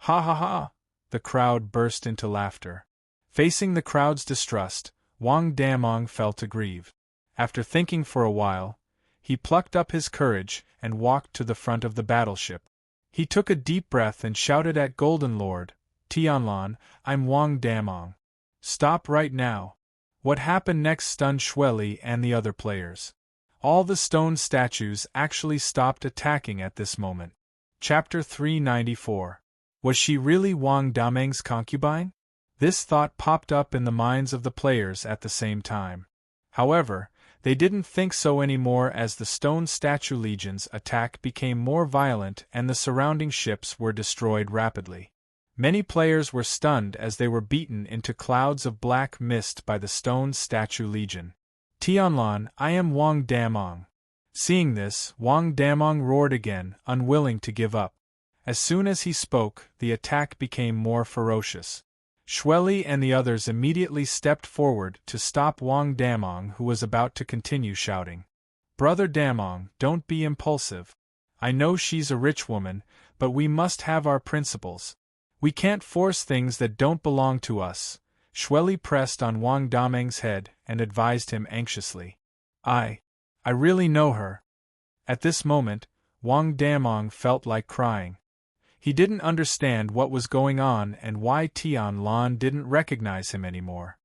Ha ha ha! The crowd burst into laughter. Facing the crowd's distrust, Wang Damong felt aggrieved. After thinking for a while, he plucked up his courage and walked to the front of the battleship. He took a deep breath and shouted at Golden Lord, Tianlan, I'm Wang Damong. Stop right now. What happened next stunned Shueli and the other players. All the stone statues actually stopped attacking at this moment. Chapter 394. Was she really Wang Damang's concubine? This thought popped up in the minds of the players at the same time. However, they didn't think so anymore as the stone statue legion's attack became more violent and the surrounding ships were destroyed rapidly. Many players were stunned as they were beaten into clouds of black mist by the stone statue legion. Tianlan, I am Wang Damong. Seeing this, Wang Damong roared again, unwilling to give up. As soon as he spoke, the attack became more ferocious. Shueli and the others immediately stepped forward to stop Wang Damong, who was about to continue shouting. Brother Damong, don't be impulsive. I know she's a rich woman, but we must have our principles. We can't force things that don't belong to us. Shweli pressed on Wang Dameng's head and advised him anxiously. I really know her. At this moment, Wang Damong felt like crying. He didn't understand what was going on and why Tian Lan didn't recognize him anymore.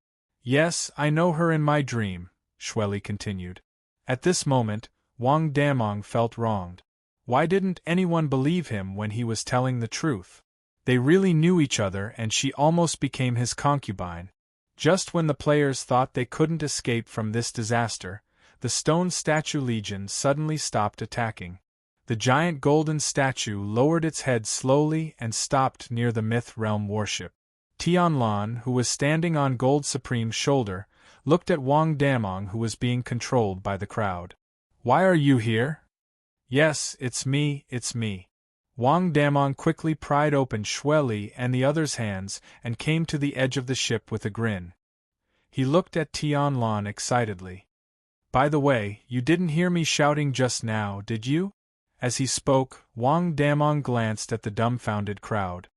Yes, I know her in my dream, Shweli continued. At this moment, Wang Damong felt wronged. Why didn't anyone believe him when he was telling the truth? They really knew each other and she almost became his concubine. Just when the players thought they couldn't escape from this disaster, the stone statue legion suddenly stopped attacking. The giant golden statue lowered its head slowly and stopped near the myth realm warship. Tian Lan, who was standing on Gold Supreme's shoulder, looked at Wang Damong, who was being controlled by the crowd. Why are you here? Yes, it's me. Wang Damong quickly pried open Shweli and the others' hands and came to the edge of the ship with a grin. He looked at Tian Lan excitedly. By the way, you didn't hear me shouting just now, did you? As he spoke, Wang Damong glanced at the dumbfounded crowd.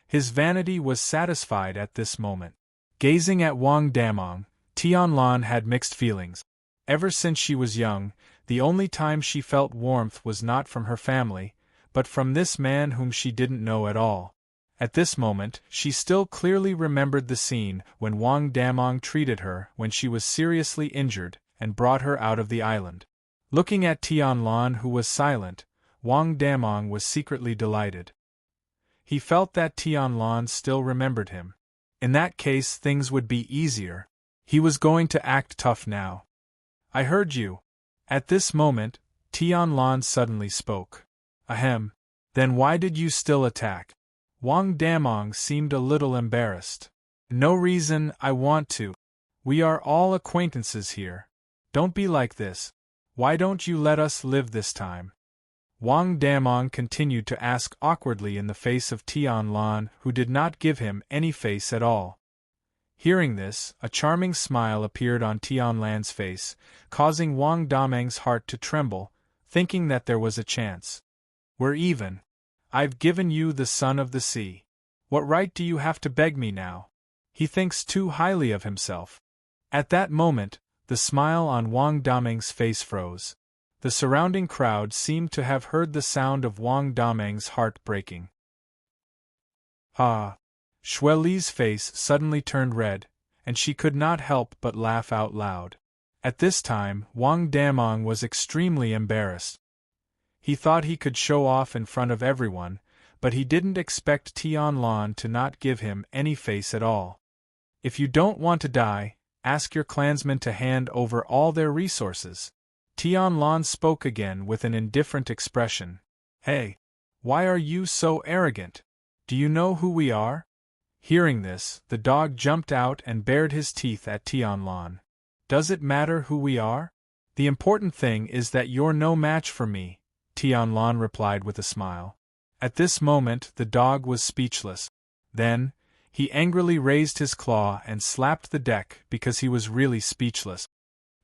His vanity was satisfied at this moment. Gazing at Wang Damong, Tian Lan had mixed feelings. Ever since she was young, the only time she felt warmth was not from her family, but from this man whom she didn't know at all. At this moment, she still clearly remembered the scene when Wang Damong treated her when she was seriously injured and brought her out of the island. Looking at Tian Lan, who was silent, Wang Damong was secretly delighted. He felt that Tian Lan still remembered him. In that case, things would be easier. He was going to act tough now. I heard you. At this moment, Tian Lan suddenly spoke. Ahem. Then why did you still attack? Wang Damong seemed a little embarrassed. No reason, I want to. We are all acquaintances here. Don't be like this. Why don't you let us live this time? Wang Damong continued to ask awkwardly in the face of Tian Lan, who did not give him any face at all. Hearing this, a charming smile appeared on Tian Lan's face, causing Wang Dameng's heart to tremble, thinking that there was a chance. We're even. I've given you the son of the sea. What right do you have to beg me now? He thinks too highly of himself. At that moment, the smile on Wang Dameng's face froze. The surrounding crowd seemed to have heard the sound of Wang Dameng's heart breaking. Ah! Shweli's face suddenly turned red, and she could not help but laugh out loud. At this time, Wang Damong was extremely embarrassed. He thought he could show off in front of everyone, but he didn't expect Tian Lan to not give him any face at all. If you don't want to die, ask your clansmen to hand over all their resources. Tian Lan spoke again with an indifferent expression. Hey! Why are you so arrogant? Do you know who we are? Hearing this, the dog jumped out and bared his teeth at Tian Lan. Does it matter who we are? The important thing is that you're no match for me, Tian Lan replied with a smile. At this moment, the dog was speechless. Then, he angrily raised his claw and slapped the deck because he was really speechless.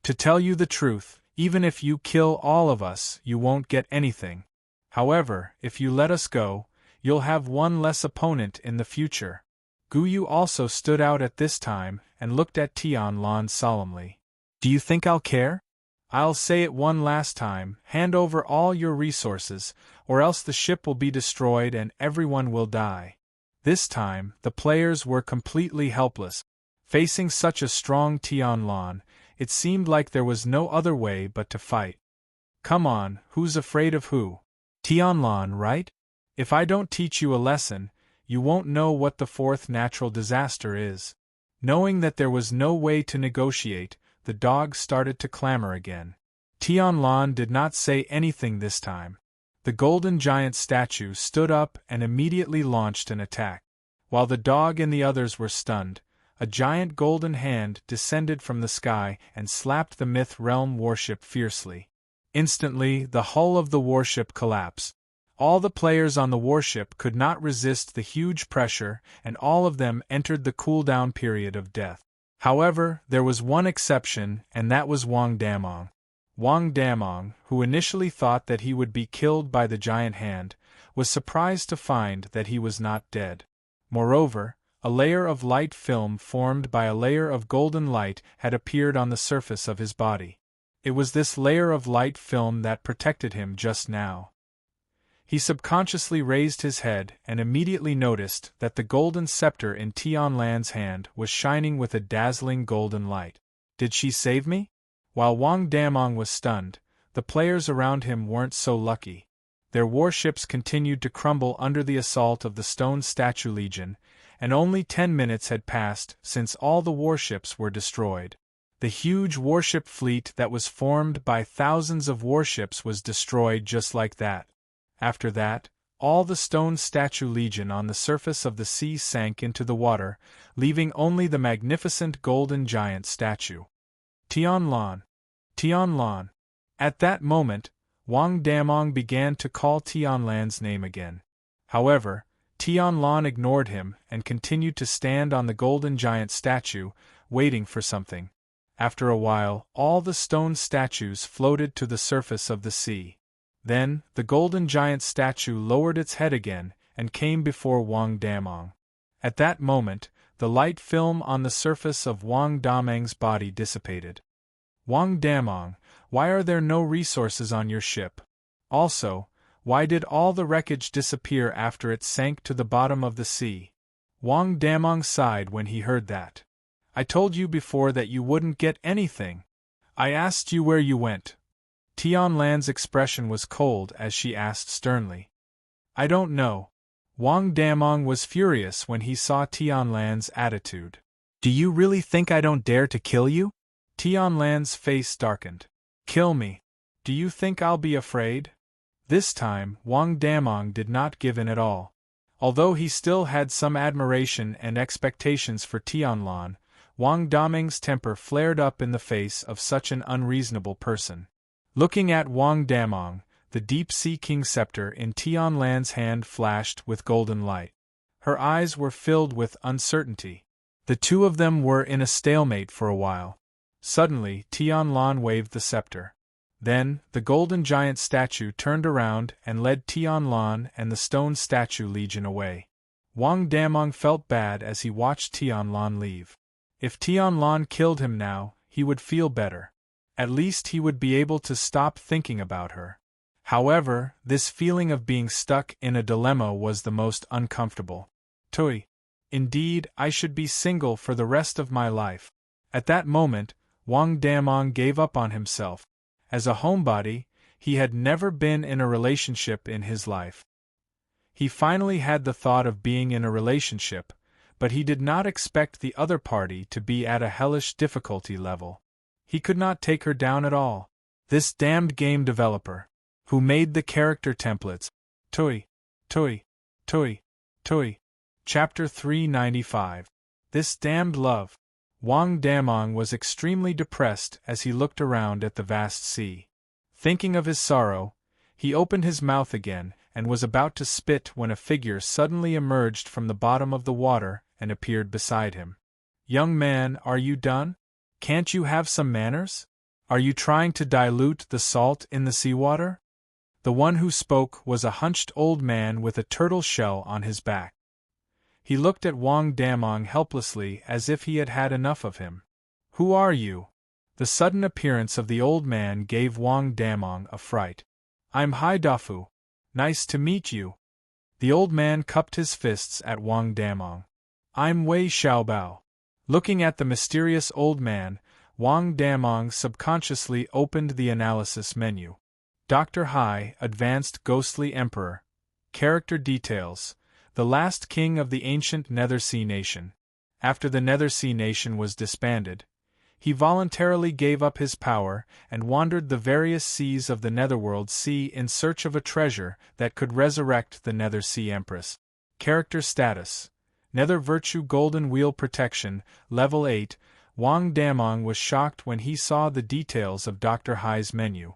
To tell you the truth, even if you kill all of us, you won't get anything. However, if you let us go, you'll have one less opponent in the future. Guyu also stood out at this time and looked at Tian Lan solemnly. Do you think I'll care? I'll say it one last time, hand over all your resources, or else the ship will be destroyed and everyone will die. This time, the players were completely helpless. Facing such a strong Tian Lan, it seemed like there was no other way but to fight. Come on, who's afraid of who? Tian Lan, right? If I don't teach you a lesson, you won't know what the fourth natural disaster is. Knowing that there was no way to negotiate, the dog started to clamor again. Tian Lan did not say anything this time. The golden giant statue stood up and immediately launched an attack. While the dog and the others were stunned, a giant golden hand descended from the sky and slapped the myth realm warship fiercely. Instantly, the hull of the warship collapsed. All the players on the warship could not resist the huge pressure, and all of them entered the cooldown period of death. However, there was one exception, and that was Wang Damong. Wang Damong, who initially thought that he would be killed by the giant hand, was surprised to find that he was not dead. Moreover, a layer of light film formed by a layer of golden light had appeared on the surface of his body. It was this layer of light film that protected him just now. He subconsciously raised his head and immediately noticed that the golden scepter in Tianlan's hand was shining with a dazzling golden light. Did she save me? While Wang Damong was stunned, the players around him weren't so lucky. Their warships continued to crumble under the assault of the Stone Statue Legion, and only 10 minutes had passed since all the warships were destroyed. The huge warship fleet that was formed by thousands of warships was destroyed just like that. After that, all the Stone Statue Legion on the surface of the sea sank into the water, leaving only the magnificent golden giant statue. Tianlan! Tianlan! At that moment, Wang Damong began to call Tianlan's name again. However, Tianlan ignored him and continued to stand on the golden giant statue, waiting for something. After a while, all the stone statues floated to the surface of the sea. Then, the golden giant statue lowered its head again and came before Wang Damong. At that moment, the light film on the surface of Wang Damong's body dissipated. Wang Damong, why are there no resources on your ship? Also, why did all the wreckage disappear after it sank to the bottom of the sea? Wang Damong sighed when he heard that. I told you before that you wouldn't get anything. I asked you where you went. Tianlan's expression was cold as she asked sternly. I don't know. Wang Damong was furious when he saw Tianlan's attitude. Do you really think I don't dare to kill you? Tianlan's face darkened. Kill me. Do you think I'll be afraid? This time, Wang Damong did not give in at all. Although he still had some admiration and expectations for Tianlan, Wang Damong's temper flared up in the face of such an unreasonable person. Looking at Wang Damong, the deep-sea king scepter in Tianlan's hand flashed with golden light. Her eyes were filled with uncertainty. The two of them were in a stalemate for a while. Suddenly, Tianlan waved the scepter. Then, the golden giant statue turned around and led Tianlan and the Stone Statue Legion away. Wang Damong felt bad as he watched Tianlan leave. If Tianlan killed him now, he would feel better. At least he would be able to stop thinking about her. However, this feeling of being stuck in a dilemma was the most uncomfortable. Tui. Indeed, I should be single for the rest of my life. At that moment, Wang Damong gave up on himself. As a homebody, he had never been in a relationship in his life. He finally had the thought of being in a relationship, but he did not expect the other party to be at a hellish difficulty level. He could not take her down at all. This damned game developer, who made the character templates. Tui, Tui, Tui, Tui. Chapter 395. This damned love. Wang Damong was extremely depressed as he looked around at the vast sea. Thinking of his sorrow, he opened his mouth again and was about to spit when a figure suddenly emerged from the bottom of the water and appeared beside him. Young man, are you done? Can't you have some manners? Are you trying to dilute the salt in the seawater? The one who spoke was a hunched old man with a turtle shell on his back. He looked at Wang Damong helplessly as if he had had enough of him. Who are you? The sudden appearance of the old man gave Wang Damong a fright. I'm Hai Dafu. Nice to meet you. The old man cupped his fists at Wang Damong. I'm Wei Xiaobao. Looking at the mysterious old man, Wang Damong subconsciously opened the analysis menu. Dr. Hai, Advanced Ghostly Emperor. Character details. The last king of the ancient Nethersea nation. After the Nethersea nation was disbanded, he voluntarily gave up his power and wandered the various seas of the Netherworld Sea in search of a treasure that could resurrect the Nethersea Empress. Character status. Nether Virtue Golden Wheel Protection, Level 8. Wang Damong was shocked when he saw the details of Dr. Hai's menu.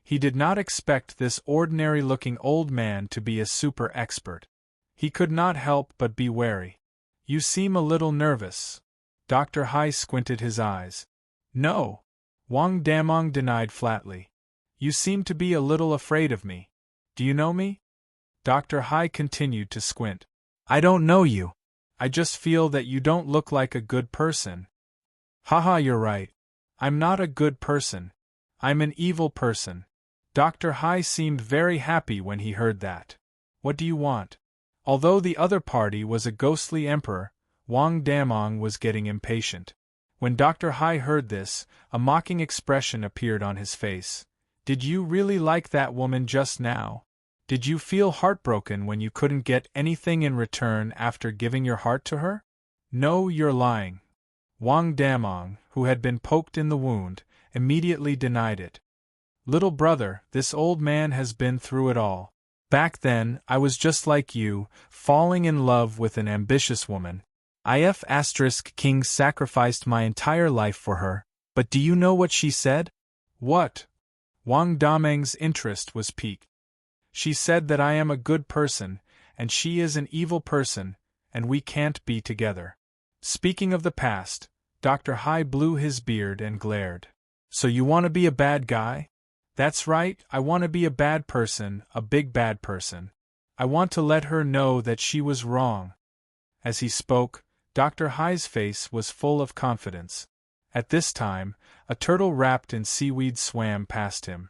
He did not expect this ordinary-looking old man to be a super expert. He could not help but be wary. You seem a little nervous. Dr. Hai squinted his eyes. No. Wang Damong denied flatly. You seem to be a little afraid of me. Do you know me? Dr. Hai continued to squint. I don't know you. I just feel that you don't look like a good person. Haha, you're right. I'm not a good person. I'm an evil person. Dr. Hai seemed very happy when he heard that. What do you want? Although the other party was a ghostly emperor, Wang Damong was getting impatient. When Dr. Hai heard this, a mocking expression appeared on his face. Did you really like that woman just now? Did you feel heartbroken when you couldn't get anything in return after giving your heart to her? No, you're lying. Wang Damong, who had been poked in the wound, immediately denied it. Little brother, this old man has been through it all. Back then, I was just like you, falling in love with an ambitious woman. King sacrificed my entire life for her, but do you know what she said? What? Wang Dameng's interest was piqued. She said that I am a good person, and she is an evil person, and we can't be together. Speaking of the past, Dr. Hai blew his beard and glared. So you want to be a bad guy? That's right, I want to be a bad person, a big bad person. I want to let her know that she was wrong. As he spoke, Dr. Hai's face was full of confidence. At this time, a turtle wrapped in seaweed swam past him.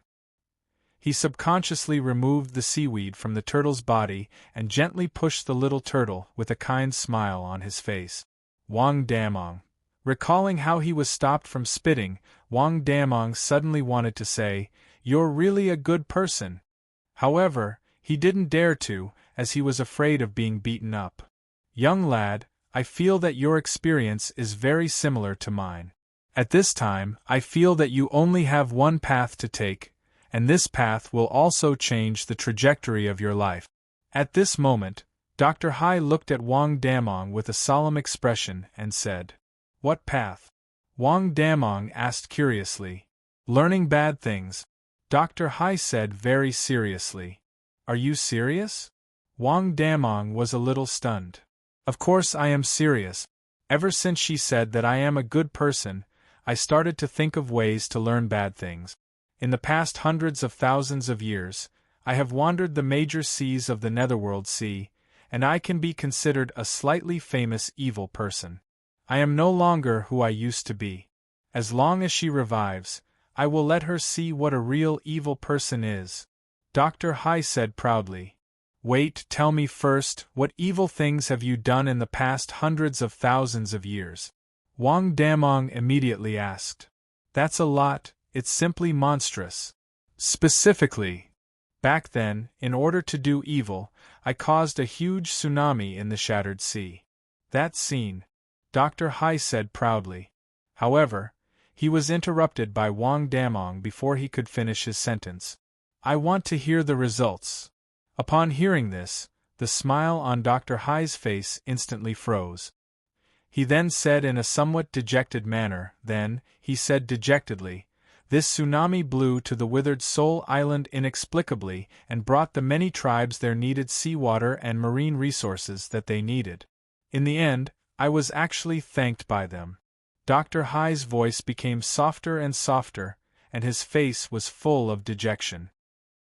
He subconsciously removed the seaweed from the turtle's body and gently pushed the little turtle with a kind smile on his face. Wang Damong. Recalling how he was stopped from spitting, Wang Damong suddenly wanted to say, "You're really a good person." However, he didn't dare to, as he was afraid of being beaten up. Young lad, I feel that your experience is very similar to mine. At this time, I feel that you only have one path to take, and this path will also change the trajectory of your life. At this moment, Dr. Hai looked at Wang Damong with a solemn expression and said, "What path?" Wang Damong asked curiously. "Learning bad things," Dr. Hai said very seriously. "Are you serious?" Wang Damong was a little stunned. "Of course I am serious. Ever since she said that I am a good person, I started to think of ways to learn bad things. In the past hundreds of thousands of years, I have wandered the major seas of the Netherworld Sea, and I can be considered a slightly famous evil person. I am no longer who I used to be. As long as she revives, I will let her see what a real evil person is." Dr. Hai said proudly. "Wait, tell me first, what evil things have you done in the past hundreds of thousands of years?" Wang Damong immediately asked. "That's a lot. It's simply monstrous. Specifically, back then, in order to do evil, I caused a huge tsunami in the shattered sea." That scene, Dr. Hai said proudly. However, he was interrupted by Wang Damong before he could finish his sentence. "I want to hear the results." Upon hearing this, the smile on Dr. Hai's face instantly froze. He then said in a somewhat dejected manner, he said dejectedly, "This tsunami blew to the withered Soul Island inexplicably and brought the many tribes their needed seawater and marine resources that they needed. In the end, I was actually thanked by them." Dr. Hai's voice became softer and softer, and his face was full of dejection.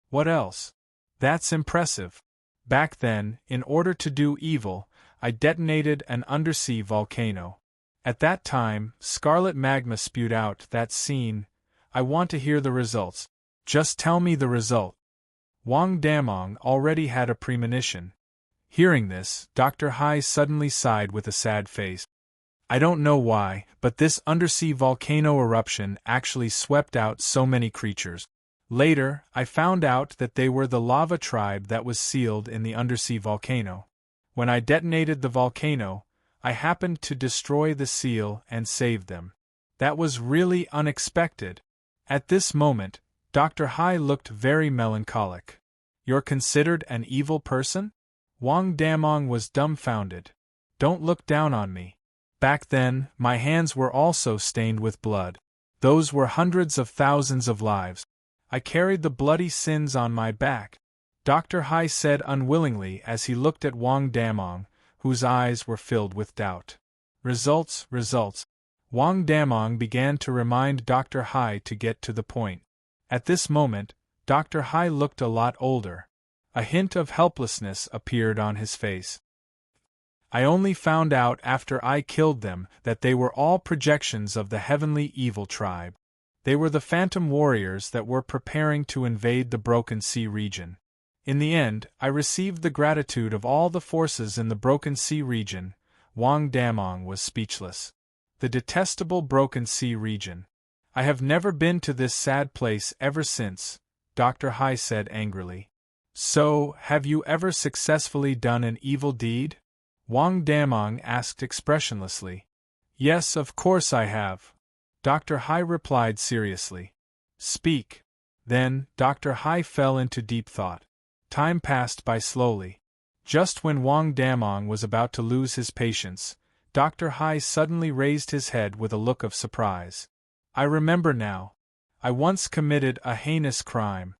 "What else?" "That's impressive. Back then, in order to do evil, I detonated an undersea volcano. At that time, scarlet magma spewed out. That scene. I want to hear the results. Just tell me the result." Wang Damong already had a premonition. Hearing this, Dr. Hai suddenly sighed with a sad face. "I don't know why, but this undersea volcano eruption actually swept out so many creatures. Later, I found out that they were the lava tribe that was sealed in the undersea volcano. When I detonated the volcano, I happened to destroy the seal and saved them. That was really unexpected." At this moment, Dr. Hai looked very melancholic. "You're considered an evil person?" Wang Damong was dumbfounded. "Don't look down on me. Back then, my hands were also stained with blood. Those were hundreds of thousands of lives. I carried the bloody sins on my back," Dr. Hai said unwillingly as he looked at Wang Damong, whose eyes were filled with doubt. "Results, results." Wang Damong began to remind Dr. Hai to get to the point. At this moment, Dr. Hai looked a lot older. A hint of helplessness appeared on his face. I only found out after I killed them that they were all projections of the heavenly evil tribe. They were the phantom warriors that were preparing to invade the Broken Sea region. In the end, I received the gratitude of all the forces in the Broken Sea region. Wang Damong was speechless. The detestable Broken Sea region. I have never been to this sad place ever since, Dr. Hai said angrily. So, have you ever successfully done an evil deed? Wang Damong asked expressionlessly. Yes, of course I have. Dr. Hai replied seriously. Speak. Then, Dr. Hai fell into deep thought. Time passed by slowly. Just when Wang Damong was about to lose his patience, Dr. Hai suddenly raised his head with a look of surprise. I remember now. I once committed a heinous crime.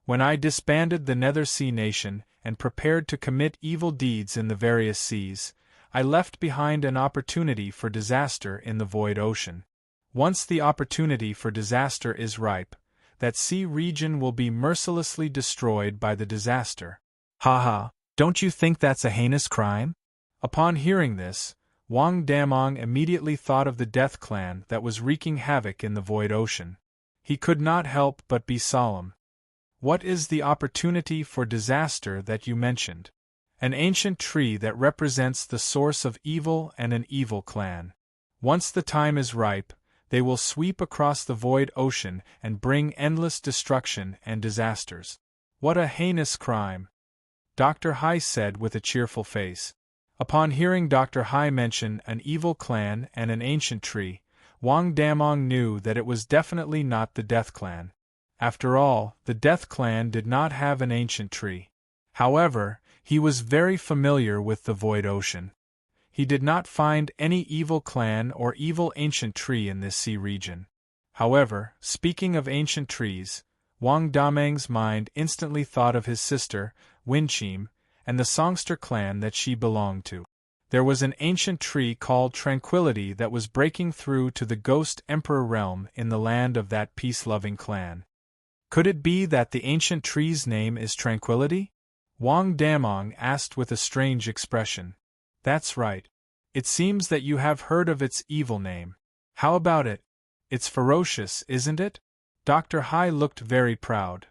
When I disbanded the Nether Sea Nation and prepared to commit evil deeds in the various seas, I left behind an opportunity for disaster in the void ocean. Once the opportunity for disaster is ripe, that sea region will be mercilessly destroyed by the disaster. Haha, don't you think that's a heinous crime? Upon hearing this, Wang Damong immediately thought of the Death Clan that was wreaking havoc in the void ocean. He could not help but be solemn. What is the opportunity for disaster that you mentioned? An ancient tree that represents the source of evil and an evil clan. Once the time is ripe, they will sweep across the void ocean and bring endless destruction and disasters. What a heinous crime! Dr. Hai said with a cheerful face. Upon hearing Dr. Hai mention an evil clan and an ancient tree, Wang Damong knew that it was definitely not the Death Clan. After all, the Death Clan did not have an ancient tree. However, he was very familiar with the void ocean. He did not find any evil clan or evil ancient tree in this sea region. However, speaking of ancient trees, Wang Damong's mind instantly thought of his sister, Winchim, and the songster clan that she belonged to. There was an ancient tree called Tranquility that was breaking through to the Ghost Emperor realm in the land of that peace-loving clan. Could it be that the ancient tree's name is Tranquility? Wang Damong asked with a strange expression. That's right. It seems that you have heard of its evil name. How about it? It's ferocious, isn't it? Dr. Hai looked very proud.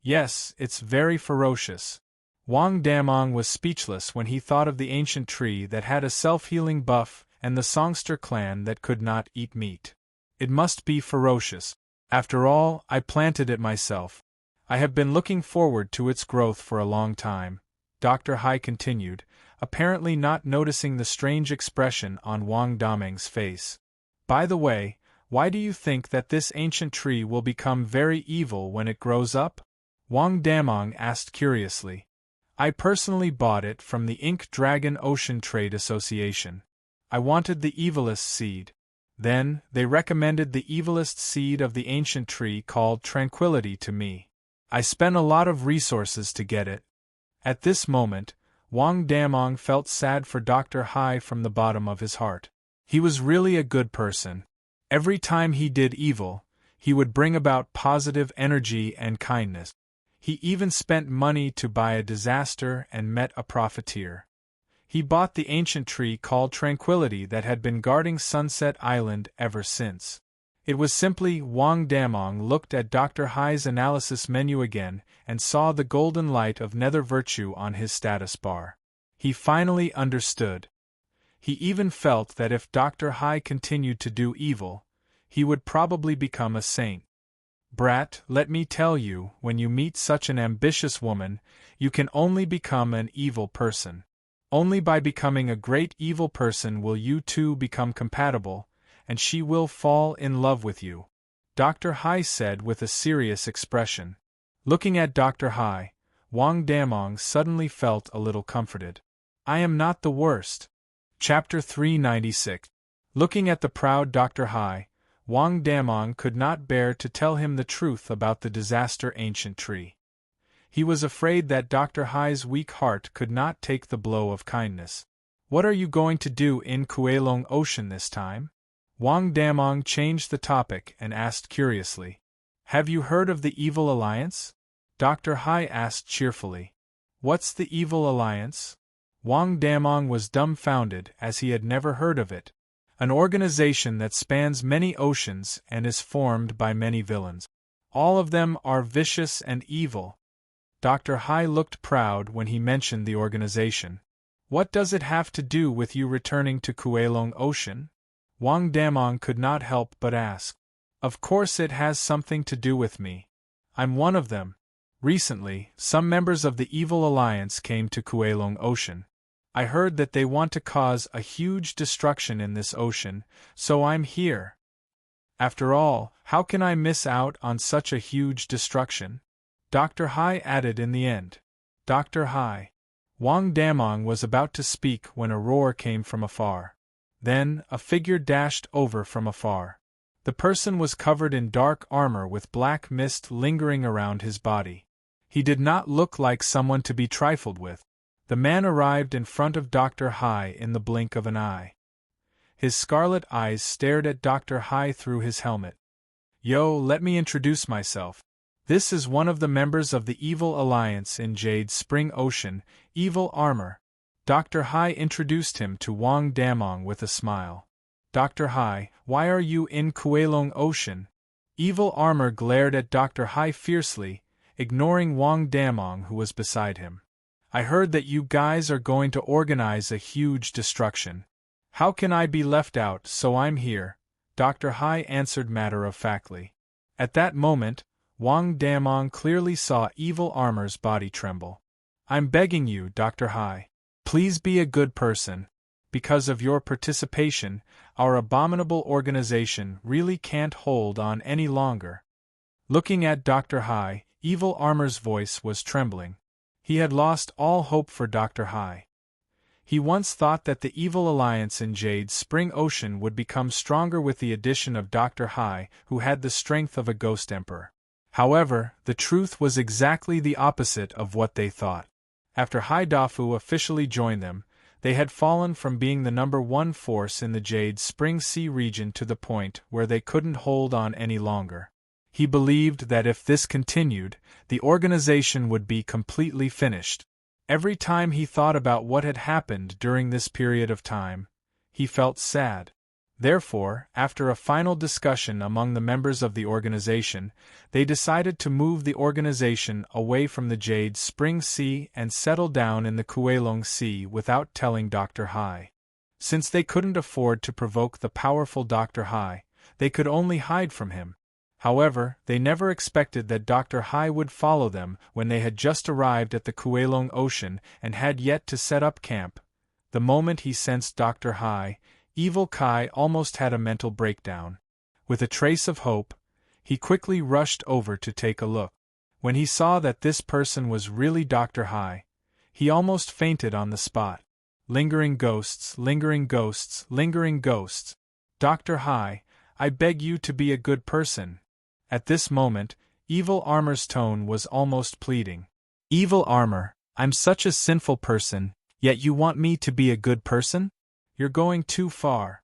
Yes, it's very ferocious. Wang Damong was speechless when he thought of the ancient tree that had a self-healing buff and the songster clan that could not eat meat. It must be ferocious. After all, I planted it myself. I have been looking forward to its growth for a long time, Dr. Hai continued, apparently not noticing the strange expression on Wang Damong's face. By the way, why do you think that this ancient tree will become very evil when it grows up? Wang Damong asked curiously. I personally bought it from the Ink Dragon Ocean Trade Association. I wanted the evilest seed. Then, they recommended the evilest seed of the ancient tree called Tranquility to me. I spent a lot of resources to get it. At this moment, Wang Damong felt sad for Dr. Hai from the bottom of his heart. He was really a good person. Every time he did evil, he would bring about positive energy and kindness. He even spent money to buy a disaster and met a profiteer. He bought the ancient tree called Tranquility that had been guarding Sunset Island ever since. It was simply Wang Damong looked at Dr. Hai's analysis menu again and saw the golden light of nether virtue on his status bar. He finally understood. He even felt that if Dr. Hai continued to do evil, he would probably become a saint. Brat, let me tell you, when you meet such an ambitious woman, you can only become an evil person. Only by becoming a great evil person will you two become compatible, and she will fall in love with you, Dr. Hai said with a serious expression. Looking at Dr. Hai, Wang Damong suddenly felt a little comforted. I am not the worst. Chapter 396. Looking at the proud Dr. Hai, Wang Damong could not bear to tell him the truth about the disaster ancient tree. He was afraid that Dr. Hai's weak heart could not take the blow of kindness. What are you going to do in Kuelong Ocean this time? Wang Damong changed the topic and asked curiously. Have you heard of the Evil Alliance? Dr. Hai asked cheerfully. What's the Evil Alliance? Wang Damong was dumbfounded as he had never heard of it. An organization that spans many oceans and is formed by many villains. All of them are vicious and evil. Dr. Hai looked proud when he mentioned the organization. What does it have to do with you returning to Kuelong Ocean? Wang Damong could not help but ask. Of course it has something to do with me. I'm one of them. Recently, some members of the Evil Alliance came to Kuelong Ocean. I heard that they want to cause a huge destruction in this ocean, so I'm here. After all, how can I miss out on such a huge destruction? Dr. Hai added in the end. Dr. Hai. Wang Damong was about to speak when a roar came from afar. Then, a figure dashed over from afar. The person was covered in dark armor with black mist lingering around his body. He did not look like someone to be trifled with. The man arrived in front of Dr. Hai in the blink of an eye. His scarlet eyes stared at Dr. Hai through his helmet. Yo, let me introduce myself. This is one of the members of the Evil Alliance in Jade Spring Ocean, Evil Armor. Dr. Hai introduced him to Wang Damong with a smile. Dr. Hai, why are you in Kuelong Ocean? Evil Armor glared at Dr. Hai fiercely, ignoring Wang Damong who was beside him. I heard that you guys are going to organize a huge destruction. How can I be left out, so I'm here, Dr. Hai answered matter-of-factly. At that moment, Wang Damong clearly saw Evil Armor's body tremble. I'm begging you, Dr. Hai. Please be a good person. Because of your participation, our abominable organization really can't hold on any longer. Looking at Dr. Hai, Evil Armor's voice was trembling. He had lost all hope for Dr. Hai. He once thought that the Evil Alliance in Jade Spring Ocean would become stronger with the addition of Dr. Hai, who had the strength of a ghost emperor. However, the truth was exactly the opposite of what they thought. After Hai Dafu officially joined them, they had fallen from being the #1 force in the Jade Spring Sea region to the point where they couldn't hold on any longer. He believed that if this continued, the organization would be completely finished. Every time he thought about what had happened during this period of time, he felt sad. Therefore, after a final discussion among the members of the organization, they decided to move the organization away from the Jade Spring Sea and settle down in the Kuelong Sea without telling Dr. Hai. Since they couldn't afford to provoke the powerful Dr. Hai, they could only hide from him. However, they never expected that Dr. Hai would follow them when they had just arrived at the Kuelong Ocean and had yet to set up camp. The moment he sensed Dr. Hai, Evil Kai almost had a mental breakdown. With a trace of hope, he quickly rushed over to take a look. When he saw that this person was really Dr. Hai, he almost fainted on the spot. Lingering ghosts, lingering ghosts, lingering ghosts. Dr. Hai, I beg you to be a good person. At this moment, Evil Armor's tone was almost pleading. Evil Armor, I'm such a sinful person, yet you want me to be a good person? You're going too far.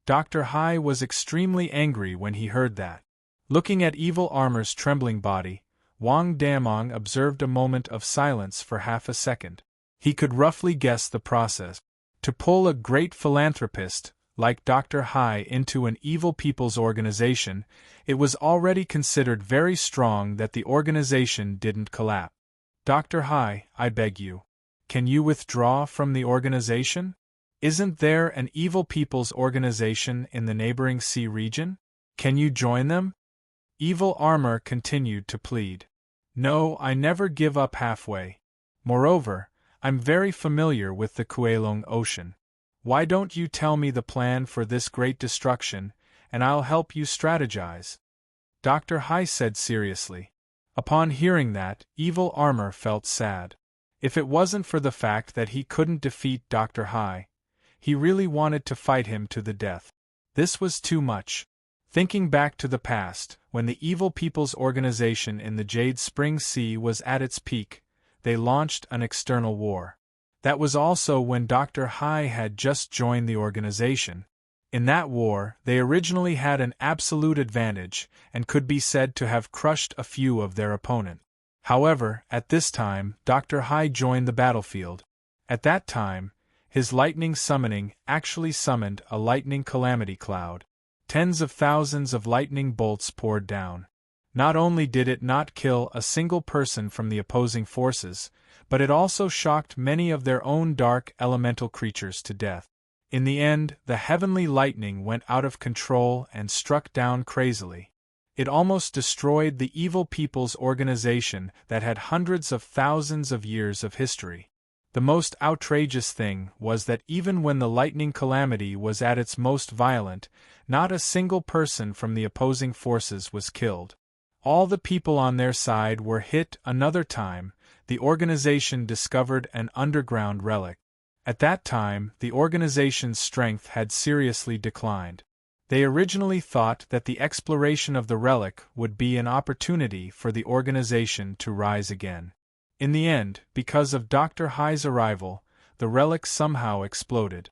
Dr. Hai was extremely angry when he heard that. Looking at Evil Armor's trembling body, Wang Damong observed a moment of silence for half a second. He could roughly guess the process. To pull a great philanthropist like Dr. Hai into an evil people's organization, it was already considered very strong that the organization didn't collapse. Dr. Hai, I beg you. Can you withdraw from the organization? Isn't there an evil people's organization in the neighboring sea region? Can you join them? Evil Armor continued to plead. No, I never give up halfway. Moreover, I'm very familiar with the Kuelong Ocean. Why don't you tell me the plan for this great destruction, and I'll help you strategize? Dr. Hai said seriously. Upon hearing that, Evil Armor felt sad. If it wasn't for the fact that he couldn't defeat Dr. Hai, he really wanted to fight him to the death. This was too much. Thinking back to the past, when the Evil People's Organization in the Jade Spring Sea was at its peak, they launched an external war. That was also when Dr. Hai had just joined the organization. In that war, they originally had an absolute advantage, and could be said to have crushed a few of their opponents. However, at this time, Dr. Hai joined the battlefield. At that time, his lightning summoning actually summoned a lightning calamity cloud. Tens of thousands of lightning bolts poured down. Not only did it not kill a single person from the opposing forces, but it also shocked many of their own dark elemental creatures to death. In the end, the heavenly lightning went out of control and struck down crazily. It almost destroyed the evil people's organization that had hundreds of thousands of years of history. The most outrageous thing was that even when the lightning calamity was at its most violent, not a single person from the opposing forces was killed. All the people on their side were hit. Another time, the organization discovered an underground relic. At that time, the organization's strength had seriously declined. They originally thought that the exploration of the relic would be an opportunity for the organization to rise again. In the end, because of Dr. Hai's arrival, the relic somehow exploded.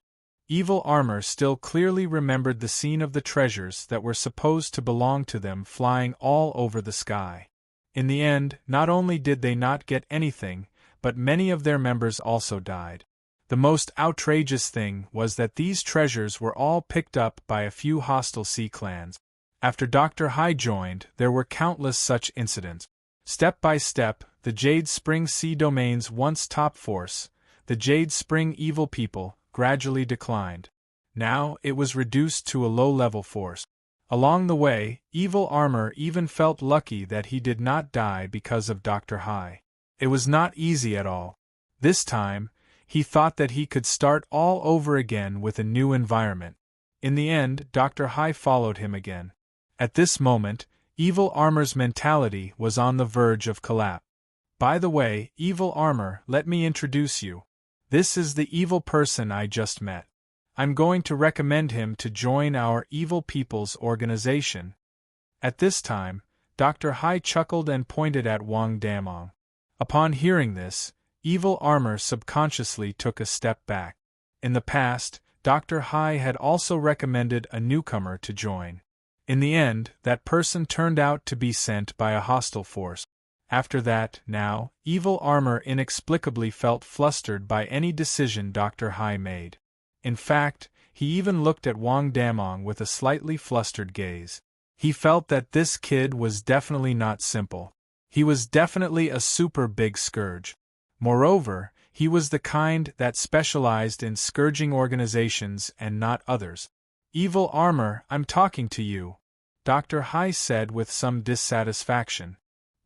Evil Armor still clearly remembered the scene of the treasures that were supposed to belong to them flying all over the sky. In the end, not only did they not get anything, but many of their members also died. The most outrageous thing was that these treasures were all picked up by a few hostile sea clans. After Dr. Hai joined, there were countless such incidents. Step by step, the Jade Spring Sea Domain's once top force, the Jade Spring Evil People, gradually declined. Now it was reduced to a low-level force. Along the way, Evil Armor even felt lucky that he did not die because of Dr. Hai. It was not easy at all. This time, he thought that he could start all over again with a new environment. In the end, Dr. Hai followed him again. At this moment, Evil Armor's mentality was on the verge of collapse. By the way, Evil Armor, let me introduce you. This is the evil person I just met. I'm going to recommend him to join our Evil People's organization. At this time, Dr. Hai chuckled and pointed at Wang Damong. Upon hearing this, Evil Armor subconsciously took a step back. In the past, Dr. Hai had also recommended a newcomer to join. In the end, that person turned out to be sent by a hostile force. After that, now, Evil Armor inexplicably felt flustered by any decision Dr. Hai made. In fact, he even looked at Wang Damong with a slightly flustered gaze. He felt that this kid was definitely not simple. He was definitely a super big scourge. Moreover, he was the kind that specialized in scourging organizations and not others. Evil Armor, I'm talking to you, Dr. Hai said with some dissatisfaction.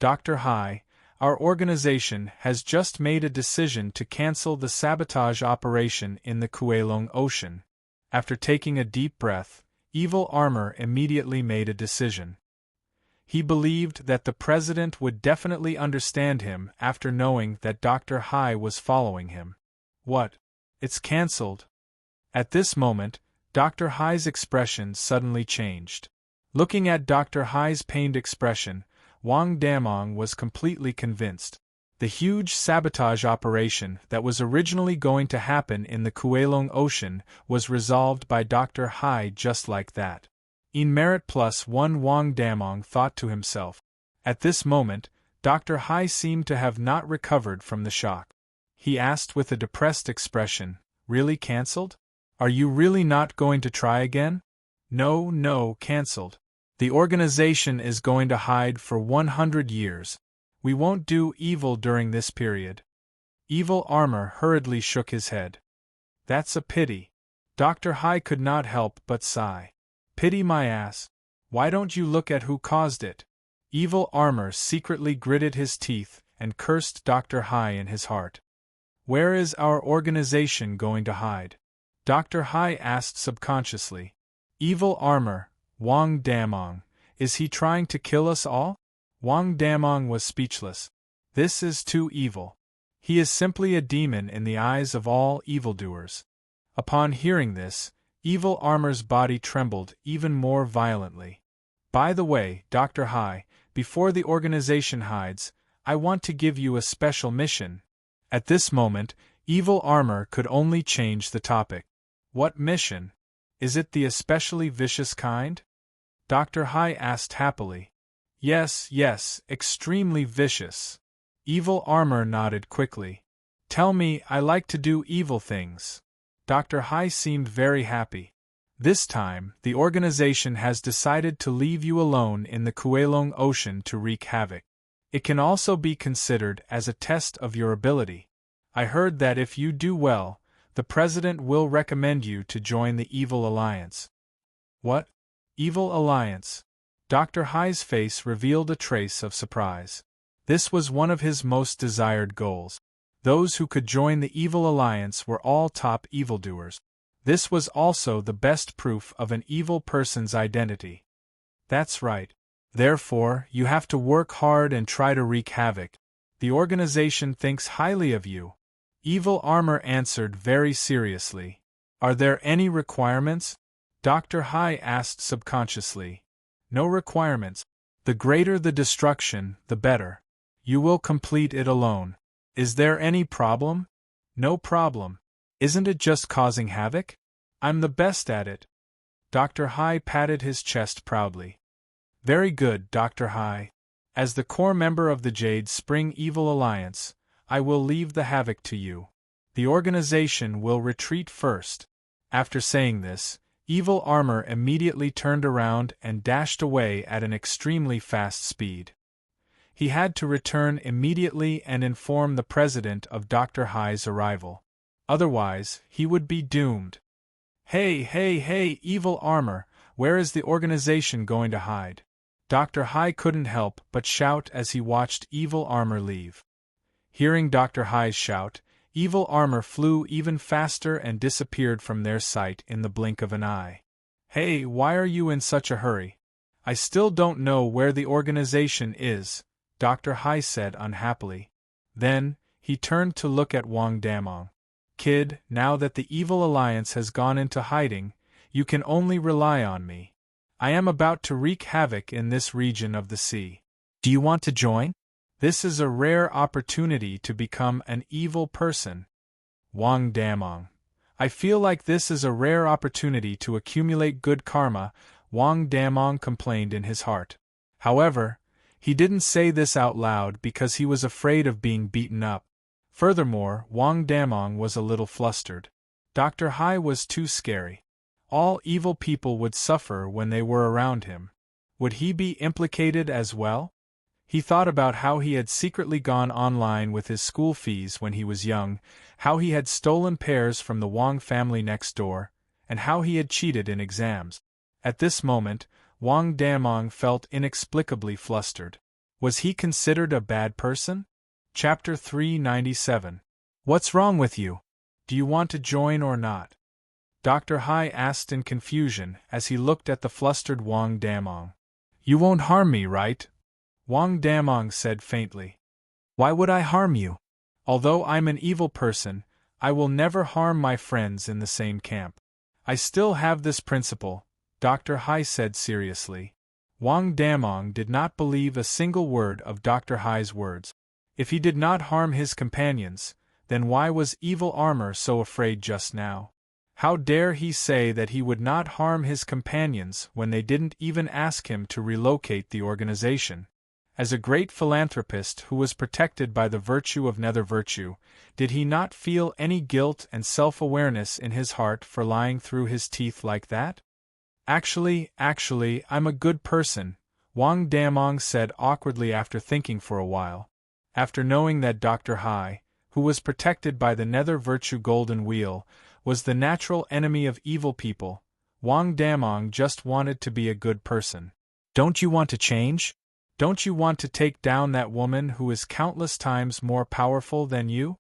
Dr. Hai, our organization has just made a decision to cancel the sabotage operation in the Kuelong Ocean. After taking a deep breath, Evil Armor immediately made a decision. He believed that the president would definitely understand him after knowing that Dr. Hai was following him. What? It's cancelled. At this moment, Dr. Hai's expression suddenly changed. Looking at Dr. Hai's pained expression, Wang Damong was completely convinced. The huge sabotage operation that was originally going to happen in the Kuelong Ocean was resolved by Dr. Hai just like that. In merit +1, Wang Damong thought to himself. At this moment, Dr. Hai seemed to have not recovered from the shock. He asked with a depressed expression, "Really cancelled? Are you really not going to try again?" No, cancelled. The organization is going to hide for 100 years. We won't do evil during this period. Evil Armor hurriedly shook his head. That's a pity. Dr. Hai could not help but sigh. Pity my ass. Why don't you look at who caused it? Evil Armor secretly gritted his teeth and cursed Dr. Hai in his heart. Where is our organization going to hide? Dr. Hai asked subconsciously. Evil Armor, Wang Damong, is he trying to kill us all? Wang Damong was speechless. This is too evil. He is simply a demon in the eyes of all evildoers. Upon hearing this, Evil Armor's body trembled even more violently. By the way, Dr. Hai, before the organization hides, I want to give you a special mission. At this moment, Evil Armor could only change the topic. What mission? Is it the especially vicious kind? Dr. Hai asked happily. Yes, yes, extremely vicious. Evil Armor nodded quickly. Tell me, I like to do evil things. Dr. Hai seemed very happy. This time, the organization has decided to leave you alone in the Kuelong Ocean to wreak havoc. It can also be considered as a test of your ability. I heard that if you do well, the President will recommend you to join the Evil Alliance. What? Evil Alliance? Dr. Hai's face revealed a trace of surprise. This was one of his most desired goals. Those who could join the Evil Alliance were all top evildoers. This was also the best proof of an evil person's identity. That's right. Therefore, you have to work hard and try to wreak havoc. The organization thinks highly of you. Evil Armor answered very seriously. Are there any requirements? Dr. Hai asked subconsciously. No requirements. The greater the destruction, the better. You will complete it alone. Is there any problem? No problem. Isn't it just causing havoc? I'm the best at it. Dr. Hai patted his chest proudly. Very good, Dr. Hai. As the core member of the Jade Spring Evil Alliance, I will leave the havoc to you. The organization will retreat first. After saying this, Evil Armor immediately turned around and dashed away at an extremely fast speed. He had to return immediately and inform the President of Dr. Hai's arrival. Otherwise, he would be doomed. Hey, hey, hey, Evil Armor, where is the organization going to hide? Dr. Hai couldn't help but shout as he watched Evil Armor leave. Hearing Dr. Hai's shout, Evil Armor flew even faster and disappeared from their sight in the blink of an eye. Hey, why are you in such a hurry? I still don't know where the organization is, Dr. Hai said unhappily. Then, he turned to look at Wang Damong. Kid, now that the Evil Alliance has gone into hiding, you can only rely on me. I am about to wreak havoc in this region of the sea. Do you want to join? This is a rare opportunity to become an evil person. Wang Damong. I feel like this is a rare opportunity to accumulate good karma, Wang Damong complained in his heart. However, he didn't say this out loud because he was afraid of being beaten up. Furthermore, Wang Damong was a little flustered. Dr. Hai was too scary. All evil people would suffer when they were around him. Would he be implicated as well? He thought about how he had secretly gone online with his school fees when he was young, how he had stolen pears from the Wang family next door, and how he had cheated in exams. At this moment, Wang Damong felt inexplicably flustered. Was he considered a bad person? Chapter 397. What's wrong with you? Do you want to join or not? Dr. Hai asked in confusion as he looked at the flustered Wang Damong. You won't harm me, right? Wang Damong said faintly. Why would I harm you? Although I'm an evil person, I will never harm my friends in the same camp. I still have this principle, Dr. Hai said seriously. Wang Damong did not believe a single word of Dr. Hai's words. If he did not harm his companions, then why was Evil Armor so afraid just now? How dare he say that he would not harm his companions when they didn't even ask him to relocate the organization? As a great philanthropist who was protected by the virtue of nether virtue, did he not feel any guilt and self-awareness in his heart for lying through his teeth like that? Actually, I'm a good person, Wang Damong said awkwardly after thinking for a while. After knowing that Dr. Hai, who was protected by the nether virtue golden wheel, was the natural enemy of evil people, Wang Damong just wanted to be a good person. Don't you want to change? Don't you want to take down that woman who is countless times more powerful than you?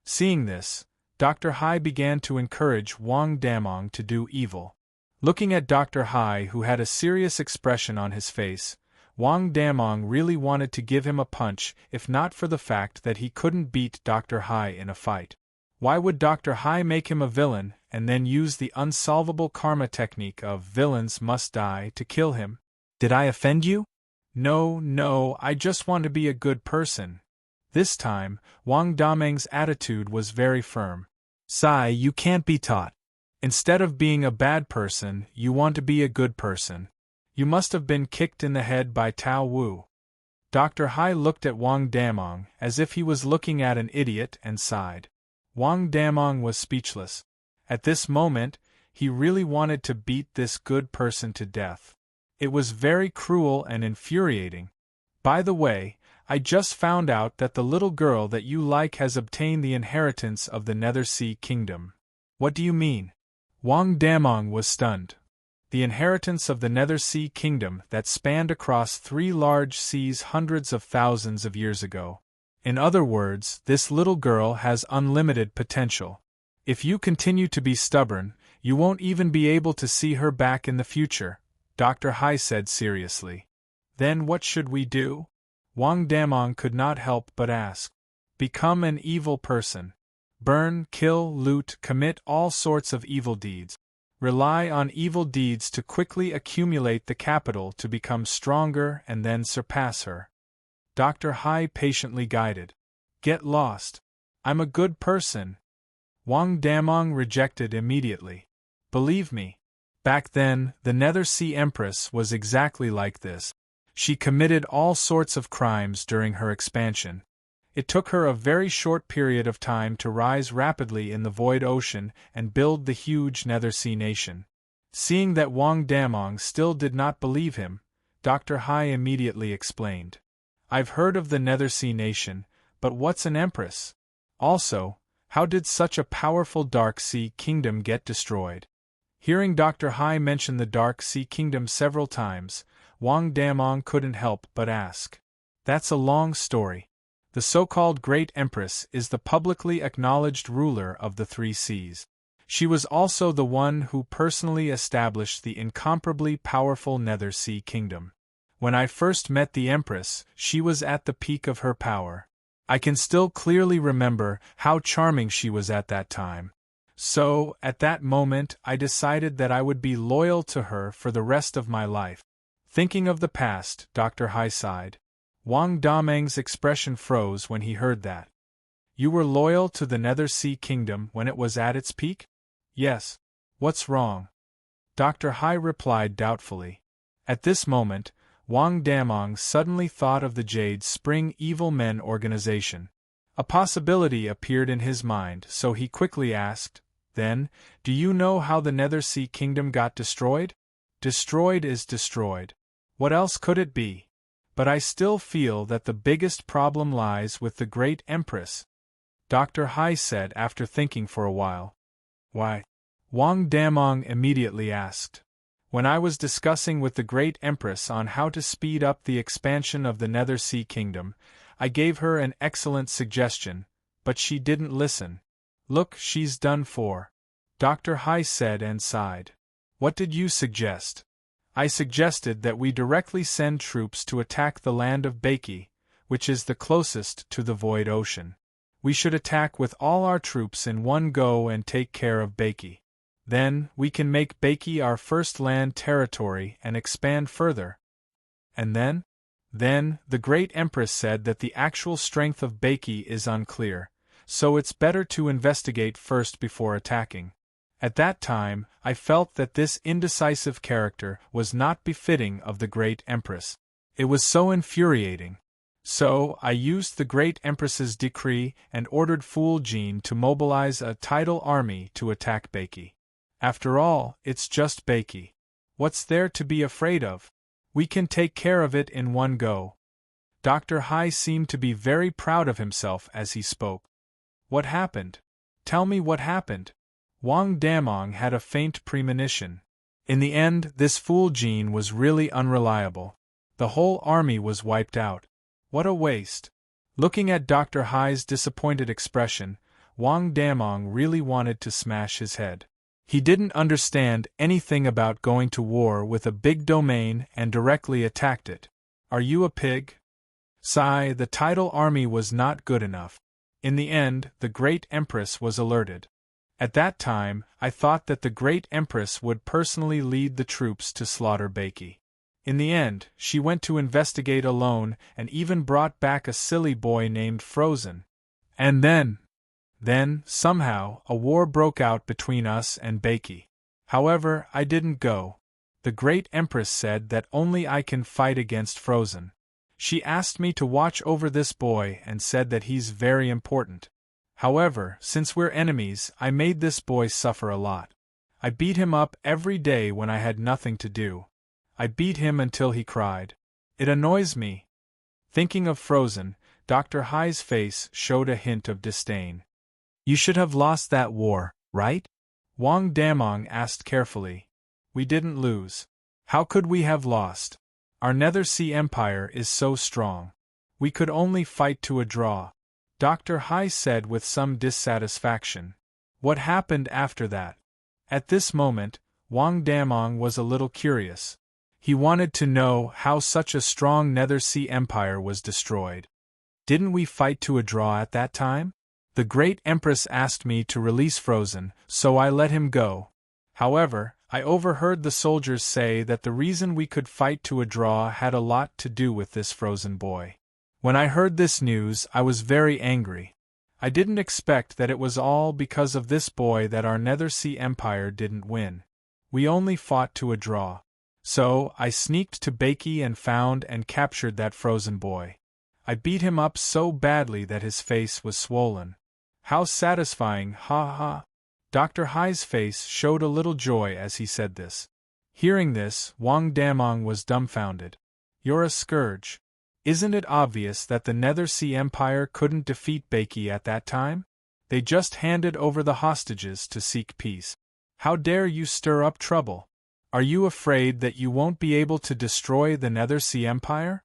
Seeing this, Dr. Hai began to encourage Wang Damong to do evil. Looking at Dr. Hai, who had a serious expression on his face, Wang Damong really wanted to give him a punch if not for the fact that he couldn't beat Dr. Hai in a fight. Why would Dr. Hai make him a villain and then use the unsolvable karma technique of villains must die to kill him? Did I offend you? No, I just want to be a good person. This time, Wang Dameng's attitude was very firm. Sai, you can't be taught. Instead of being a bad person, you want to be a good person. You must have been kicked in the head by Tao Wu. Dr. Hai looked at Wang Damong as if he was looking at an idiot and sighed. Wang Damong was speechless. At this moment, he really wanted to beat this good person to death. It was very cruel and infuriating. By the way, I just found out that the little girl that you like has obtained the inheritance of the Nether Sea Kingdom. What do you mean? Wang Damong was stunned. The inheritance of the Nether Sea Kingdom that spanned across 3 large seas hundreds of thousands of years ago. In other words, this little girl has unlimited potential. If you continue to be stubborn, you won't even be able to see her back in the future, Dr. Hai said seriously. Then what should we do? Wang Damong could not help but ask. Become an evil person. Burn, kill, loot, commit all sorts of evil deeds. Rely on evil deeds to quickly accumulate the capital to become stronger and then surpass her. Dr. Hai patiently guided. Get lost. I'm a good person. Wang Damong rejected immediately. Believe me. Back then, the Nether Sea Empress was exactly like this. She committed all sorts of crimes during her expansion. It took her a very short period of time to rise rapidly in the Void Ocean and build the huge Nether Sea nation. Seeing that Wang Damong still did not believe him, Dr. Hai immediately explained. I've heard of the Nether Sea nation, but what's an empress? Also, how did such a powerful Dark Sea kingdom get destroyed? Hearing Dr. Hai mention the Dark Sea kingdom several times, Wang Damong couldn't help but ask. That's a long story. The so-called Great Empress is the publicly acknowledged ruler of the 3 seas. She was also the one who personally established the incomparably powerful Nether Sea Kingdom. When I first met the Empress, she was at the peak of her power. I can still clearly remember how charming she was at that time. So, at that moment, I decided that I would be loyal to her for the rest of my life. Thinking of the past, Dr. Hai sighed. Wang Damong's expression froze when he heard that. You were loyal to the Nether Sea Kingdom when it was at its peak? Yes. What's wrong? Dr. Hai replied doubtfully. At this moment, Wang Damong suddenly thought of the Jade Spring Evil Men organization. A possibility appeared in his mind, so he quickly asked, Then, do you know how the Nether Sea Kingdom got destroyed? Destroyed is destroyed. What else could it be? But I still feel that the biggest problem lies with the Great Empress, Dr. Hai said after thinking for a while. Why? Wang Damong immediately asked. When I was discussing with the Great Empress on how to speed up the expansion of the Nether Sea Kingdom, I gave her an excellent suggestion, but she didn't listen. Look, she's done for. Dr. Hai said and sighed. What did you suggest? I suggested that we directly send troops to attack the land of Baiki, which is the closest to the Void Ocean. We should attack with all our troops in one go and take care of Baiki. Then, we can make Baiki our first land territory and expand further. And then? Then, the Great Empress said that the actual strength of Baiki is unclear, so it's better to investigate first before attacking. At that time, I felt that this indecisive character was not befitting of the Great Empress. It was so infuriating. So, I used the Great Empress's decree and ordered Fool Jean to mobilize a tidal army to attack Baiki. After all, it's just Baiki. What's there to be afraid of? We can take care of it in one go. Dr. Hai seemed to be very proud of himself as he spoke. What happened? Tell me what happened. Wang Damong had a faint premonition. In the end, this Fool Jean was really unreliable. The whole army was wiped out. What a waste. Looking at Dr. Hai's disappointed expression, Wang Damong really wanted to smash his head. He didn't understand anything about going to war with a big domain and directly attacked it. Are you a pig? Sigh, the tidal army was not good enough. In the end, the Great Empress was alerted. At that time, I thought that the Great Empress would personally lead the troops to slaughter Baiki. In the end, she went to investigate alone and even brought back a silly boy named Frozen. And then... Then, somehow, a war broke out between us and Beiki. However, I didn't go. The Great Empress said that only I can fight against Frozen. She asked me to watch over this boy and said that he's very important. However, since we're enemies, I made this boy suffer a lot. I beat him up every day when I had nothing to do. I beat him until he cried. It annoys me. Thinking of Frozen, Dr. Hai's face showed a hint of disdain. You should have lost that war, right? Wang Damong asked carefully. We didn't lose. How could we have lost? Our Nether Sea Empire is so strong. We could only fight to a draw. Dr. Hai said with some dissatisfaction. What happened after that? At this moment, Wang Damong was a little curious. He wanted to know how such a strong Nether Sea Empire was destroyed. Didn't we fight to a draw at that time? The Great Empress asked me to release Frozen, so I let him go. However, I overheard the soldiers say that the reason we could fight to a draw had a lot to do with this Frozen boy. When I heard this news, I was very angry. I didn't expect that it was all because of this boy that our Nether Sea Empire didn't win. We only fought to a draw. So, I sneaked to Beiki and found and captured that Frozen boy. I beat him up so badly that his face was swollen. How satisfying, ha ha. Dr. Hai's face showed a little joy as he said this. Hearing this, Wang Damong was dumbfounded. You're a scourge. Isn't it obvious that the Nether Sea Empire couldn't defeat Beiki at that time? They just handed over the hostages to seek peace. How dare you stir up trouble? Are you afraid that you won't be able to destroy the Nether Sea Empire?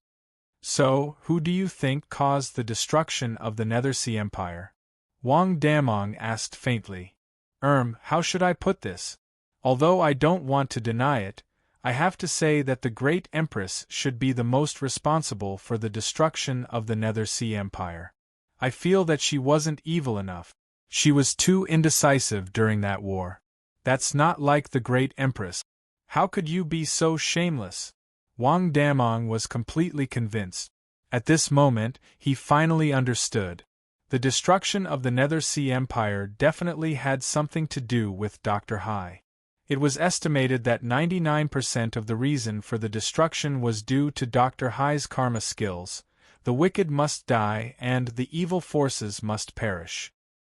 So, who do you think caused the destruction of the Nether Sea Empire? Wang Damong asked faintly. How should I put this? Although I don't want to deny it, I have to say that the Great Empress should be the most responsible for the destruction of the Nether Sea Empire. I feel that she wasn't evil enough. She was too indecisive during that war. That's not like the Great Empress. How could you be so shameless? Wang Damong was completely convinced. At this moment, he finally understood. The destruction of the Nether Sea Empire definitely had something to do with Dr. Hai. It was estimated that 99% of the reason for the destruction was due to Dr. Hai's karma skills. The wicked must die and the evil forces must perish.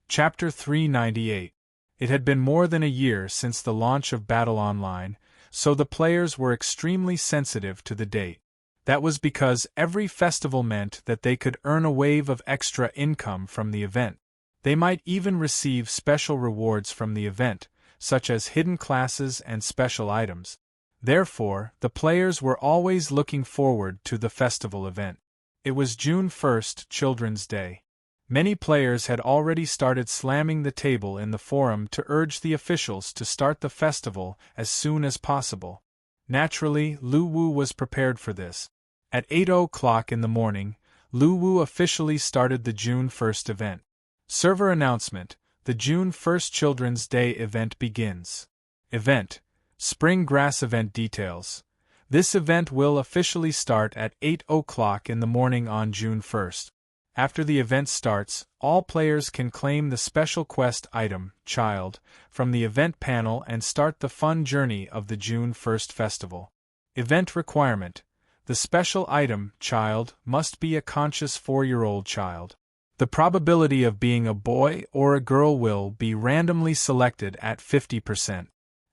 Chapter 398. It had been more than a year since the launch of Battle Online, so the players were extremely sensitive to the date. That was because every festival meant that they could earn a wave of extra income from the event. They might even receive special rewards from the event, such as hidden classes and special items. Therefore, the players were always looking forward to the festival event. It was June 1st, Children's Day. Many players had already started slamming the table in the forum to urge the officials to start the festival as soon as possible. Naturally, Lu Wu was prepared for this. At 8 o'clock in the morning, Lu Wu officially started the June 1st event. Server announcement: the June 1st Children's Day event begins. Event: Spring Grass Event details. This event will officially start at 8 o'clock in the morning on June 1st. After the event starts, all players can claim the special quest item, Child, from the event panel and start the fun journey of the June 1st festival. Event requirement: the special item, Child, must be a conscious 4-year-old child. The probability of being a boy or a girl will be randomly selected at 50%.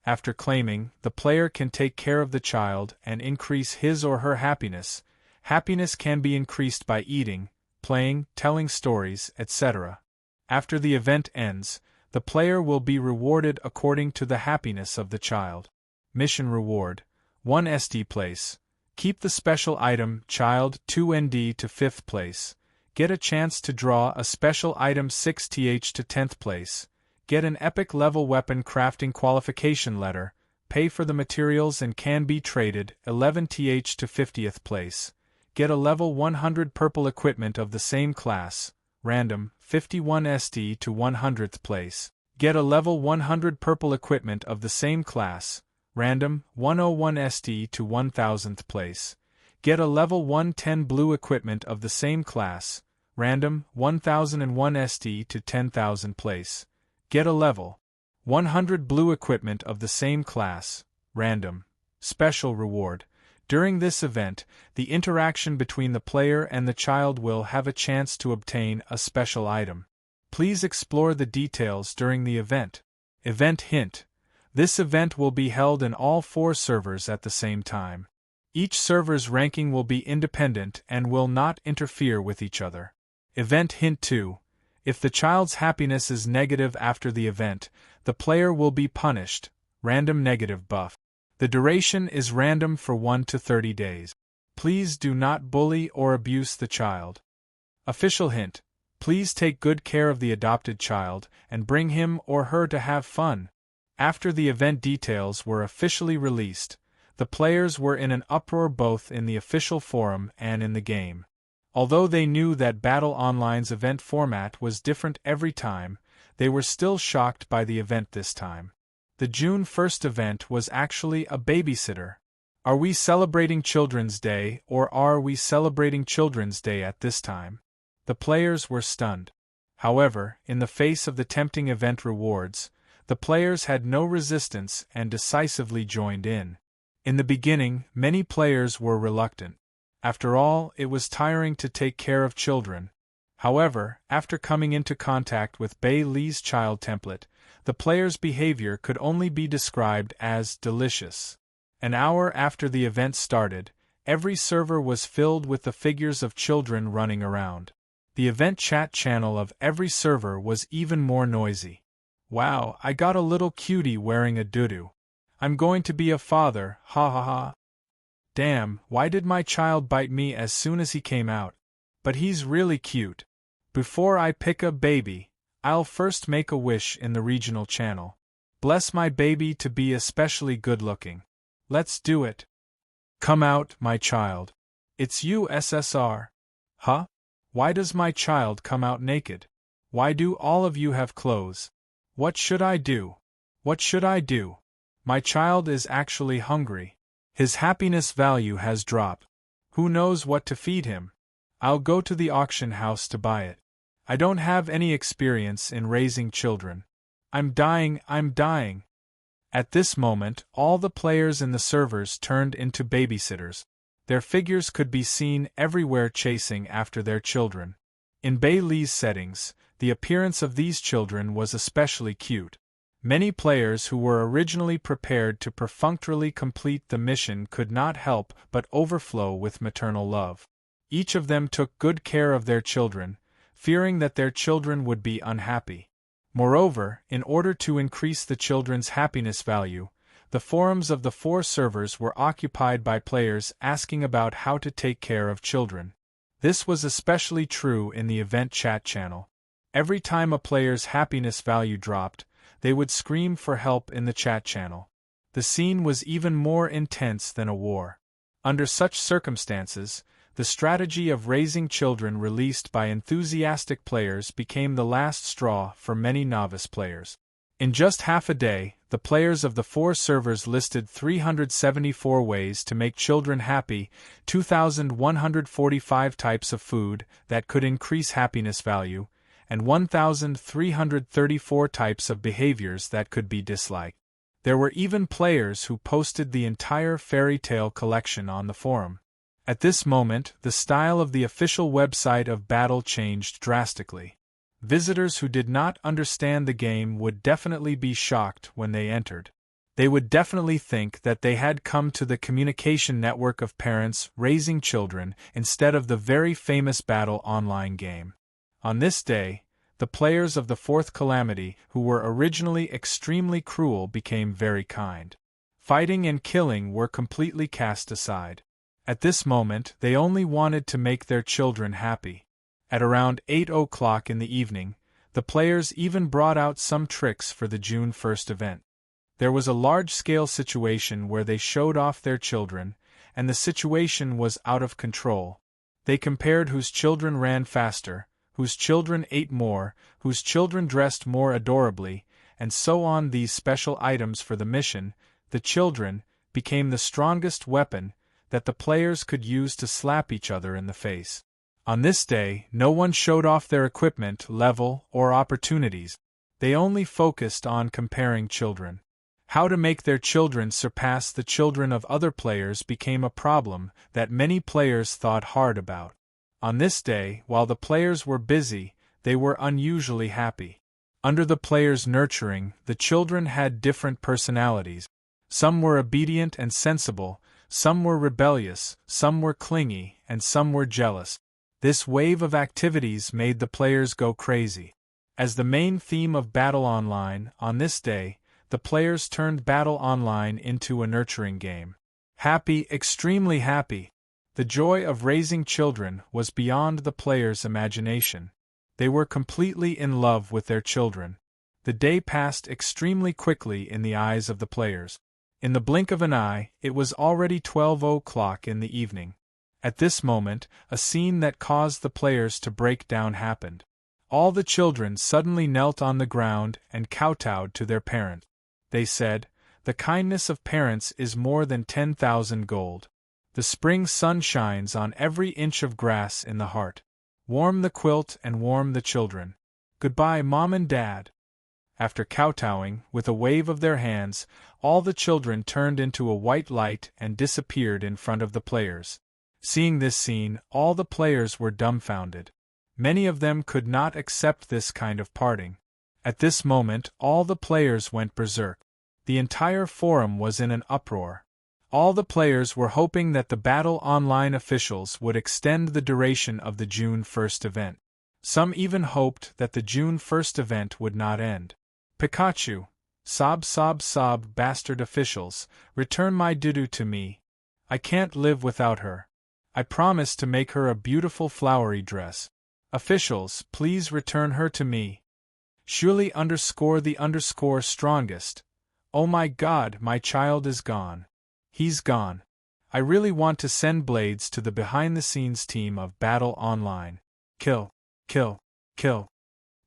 After claiming, the player can take care of the child and increase his or her happiness. Happiness can be increased by eating, playing, telling stories, etc. After the event ends, the player will be rewarded according to the happiness of the child. Mission reward: 1 SD place. Keep the special item, Child, 2 ND to 5th place. Get a chance to draw a special item 6th to 10th place. Get an epic level weapon crafting qualification letter. Pay for the materials and can be traded, 11th to 50th place. Get a level 100 purple equipment of the same class, random, 51 SD to 100th place. Get a level 100 purple equipment of the same class, random, 101 SD to 1000th place. Get a level 110 blue equipment of the same class, random, 1001 ST to 10,000 place. Get a level. 100 blue equipment of the same class, random. Special reward. During this event, the interaction between the player and the child will have a chance to obtain a special item. Please explore the details during the event. Event hint. This event will be held in all 4 servers at the same time. Each server's ranking will be independent and will not interfere with each other. Event hint 2. If the child's happiness is negative after the event, the player will be punished. Random negative buff. The duration is random for 1 to 30 days. Please do not bully or abuse the child. Official hint. Please take good care of the adopted child and bring him or her to have fun. After the event details were officially released, the players were in an uproar both in the official forum and in the game. Although they knew that Battle Online's event format was different every time, they were still shocked by the event this time. The June 1st event was actually a babysitter. Are we celebrating Children's Day, or are we celebrating Children's Day at this time? The players were stunned. However, in the face of the tempting event rewards, the players had no resistance and decisively joined in. In the beginning, many players were reluctant. After all, it was tiring to take care of children. However, after coming into contact with Bei Li's child template, the player's behavior could only be described as delicious. An hour after the event started, every server was filled with the figures of children running around. The event chat channel of every server was even more noisy. Wow, I got a little cutie wearing a doo-doo. I'm going to be a father, ha ha ha. Damn, why did my child bite me as soon as he came out? But he's really cute. Before I pick a baby, I'll first make a wish in the regional channel. Bless my baby to be especially good-looking. Let's do it. Come out, my child. It's you, SSR. Huh? Why does my child come out naked? Why do all of you have clothes? What should I do? What should I do? My child is actually hungry. His happiness value has dropped. Who knows what to feed him? I'll go to the auction house to buy it. I don't have any experience in raising children. I'm dying. At this moment, all the players in the servers turned into babysitters. Their figures could be seen everywhere chasing after their children. In Bei Li's settings, the appearance of these children was especially cute. Many players who were originally prepared to perfunctorily complete the mission could not help but overflow with maternal love. Each of them took good care of their children, fearing that their children would be unhappy. Moreover, in order to increase the children's happiness value, the forums of the 4 servers were occupied by players asking about how to take care of children. This was especially true in the event chat channel. Every time a player's happiness value dropped, they would scream for help in the chat channel. The scene was even more intense than a war. Under such circumstances, the strategy of raising children released by enthusiastic players became the last straw for many novice players. In just half a day, the players of the 4 servers listed 374 ways to make children happy, 2,145 types of food that could increase happiness value, and 1,334 types of behaviors that could be disliked. There were even players who posted the entire fairy tale collection on the forum. At this moment, the style of the official website of Battle changed drastically. Visitors who did not understand the game would definitely be shocked when they entered. They would definitely think that they had come to the communication network of parents raising children instead of the very famous Battle Online game. On this day, the players of the 4th Calamity who were originally extremely cruel became very kind. Fighting and killing were completely cast aside. At this moment, they only wanted to make their children happy. At around 8 o'clock in the evening, the players even brought out some tricks for the June 1st event. There was a large-scale situation where they showed off their children, and the situation was out of control. They compared whose children ran faster, whose children ate more, whose children dressed more adorably, and so on. These special items for the mission, the children, became the strongest weapon that the players could use to slap each other in the face. On this day, no one showed off their equipment, level, or opportunities. They only focused on comparing children. How to make their children surpass the children of other players became a problem that many players thought hard about. On this day, while the players were busy, they were unusually happy. Under the players' nurturing, the children had different personalities. Some were obedient and sensible, some were rebellious, some were clingy, and some were jealous. This wave of activities made the players go crazy. As the main theme of Battle Online, on this day, the players turned Battle Online into a nurturing game. Happy, extremely happy. The joy of raising children was beyond the players' imagination. They were completely in love with their children. The day passed extremely quickly in the eyes of the players. In the blink of an eye, it was already 12 o'clock in the evening. At this moment, a scene that caused the players to break down happened. All the children suddenly knelt on the ground and kowtowed to their parent. They said, "The kindness of parents is more than 10,000 gold. The spring sun shines on every inch of grass in the heart. Warm the quilt and warm the children. Goodbye, Mom and Dad." After kowtowing, with a wave of their hands, all the children turned into a white light and disappeared in front of the players. Seeing this scene, all the players were dumbfounded. Many of them could not accept this kind of parting. At this moment, all the players went berserk. The entire forum was in an uproar. All the players were hoping that the Battle Online officials would extend the duration of the June 1st event. Some even hoped that the June 1st event would not end. Pikachu, sob sob sob bastard officials, return my Dudu to me. I can't live without her. I promised to make her a beautiful flowery dress. Officials, please return her to me. Surely the strongest. Oh my God, my child is gone. He's gone. I really want to send blades to the behind-the-scenes team of Battle Online. Kill, kill, kill.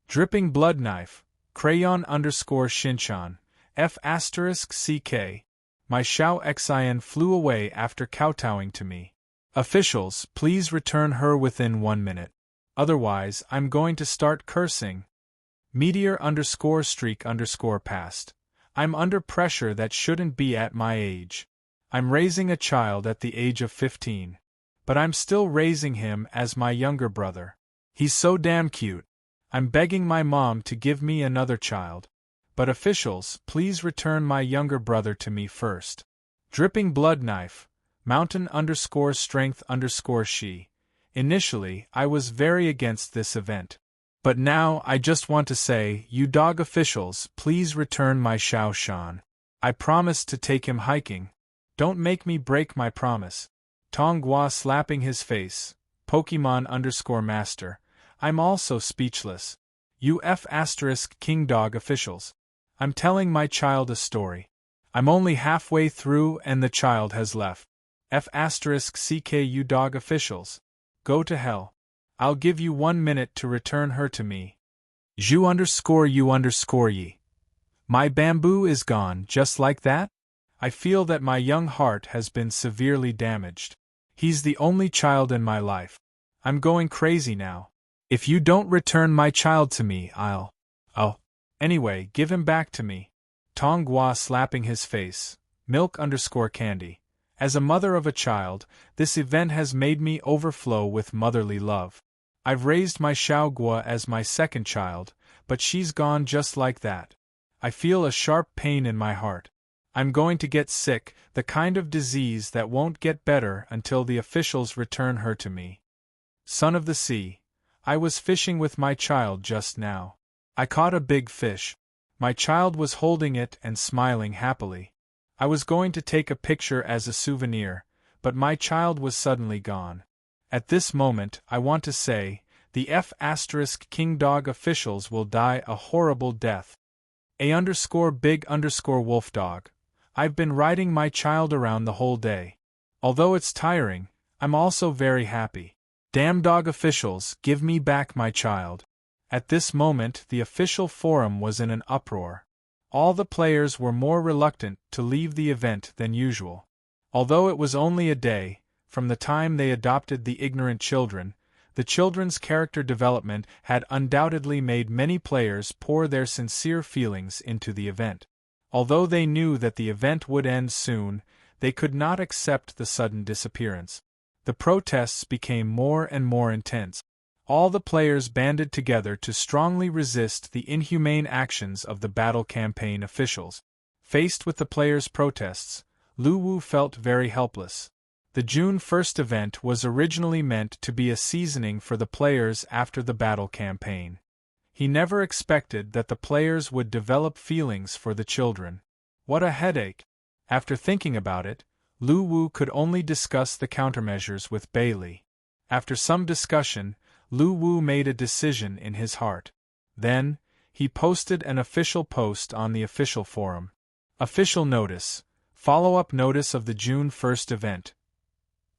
Dripping blood knife, crayon Shinchan, F***CK. My Xiao Xian flew away after kowtowing to me. Officials, please return her within 1 minute. Otherwise, I'm going to start cursing. Meteor streak past. I'm under pressure that shouldn't be at my age. I'm raising a child at the age of 15. But I'm still raising him as my younger brother. He's so damn cute. I'm begging my mom to give me another child. But officials, please return my younger brother to me first. Dripping blood knife, mountain strength she. Initially, I was very against this event. But now I just want to say, you dog officials, please return my Xiao Shan. I promised to take him hiking. Don't make me break my promise. Tonghua slapping his face, Pokemon master. I'm also speechless. You King dog officials. I'm telling my child a story. I'm only halfway through and the child has left. CK you dog officials. Go to hell. I'll give you 1 minute to return her to me. You ye. My bamboo is gone just like that? I feel that my young heart has been severely damaged. He's the only child in my life. I'm going crazy now. If you don't return my child to me, I'll... Anyway, give him back to me. Tonghua slapping his face, milk candy. As a mother of a child, this event has made me overflow with motherly love. I've raised my Xiaogua as my second child, but she's gone just like that. I feel a sharp pain in my heart. I'm going to get sick, the kind of disease that won't get better until the officials return her to me. Son of the sea. I was fishing with my child just now. I caught a big fish. My child was holding it and smiling happily. I was going to take a picture as a souvenir, but my child was suddenly gone. At this moment, I want to say, the King dog officials will die a horrible death. Big wolf dog. I've been riding my child around the whole day. Although it's tiring, I'm also very happy. Damn dog officials, give me back my child. At this moment, the official forum was in an uproar. All the players were more reluctant to leave the event than usual. Although it was only a day, from the time they adopted the ignorant children, The children's character development had undoubtedly made many players pour their sincere feelings into the event. Although they knew that the event would end soon, they could not accept the sudden disappearance. The protests became more and more intense. All the players banded together to strongly resist the inhumane actions of the battle campaign officials. Faced with the players' protests, Lu Wu felt very helpless. The June 1st event was originally meant to be a seasoning for the players after the battle campaign. He never expected that the players would develop feelings for the children. What a headache! After thinking about it, Lu Wu could only discuss the countermeasures with Bailey. After some discussion, Lu Wu made a decision in his heart. Then, he posted an official post on the official forum. Official notice. Follow-up notice of the June 1st event.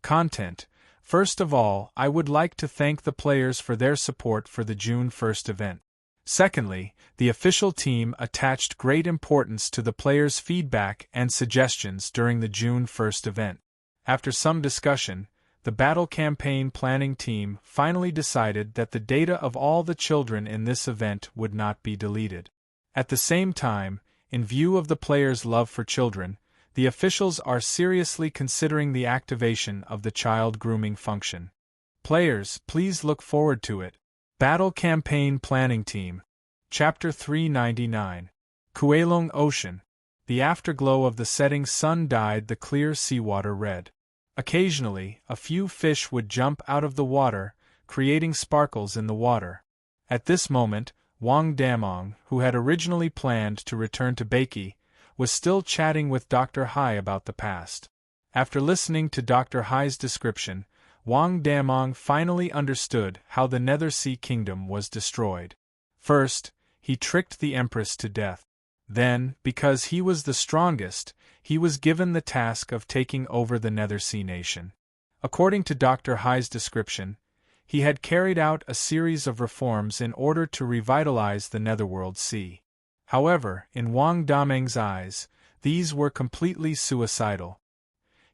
Content. First of all, I would like to thank the players for their support for the June 1st event. Secondly, the official team attached great importance to the players' feedback and suggestions during the June 1st event. After some discussion, the battle campaign planning team finally decided that the data of all the children in this event would not be deleted. At the same time, in view of the players' love for children, the officials are seriously considering the activation of the child grooming function. Players, please look forward to it. Battle Campaign Planning Team. Chapter 399. Kuelong Ocean. The afterglow of the setting sun dyed the clear seawater red. Occasionally, a few fish would jump out of the water, creating sparkles in the water. At this moment, Wang Damong, who had originally planned to return to Beiki, was still chatting with Dr. Hai about the past. After listening to Dr. Hai's description, Wang Damong finally understood how the Nethersea Kingdom was destroyed. First, he tricked the Empress to death. Then, because he was the strongest, he was given the task of taking over the Nethersea nation. According to Dr. Hai's description, he had carried out a series of reforms in order to revitalize the Netherworld Sea. However, in Wang Dameng's eyes, these were completely suicidal.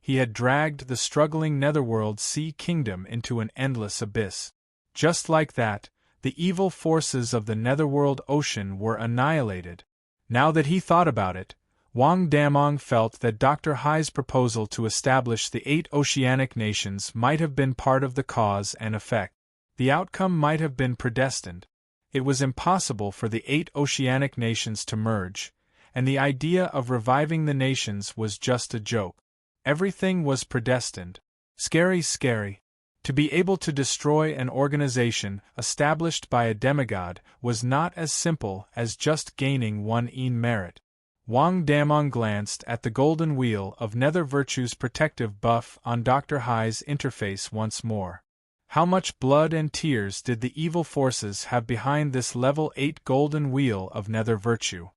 He had dragged the struggling Netherworld Sea Kingdom into an endless abyss. Just like that, the evil forces of the Netherworld Ocean were annihilated. Now that he thought about it, Wang Damong felt that Dr. Hai's proposal to establish the 8 oceanic nations might have been part of the cause and effect. The outcome might have been predestined. It was impossible for the 8 oceanic nations to merge, and the idea of reviving the nations was just a joke. Everything was predestined. Scary, scary. To be able to destroy an organization established by a demigod was not as simple as just gaining one merit. Wang Damong glanced at the golden wheel of Nether Virtue's protective buff on Dr. Hai's interface once more. How much blood and tears did the evil forces have behind this level 8 golden wheel of Nether Virtue?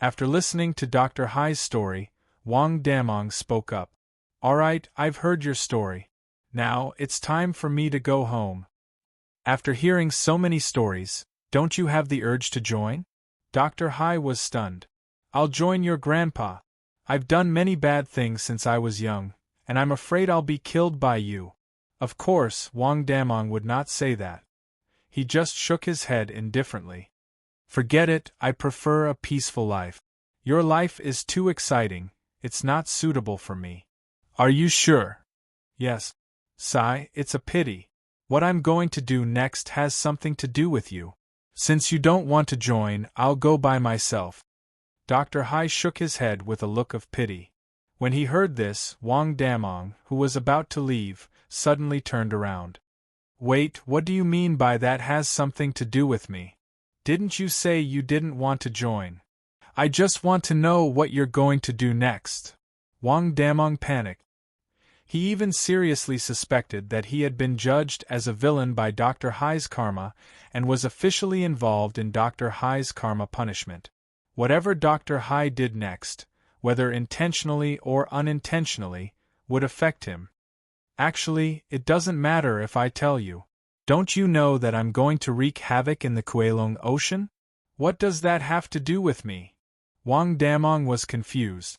After listening to Dr. Hai's story, Wang Damong spoke up. Alright, I've heard your story. Now, it's time for me to go home. After hearing so many stories, don't you have the urge to join? Dr. Hai was stunned. I'll join your grandpa. I've done many bad things since I was young, and I'm afraid I'll be killed by you. Of course, Wang Damong would not say that. He just shook his head indifferently. Forget it, I prefer a peaceful life. Your life is too exciting, it's not suitable for me. Are you sure? Yes. Sigh, it's a pity. What I'm going to do next has something to do with you. Since you don't want to join, I'll go by myself. Dr. Hai shook his head with a look of pity. When he heard this, Wang Damong, who was about to leave, suddenly turned around. Wait, what do you mean by that has something to do with me? Didn't you say you didn't want to join? I just want to know what you're going to do next. Wang Damong panicked. He even seriously suspected that he had been judged as a villain by Dr. Hai's karma and was officially involved in Dr. Hai's karma punishment. Whatever Dr. Hai did next, whether intentionally or unintentionally, would affect him. Actually, it doesn't matter if I tell you. Don't you know that I'm going to wreak havoc in the Kuelong Ocean? What does that have to do with me? Wang Damong was confused.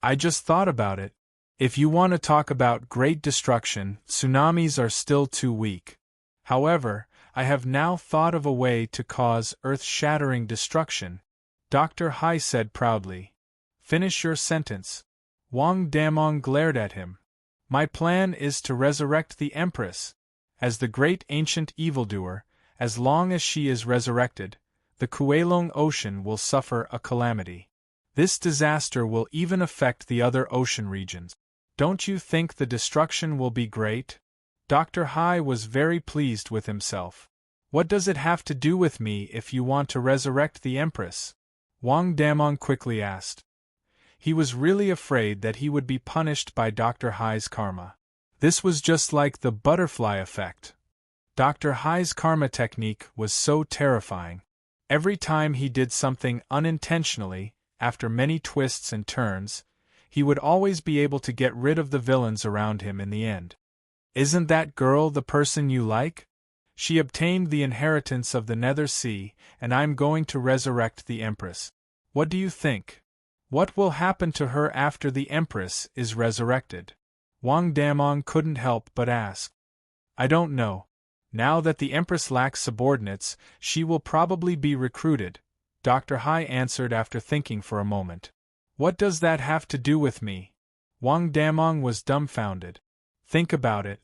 I just thought about it. If you want to talk about great destruction, tsunamis are still too weak. However, I have now thought of a way to cause earth-shattering destruction, Dr. Hai said proudly. Finish your sentence. Wang Damong glared at him. My plan is to resurrect the Empress. As the great ancient evildoer, as long as she is resurrected, the Kuelong Ocean will suffer a calamity. This disaster will even affect the other ocean regions. Don't you think the destruction will be great? Dr. Hai was very pleased with himself. What does it have to do with me if you want to resurrect the Empress? Wang Damong quickly asked. He was really afraid that he would be punished by Dr. Hai's karma. This was just like the butterfly effect. Dr. Hai's karma technique was so terrifying. Every time he did something unintentionally, after many twists and turns, he would always be able to get rid of the villains around him in the end. Isn't that girl the person you like? She obtained the inheritance of the Nether Sea, and I'm going to resurrect the Empress. What do you think? What will happen to her after the Empress is resurrected? Wang Damong couldn't help but ask. I don't know. Now that the Empress lacks subordinates, she will probably be recruited, Dr. Hai answered after thinking for a moment. What does that have to do with me? Wang Damong was dumbfounded. Think about it.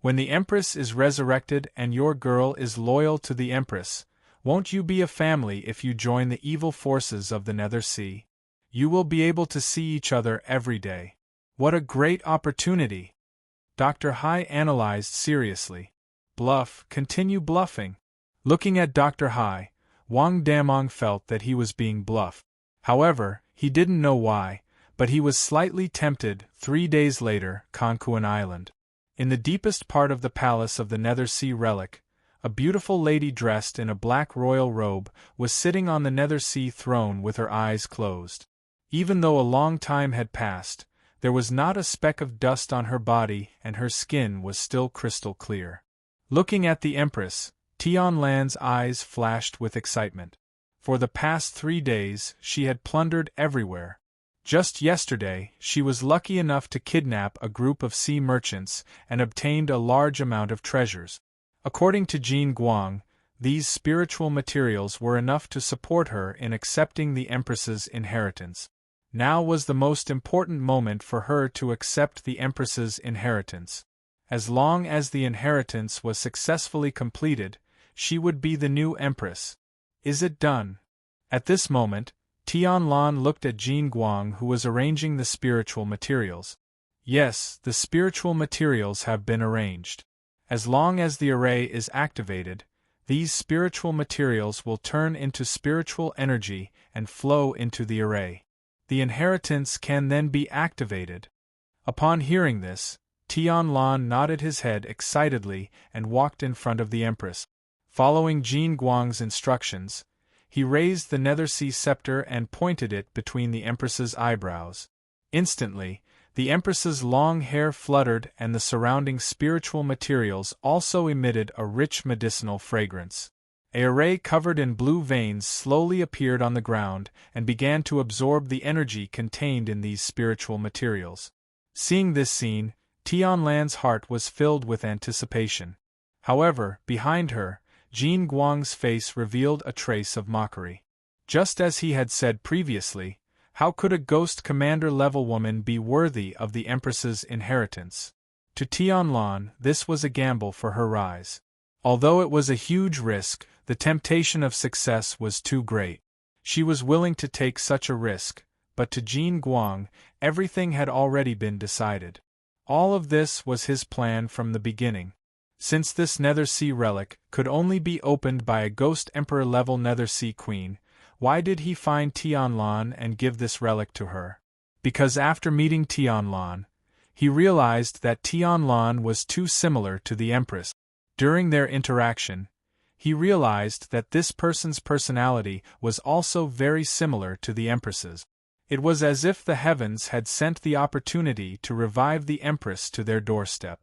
When the Empress is resurrected and your girl is loyal to the Empress, won't you be a family if you join the evil forces of the Nether Sea? You will be able to see each other every day. What a great opportunity! Dr. Hai analyzed seriously. Bluff, continue bluffing. Looking at Dr. Hai, Wang Damong felt that he was being bluffed. However, he didn't know why, but he was slightly tempted. 3 days later, Kankuan Island. In the deepest part of the palace of the Nether Sea Relic, a beautiful lady dressed in a black royal robe was sitting on the Nether Sea throne with her eyes closed. Even though a long time had passed, there was not a speck of dust on her body and her skin was still crystal clear. Looking at the Empress, Tianlan's eyes flashed with excitement. For the past 3 days, she had plundered everywhere. Just yesterday, she was lucky enough to kidnap a group of sea merchants and obtained a large amount of treasures. According to Jin Guang, these spiritual materials were enough to support her in accepting the Empress's inheritance. Now was the most important moment for her to accept the Empress's inheritance. As long as the inheritance was successfully completed, she would be the new Empress. Is it done? At this moment, Tianlan looked at Jin Guang, who was arranging the spiritual materials. Yes, the spiritual materials have been arranged. As long as the array is activated, these spiritual materials will turn into spiritual energy and flow into the array. The inheritance can then be activated. Upon hearing this, Tianlan nodded his head excitedly and walked in front of the Empress. Following Jin Guang's instructions, he raised the Nether Sea scepter and pointed it between the Empress's eyebrows. Instantly, the Empress's long hair fluttered and the surrounding spiritual materials also emitted a rich medicinal fragrance. An array covered in blue veins slowly appeared on the ground and began to absorb the energy contained in these spiritual materials. Seeing this scene, Tianlan's heart was filled with anticipation. However, behind her, Jin Guang's face revealed a trace of mockery. Just as he had said previously, how could a ghost commander-level woman be worthy of the Empress's inheritance? To Tianlan, this was a gamble for her rise. Although it was a huge risk, the temptation of success was too great. She was willing to take such a risk, but to Jin Guang, everything had already been decided. All of this was his plan from the beginning. Since this Nether Sea relic could only be opened by a Ghost Emperor-level Nether Sea Queen, why did he find Tianlan and give this relic to her? Because after meeting Tianlan, he realized that Tianlan was too similar to the Empress. During their interaction, he realized that this person's personality was also very similar to the Empress's. It was as if the heavens had sent the opportunity to revive the Empress to their doorstep.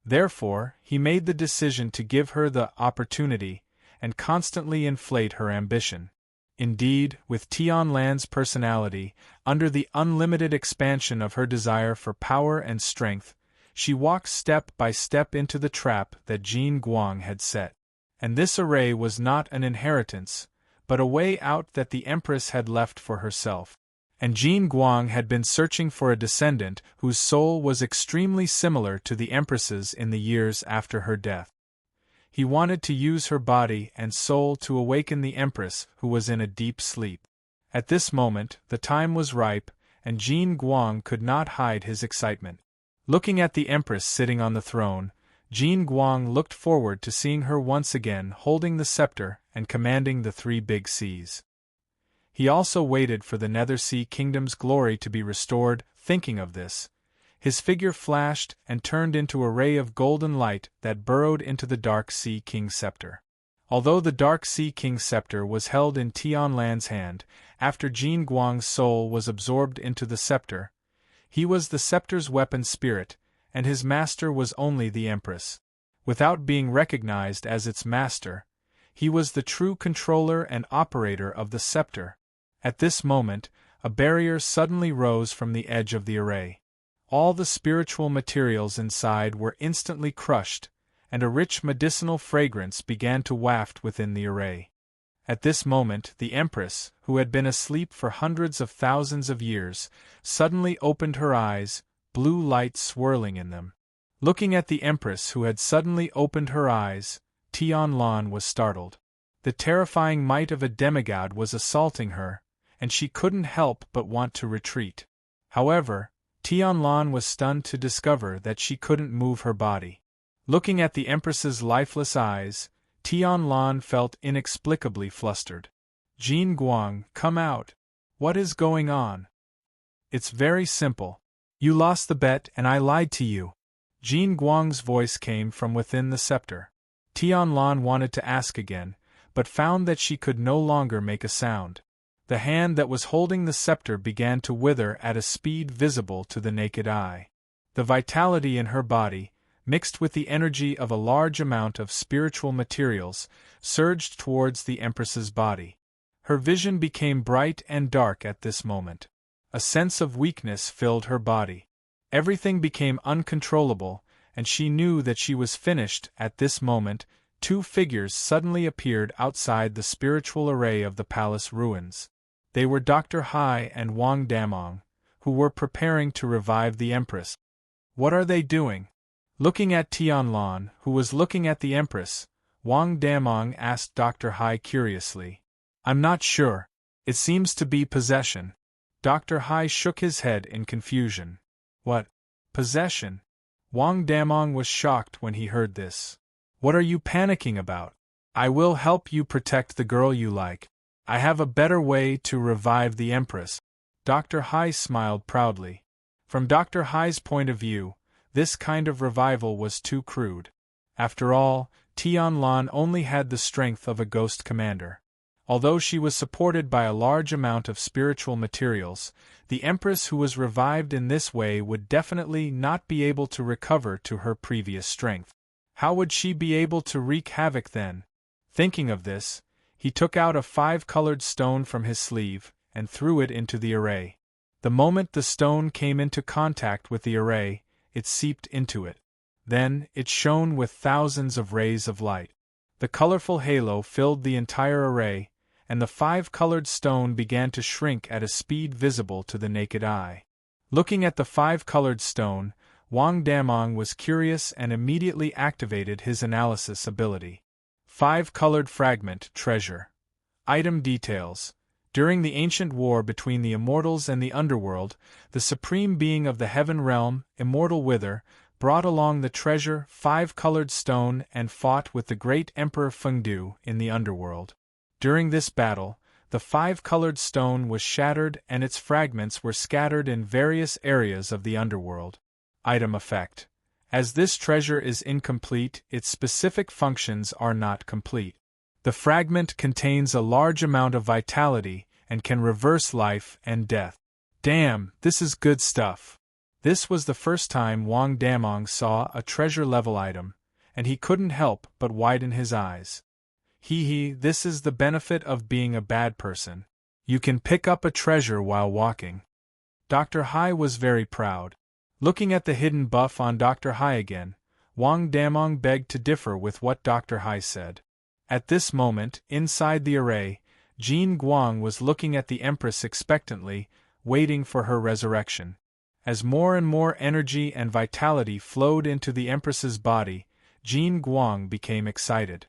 Therefore, he made the decision to give her the opportunity and constantly inflate her ambition. Indeed, with Tianlan's personality, under the unlimited expansion of her desire for power and strength, She walked step by step into the trap that Jin Guang had set. And this array was not an inheritance, but a way out that the Empress had left for herself. And Jin Guang had been searching for a descendant whose soul was extremely similar to the Empress's in the years after her death. He wanted to use her body and soul to awaken the Empress, who was in a deep sleep. At this moment, the time was ripe, and Jin Guang could not hide his excitement. Looking at the Empress sitting on the throne, Jin Guang looked forward to seeing her once again holding the scepter and commanding the three big seas. He also waited for the Nether Sea Kingdom's glory to be restored. Thinking of this, his figure flashed and turned into a ray of golden light that burrowed into the Dark Sea King's scepter. Although the Dark Sea King's scepter was held in Tianlan's hand, after Jin Guang's soul was absorbed into the scepter, he was the scepter's weapon spirit, and his master was only the Empress. Without being recognized as its master, he was the true controller and operator of the scepter. At this moment, a barrier suddenly rose from the edge of the array. All the spiritual materials inside were instantly crushed, and a rich medicinal fragrance began to waft within the array. At this moment, the Empress, who had been asleep for hundreds of thousands of years, suddenly opened her eyes, blue light swirling in them. Looking at the Empress who had suddenly opened her eyes, Tianlan was startled. The terrifying might of a demigod was assaulting her, and she couldn't help but want to retreat. However, Tianlan was stunned to discover that she couldn't move her body. Looking at the Empress's lifeless eyes, Tianlan felt inexplicably flustered. Jin Guang, come out. What is going on? It's very simple. You lost the bet and I lied to you. Jin Guang's voice came from within the scepter. Tianlan wanted to ask again, but found that she could no longer make a sound. The hand that was holding the scepter began to wither at a speed visible to the naked eye. The vitality in her body, mixed with the energy of a large amount of spiritual materials, surged towards the Empress's body. Her vision became bright and dark at this moment. A sense of weakness filled her body. Everything became uncontrollable, and she knew that she was finished. At this moment, two figures suddenly appeared outside the spiritual array of the palace ruins. They were Dr. Hai and Wang Damong, who were preparing to revive the Empress. What are they doing? Looking at Tianlan, who was looking at the Empress, Wang Damong asked Dr. Hai curiously. I'm not sure. It seems to be possession. Dr. Hai shook his head in confusion. What? Possession? Wang Damong was shocked when he heard this. What are you panicking about? I will help you protect the girl you like. I have a better way to revive the Empress. Dr. Hai smiled proudly. From Dr. Hai's point of view, this kind of revival was too crude. After all, Tianlan only had the strength of a ghost commander. Although she was supported by a large amount of spiritual materials, the Empress who was revived in this way would definitely not be able to recover to her previous strength. How would she be able to wreak havoc then? Thinking of this, he took out a 5-colored stone from his sleeve and threw it into the array. The moment the stone came into contact with the array, it seeped into it. Then, it shone with thousands of rays of light. The colorful halo filled the entire array, and the 5-colored stone began to shrink at a speed visible to the naked eye. Looking at the 5-colored stone, Wang Damong was curious and immediately activated his analysis ability. 5-colored fragment treasure. Item details. During the ancient war between the immortals and the underworld, the supreme being of the heaven realm, Immortal Wither, brought along the treasure 5-colored stone and fought with the great Emperor Fengdu in the underworld. During this battle, the 5-colored stone was shattered and its fragments were scattered in various areas of the underworld. Item effect. As this treasure is incomplete, its specific functions are not complete. The fragment contains a large amount of vitality and can reverse life and death. Damn, this is good stuff. This was the first time Wang Damong saw a treasure-level item, and he couldn't help but widen his eyes. This is the benefit of being a bad person. You can pick up a treasure while walking. Dr. Hai was very proud. Looking at the hidden buff on Dr. Hai again, Wang Damong begged to differ with what Dr. Hai said. At this moment, inside the array, Jin Guang was looking at the Empress expectantly, waiting for her resurrection. As more and more energy and vitality flowed into the Empress's body, Jin Guang became excited.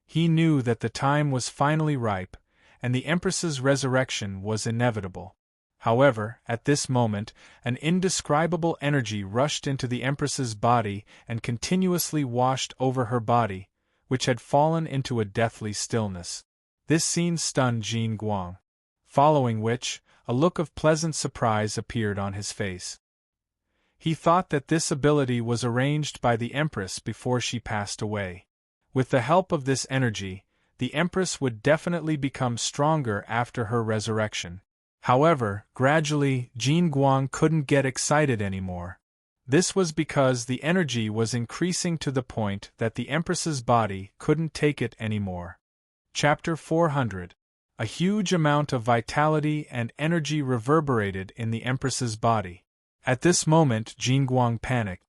He knew that the time was finally ripe, and the Empress's resurrection was inevitable. However, at this moment, an indescribable energy rushed into the Empress's body and continuously washed over her body, which had fallen into a deathly stillness. This scene stunned Jin Guang, following which, a look of pleasant surprise appeared on his face. He thought that this ability was arranged by the Empress before she passed away. With the help of this energy, the Empress would definitely become stronger after her resurrection. However, gradually, Jin Guang couldn't get excited anymore. This was because the energy was increasing to the point that the Empress's body couldn't take it anymore. Chapter 400. A huge amount of vitality and energy reverberated in the Empress's body. At this moment, Jin Guang panicked.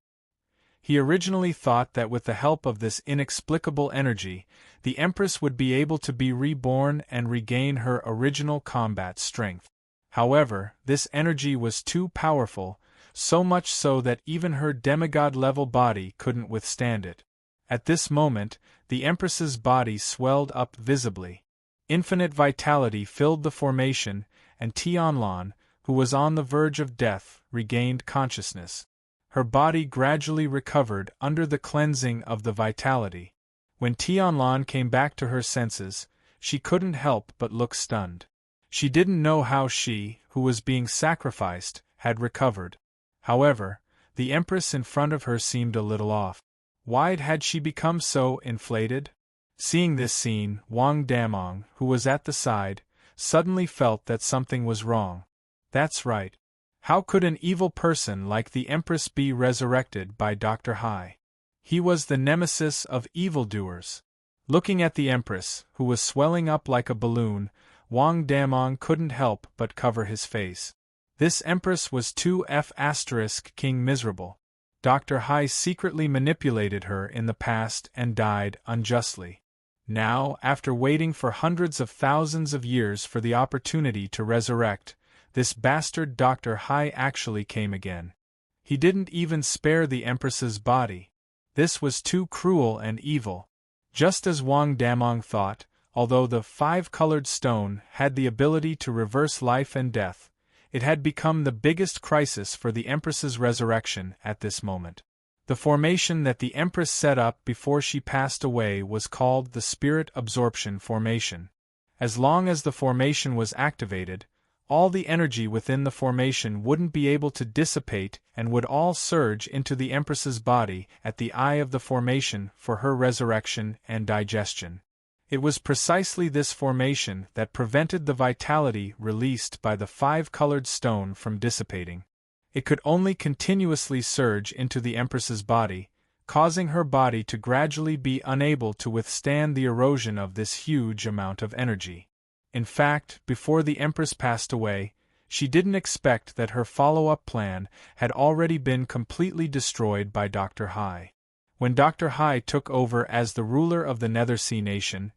He originally thought that with the help of this inexplicable energy, the Empress would be able to be reborn and regain her original combat strength. However, this energy was too powerful, so much so that even her demigod-level body couldn't withstand it. At this moment, the Empress's body swelled up visibly. Infinite vitality filled the formation, and Tianlan, who was on the verge of death, regained consciousness. Her body gradually recovered under the cleansing of the vitality. When Tianlan came back to her senses, she couldn't help but look stunned. She didn't know how she, who was being sacrificed, had recovered. However, the Empress in front of her seemed a little off. Why had she become so inflated? Seeing this scene, Wang Damong, who was at the side, suddenly felt that something was wrong. That's right. How could an evil person like the Empress be resurrected by Dr. Hai? He was the nemesis of evildoers. Looking at the Empress, who was swelling up like a balloon, Wang Damong couldn't help but cover his face. This Empress was too King miserable. Dr. Hai secretly manipulated her in the past and died unjustly. Now, after waiting for hundreds of thousands of years for the opportunity to resurrect, this bastard Dr. Hai actually came again. He didn't even spare the Empress's body. This was too cruel and evil. Just as Wang Damong thought, although the five-colored stone had the ability to reverse life and death, it had become the biggest crisis for the Empress's resurrection at this moment. The formation that the Empress set up before she passed away was called the Spirit Absorption Formation. As long as the formation was activated, all the energy within the formation wouldn't be able to dissipate and would all surge into the Empress's body at the eye of the formation for her resurrection and digestion. It was precisely this formation that prevented the vitality released by the five-colored stone from dissipating. It could only continuously surge into the Empress's body, causing her body to gradually be unable to withstand the erosion of this huge amount of energy. In fact, before the Empress passed away, she didn't expect that her follow-up plan had already been completely destroyed by Dr. Hai. When Dr. Hai took over as the ruler of the Nethersea nation,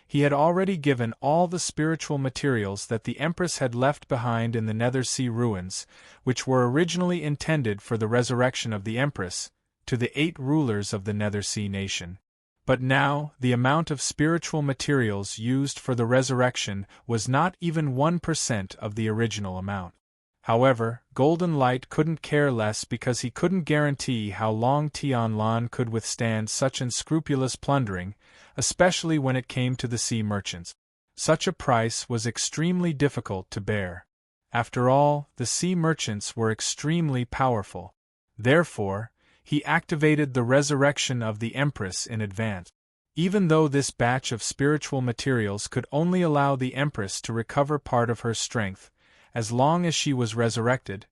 he had already given all the spiritual materials that the Empress had left behind in the Nethersea ruins, which were originally intended for the resurrection of the Empress, to the 8 rulers of the Nethersea nation. But now, the amount of spiritual materials used for the resurrection was not even 1% of the original amount. However, Golden Light couldn't care less because he couldn't guarantee how long Tianlan could withstand such unscrupulous plundering, especially when it came to the sea merchants. Such a price was extremely difficult to bear. After all, the sea merchants were extremely powerful. Therefore, he activated the resurrection of the Empress in advance. Even though this batch of spiritual materials could only allow the Empress to recover part of her strength, as long as she was resurrected,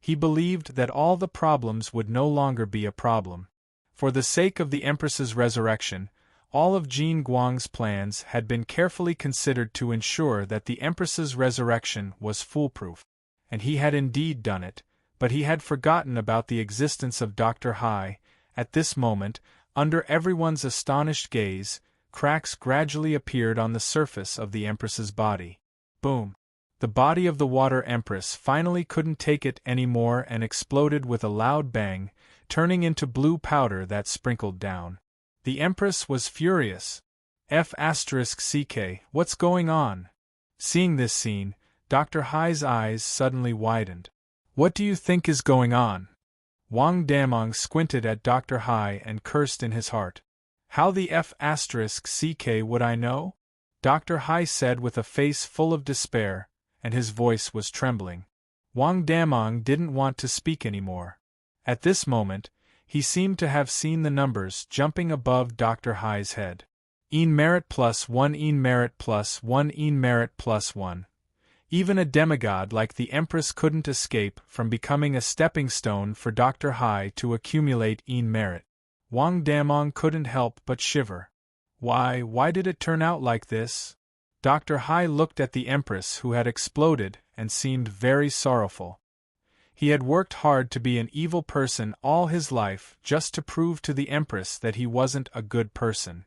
he believed that all the problems would no longer be a problem. For the sake of the Empress's resurrection, all of Jin Guang's plans had been carefully considered to ensure that the Empress's resurrection was foolproof. And he had indeed done it, but he had forgotten about the existence of Dr. Hai. At this moment, under everyone's astonished gaze, cracks gradually appeared on the surface of the Empress's body. Boom! The body of the Water Empress finally couldn't take it anymore and exploded with a loud bang, turning into blue powder that sprinkled down. The Empress was furious. F***ck, what's going on? Seeing this scene, Dr. Hai's eyes suddenly widened. What do you think is going on? Wang Damong squinted at Dr. Hai and cursed in his heart. How the F***ck would I know? Dr. Hai said with a face full of despair, and his voice was trembling. Wang Damong didn't want to speak anymore. At this moment, he seemed to have seen the numbers jumping above Dr. Hai's head. Een merit +1, een merit +1, een merit +1. Even a demigod like the Empress couldn't escape from becoming a stepping stone for Dr. Hai to accumulate een merit. Wang Damong couldn't help but shiver. Why did it turn out like this? Dr. Hai looked at the Empress who had exploded and seemed very sorrowful. He had worked hard to be an evil person all his life just to prove to the Empress that he wasn't a good person.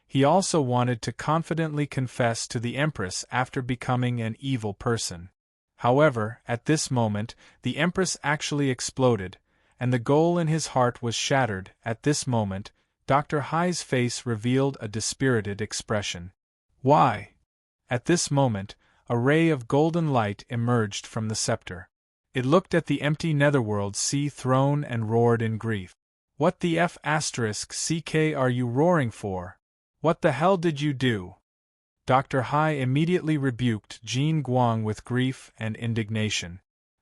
He also wanted to confidently confess to the Empress after becoming an evil person. However, at this moment, the Empress actually exploded, and the goal in his heart was shattered. At this moment, Dr. Hai's face revealed a dispirited expression. Why? At this moment, a ray of golden light emerged from the scepter. It looked at the empty netherworld sea throne and roared in grief. What the F***ck are you roaring for? What the hell did you do? Dr. Hai immediately rebuked Jin Guang with grief and indignation.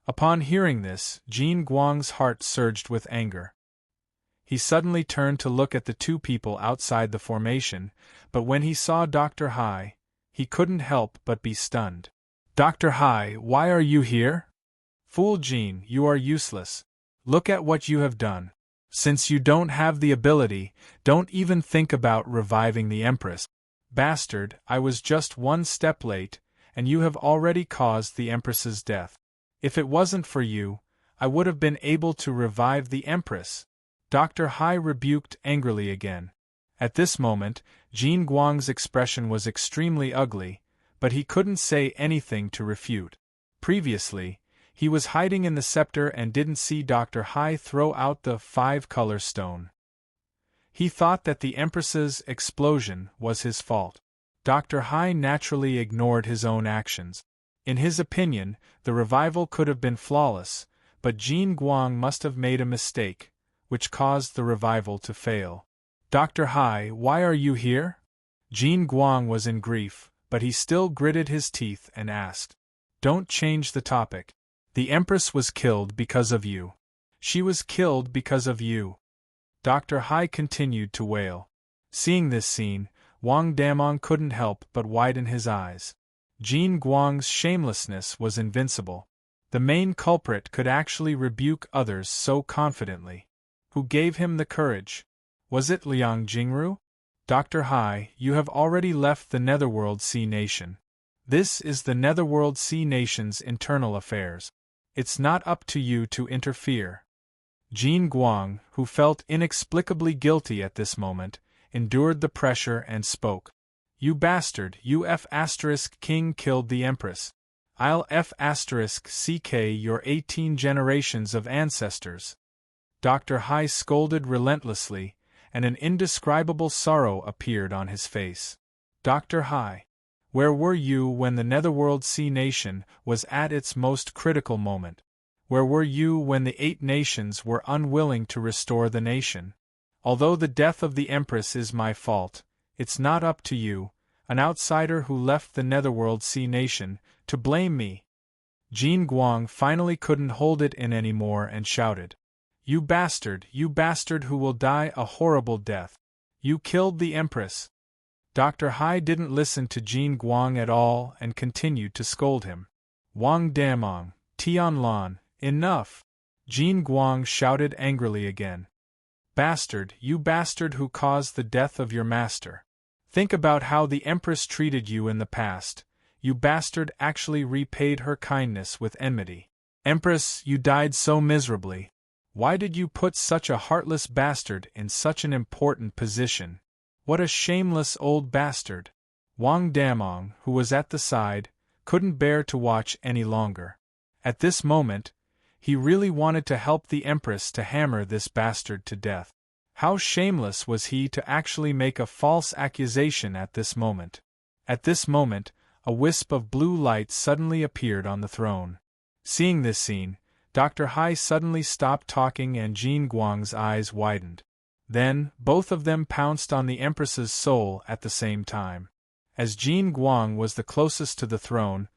Upon hearing this, Jin Guang's heart surged with anger. He suddenly turned to look at the two people outside the formation, but when he saw Dr. Hai, he couldn't help but be stunned. Dr. Hai, why are you here? Fool Jin, you are useless. Look at what you have done. Since you don't have the ability, don't even think about reviving the Empress. Bastard, I was just one step late, and you have already caused the Empress's death. If it wasn't for you, I would have been able to revive the Empress. Dr. Hai rebuked angrily again. At this moment, Jin Guang's expression was extremely ugly, but he couldn't say anything to refute. Previously, he was hiding in the scepter and didn't see Dr. Hai throw out the 5-color stone. He thought that the Empress's explosion was his fault. Dr. Hai naturally ignored his own actions. In his opinion, the revival could have been flawless, but Jin Guang must have made a mistake, which caused the revival to fail. Dr. Hai, why are you here? Jin Guang was in grief, but he still gritted his teeth and asked. Don't change the topic. The Empress was killed because of you. She was killed because of you. Dr. Hai continued to wail. Seeing this scene, Wang Damong couldn't help but widen his eyes. Jin Guang's shamelessness was invincible. The main culprit could actually rebuke others so confidently. Who gave him the courage? Was it Liang Jingru? Dr. Hai, you have already left the Netherworld Sea Nation. This is the Netherworld Sea Nation's internal affairs. It's not up to you to interfere. Jin Guang, who felt inexplicably guilty at this moment, endured the pressure and spoke. You bastard, you F***king killed the Empress. I'll F***ck your 18 generations of ancestors. Dr. Hai scolded relentlessly, and an indescribable sorrow appeared on his face. Dr. Hai, where were you when the Netherworld Sea Nation was at its most critical moment? Where were you when the 8 nations were unwilling to restore the nation? Although the death of the Empress is my fault, it's not up to you, an outsider who left the Netherworld Sea Nation, to blame me. Jin Guang finally couldn't hold it in anymore and shouted. You bastard who will die a horrible death. You killed the Empress. Dr. Hai didn't listen to Jin Guang at all and continued to scold him. Wang Damong, Tianlan, enough! Jin Guang shouted angrily again. Bastard, you bastard who caused the death of your master. Think about how the Empress treated you in the past. You bastard actually repaid her kindness with enmity. Empress, you died so miserably. Why did you put such a heartless bastard in such an important position? What a shameless old bastard! Wang Damong, who was at the side, couldn't bear to watch any longer. At this moment, he really wanted to help the Empress to hammer this bastard to death. How shameless was he to actually make a false accusation at this moment. At this moment, a wisp of blue light suddenly appeared on the throne. Seeing this scene, Dr. Hai suddenly stopped talking and Jin Guang's eyes widened. Then, both of them pounced on the Empress's soul at the same time. As Jin Guang was the closest to the throne,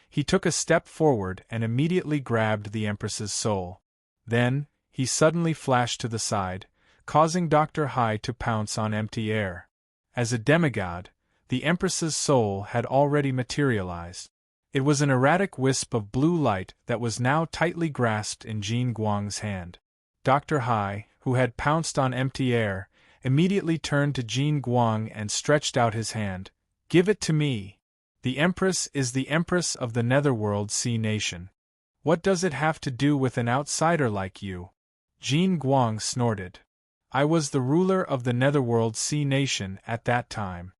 he took a step forward and immediately grabbed the Empress's soul. Then, he suddenly flashed to the side, causing Dr. Hai to pounce on empty air. As a demigod, the Empress's soul had already materialized. It was an erratic wisp of blue light that was now tightly grasped in Jin Guang's hand. Dr. Hai, who had pounced on empty air, immediately turned to Jin Guang and stretched out his hand. "Give it to me. The Empress is the Empress of the Netherworld Sea Nation. What does it have to do with an outsider like you?" Jin Guang snorted. "I was the ruler of the Netherworld Sea Nation at that time.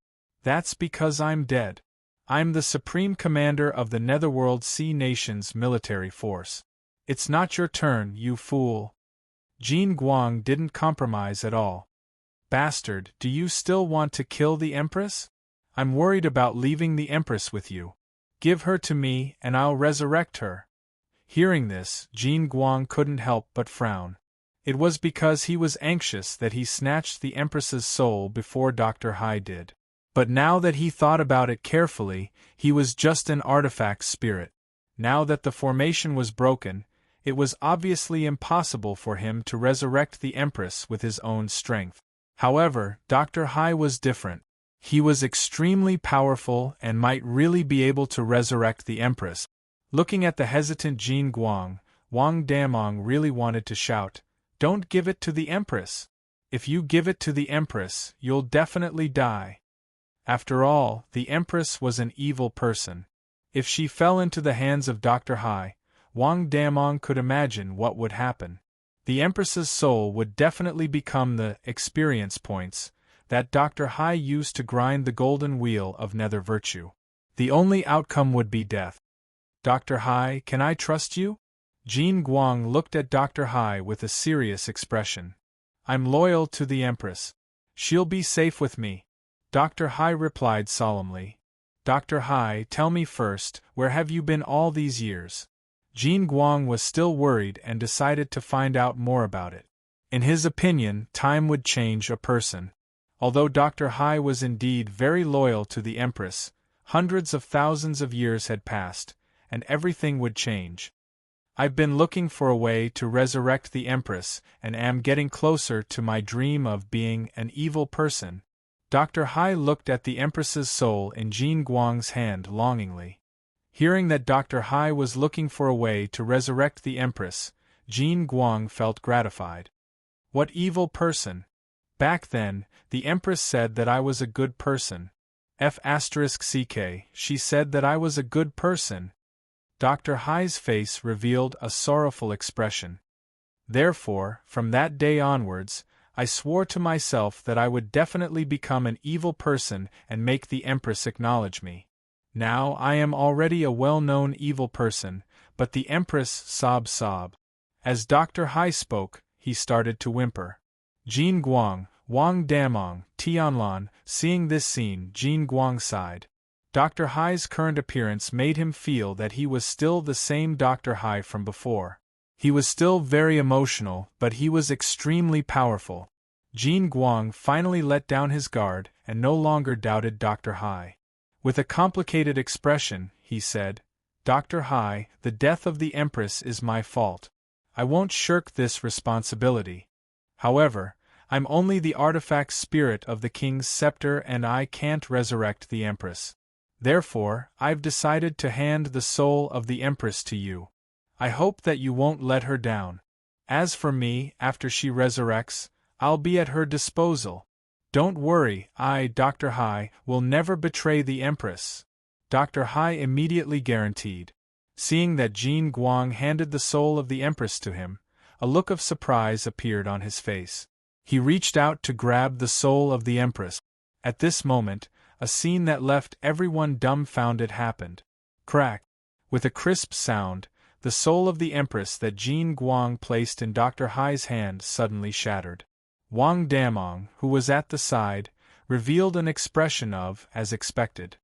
That's because I'm dead. I'm the supreme commander of the Netherworld Sea Nation's military force. It's not your turn, you fool." Jin Guang didn't compromise at all. "Bastard, do you still want to kill the Empress? I'm worried about leaving the Empress with you. Give her to me and I'll resurrect her." Hearing this, Jin Guang couldn't help but frown. It was because he was anxious that he snatched the Empress's soul before Dr. Hai did. But now that he thought about it carefully, he was just an artifact spirit. Now that the formation was broken, it was obviously impossible for him to resurrect the Empress with his own strength. However, Dr. Hai was different. He was extremely powerful and might really be able to resurrect the Empress. Looking at the hesitant Jin Guang, Wang Damong really wanted to shout, "Don't give it to the Empress! If you give it to the Empress, you'll definitely die." After all, the Empress was an evil person. If she fell into the hands of Dr. Hai, Wang Damong could imagine what would happen. The Empress's soul would definitely become the experience points that Dr. Hai used to grind the golden wheel of nether virtue. The only outcome would be death. "Dr. Hai, can I trust you?" Jin Guang looked at Dr. Hai with a serious expression. "I'm loyal to the Empress. She'll be safe with me." Dr. Hai replied solemnly. "Dr. Hai, tell me first, where have you been all these years?" Jin Guang was still worried and decided to find out more about it. In his opinion, time would change a person. Although Dr. Hai was indeed very loyal to the Empress, hundreds of thousands of years had passed, and everything would change. "I've been looking for a way to resurrect the Empress and am getting closer to my dream of being an evil person." Dr. Hai looked at the Empress's soul in Jin Guang's hand longingly. Hearing that Dr. Hai was looking for a way to resurrect the Empress, Jin Guang felt gratified. "What evil person? Back then, the Empress said that I was a good person. She said that I was a good person." Dr. Hai's face revealed a sorrowful expression. "Therefore, from that day onwards, I swore to myself that I would definitely become an evil person and make the Empress acknowledge me. Now I am already a well-known evil person, but the Empress sob. As Dr. Hai spoke, he started to whimper. Jin Guang, Wang Damong, Tianlan, seeing this scene, Jin Guang sighed. Dr. Hai's current appearance made him feel that he was still the same Dr. Hai from before. He was still very emotional, but he was extremely powerful. Jin Guang finally let down his guard and no longer doubted Dr. Hai. With a complicated expression, he said, "Dr. Hai, the death of the Empress is my fault. I won't shirk this responsibility. However, I'm only the artifact spirit of the king's scepter and I can't resurrect the Empress. Therefore, I've decided to hand the soul of the Empress to you. I hope that you won't let her down. As for me, after she resurrects, I'll be at her disposal. Don't worry, I, Dr. Hai, will never betray the Empress." Dr. Hai immediately guaranteed. Seeing that Jin Guang handed the soul of the Empress to him, a look of surprise appeared on his face. He reached out to grab the soul of the Empress. At this moment, a scene that left everyone dumbfounded happened. Crack! With a crisp sound, the soul of the Empress that Jin Guang placed in Dr. Hai's hand suddenly shattered. Wang Damong, who was at the side, revealed an expression of, as expected,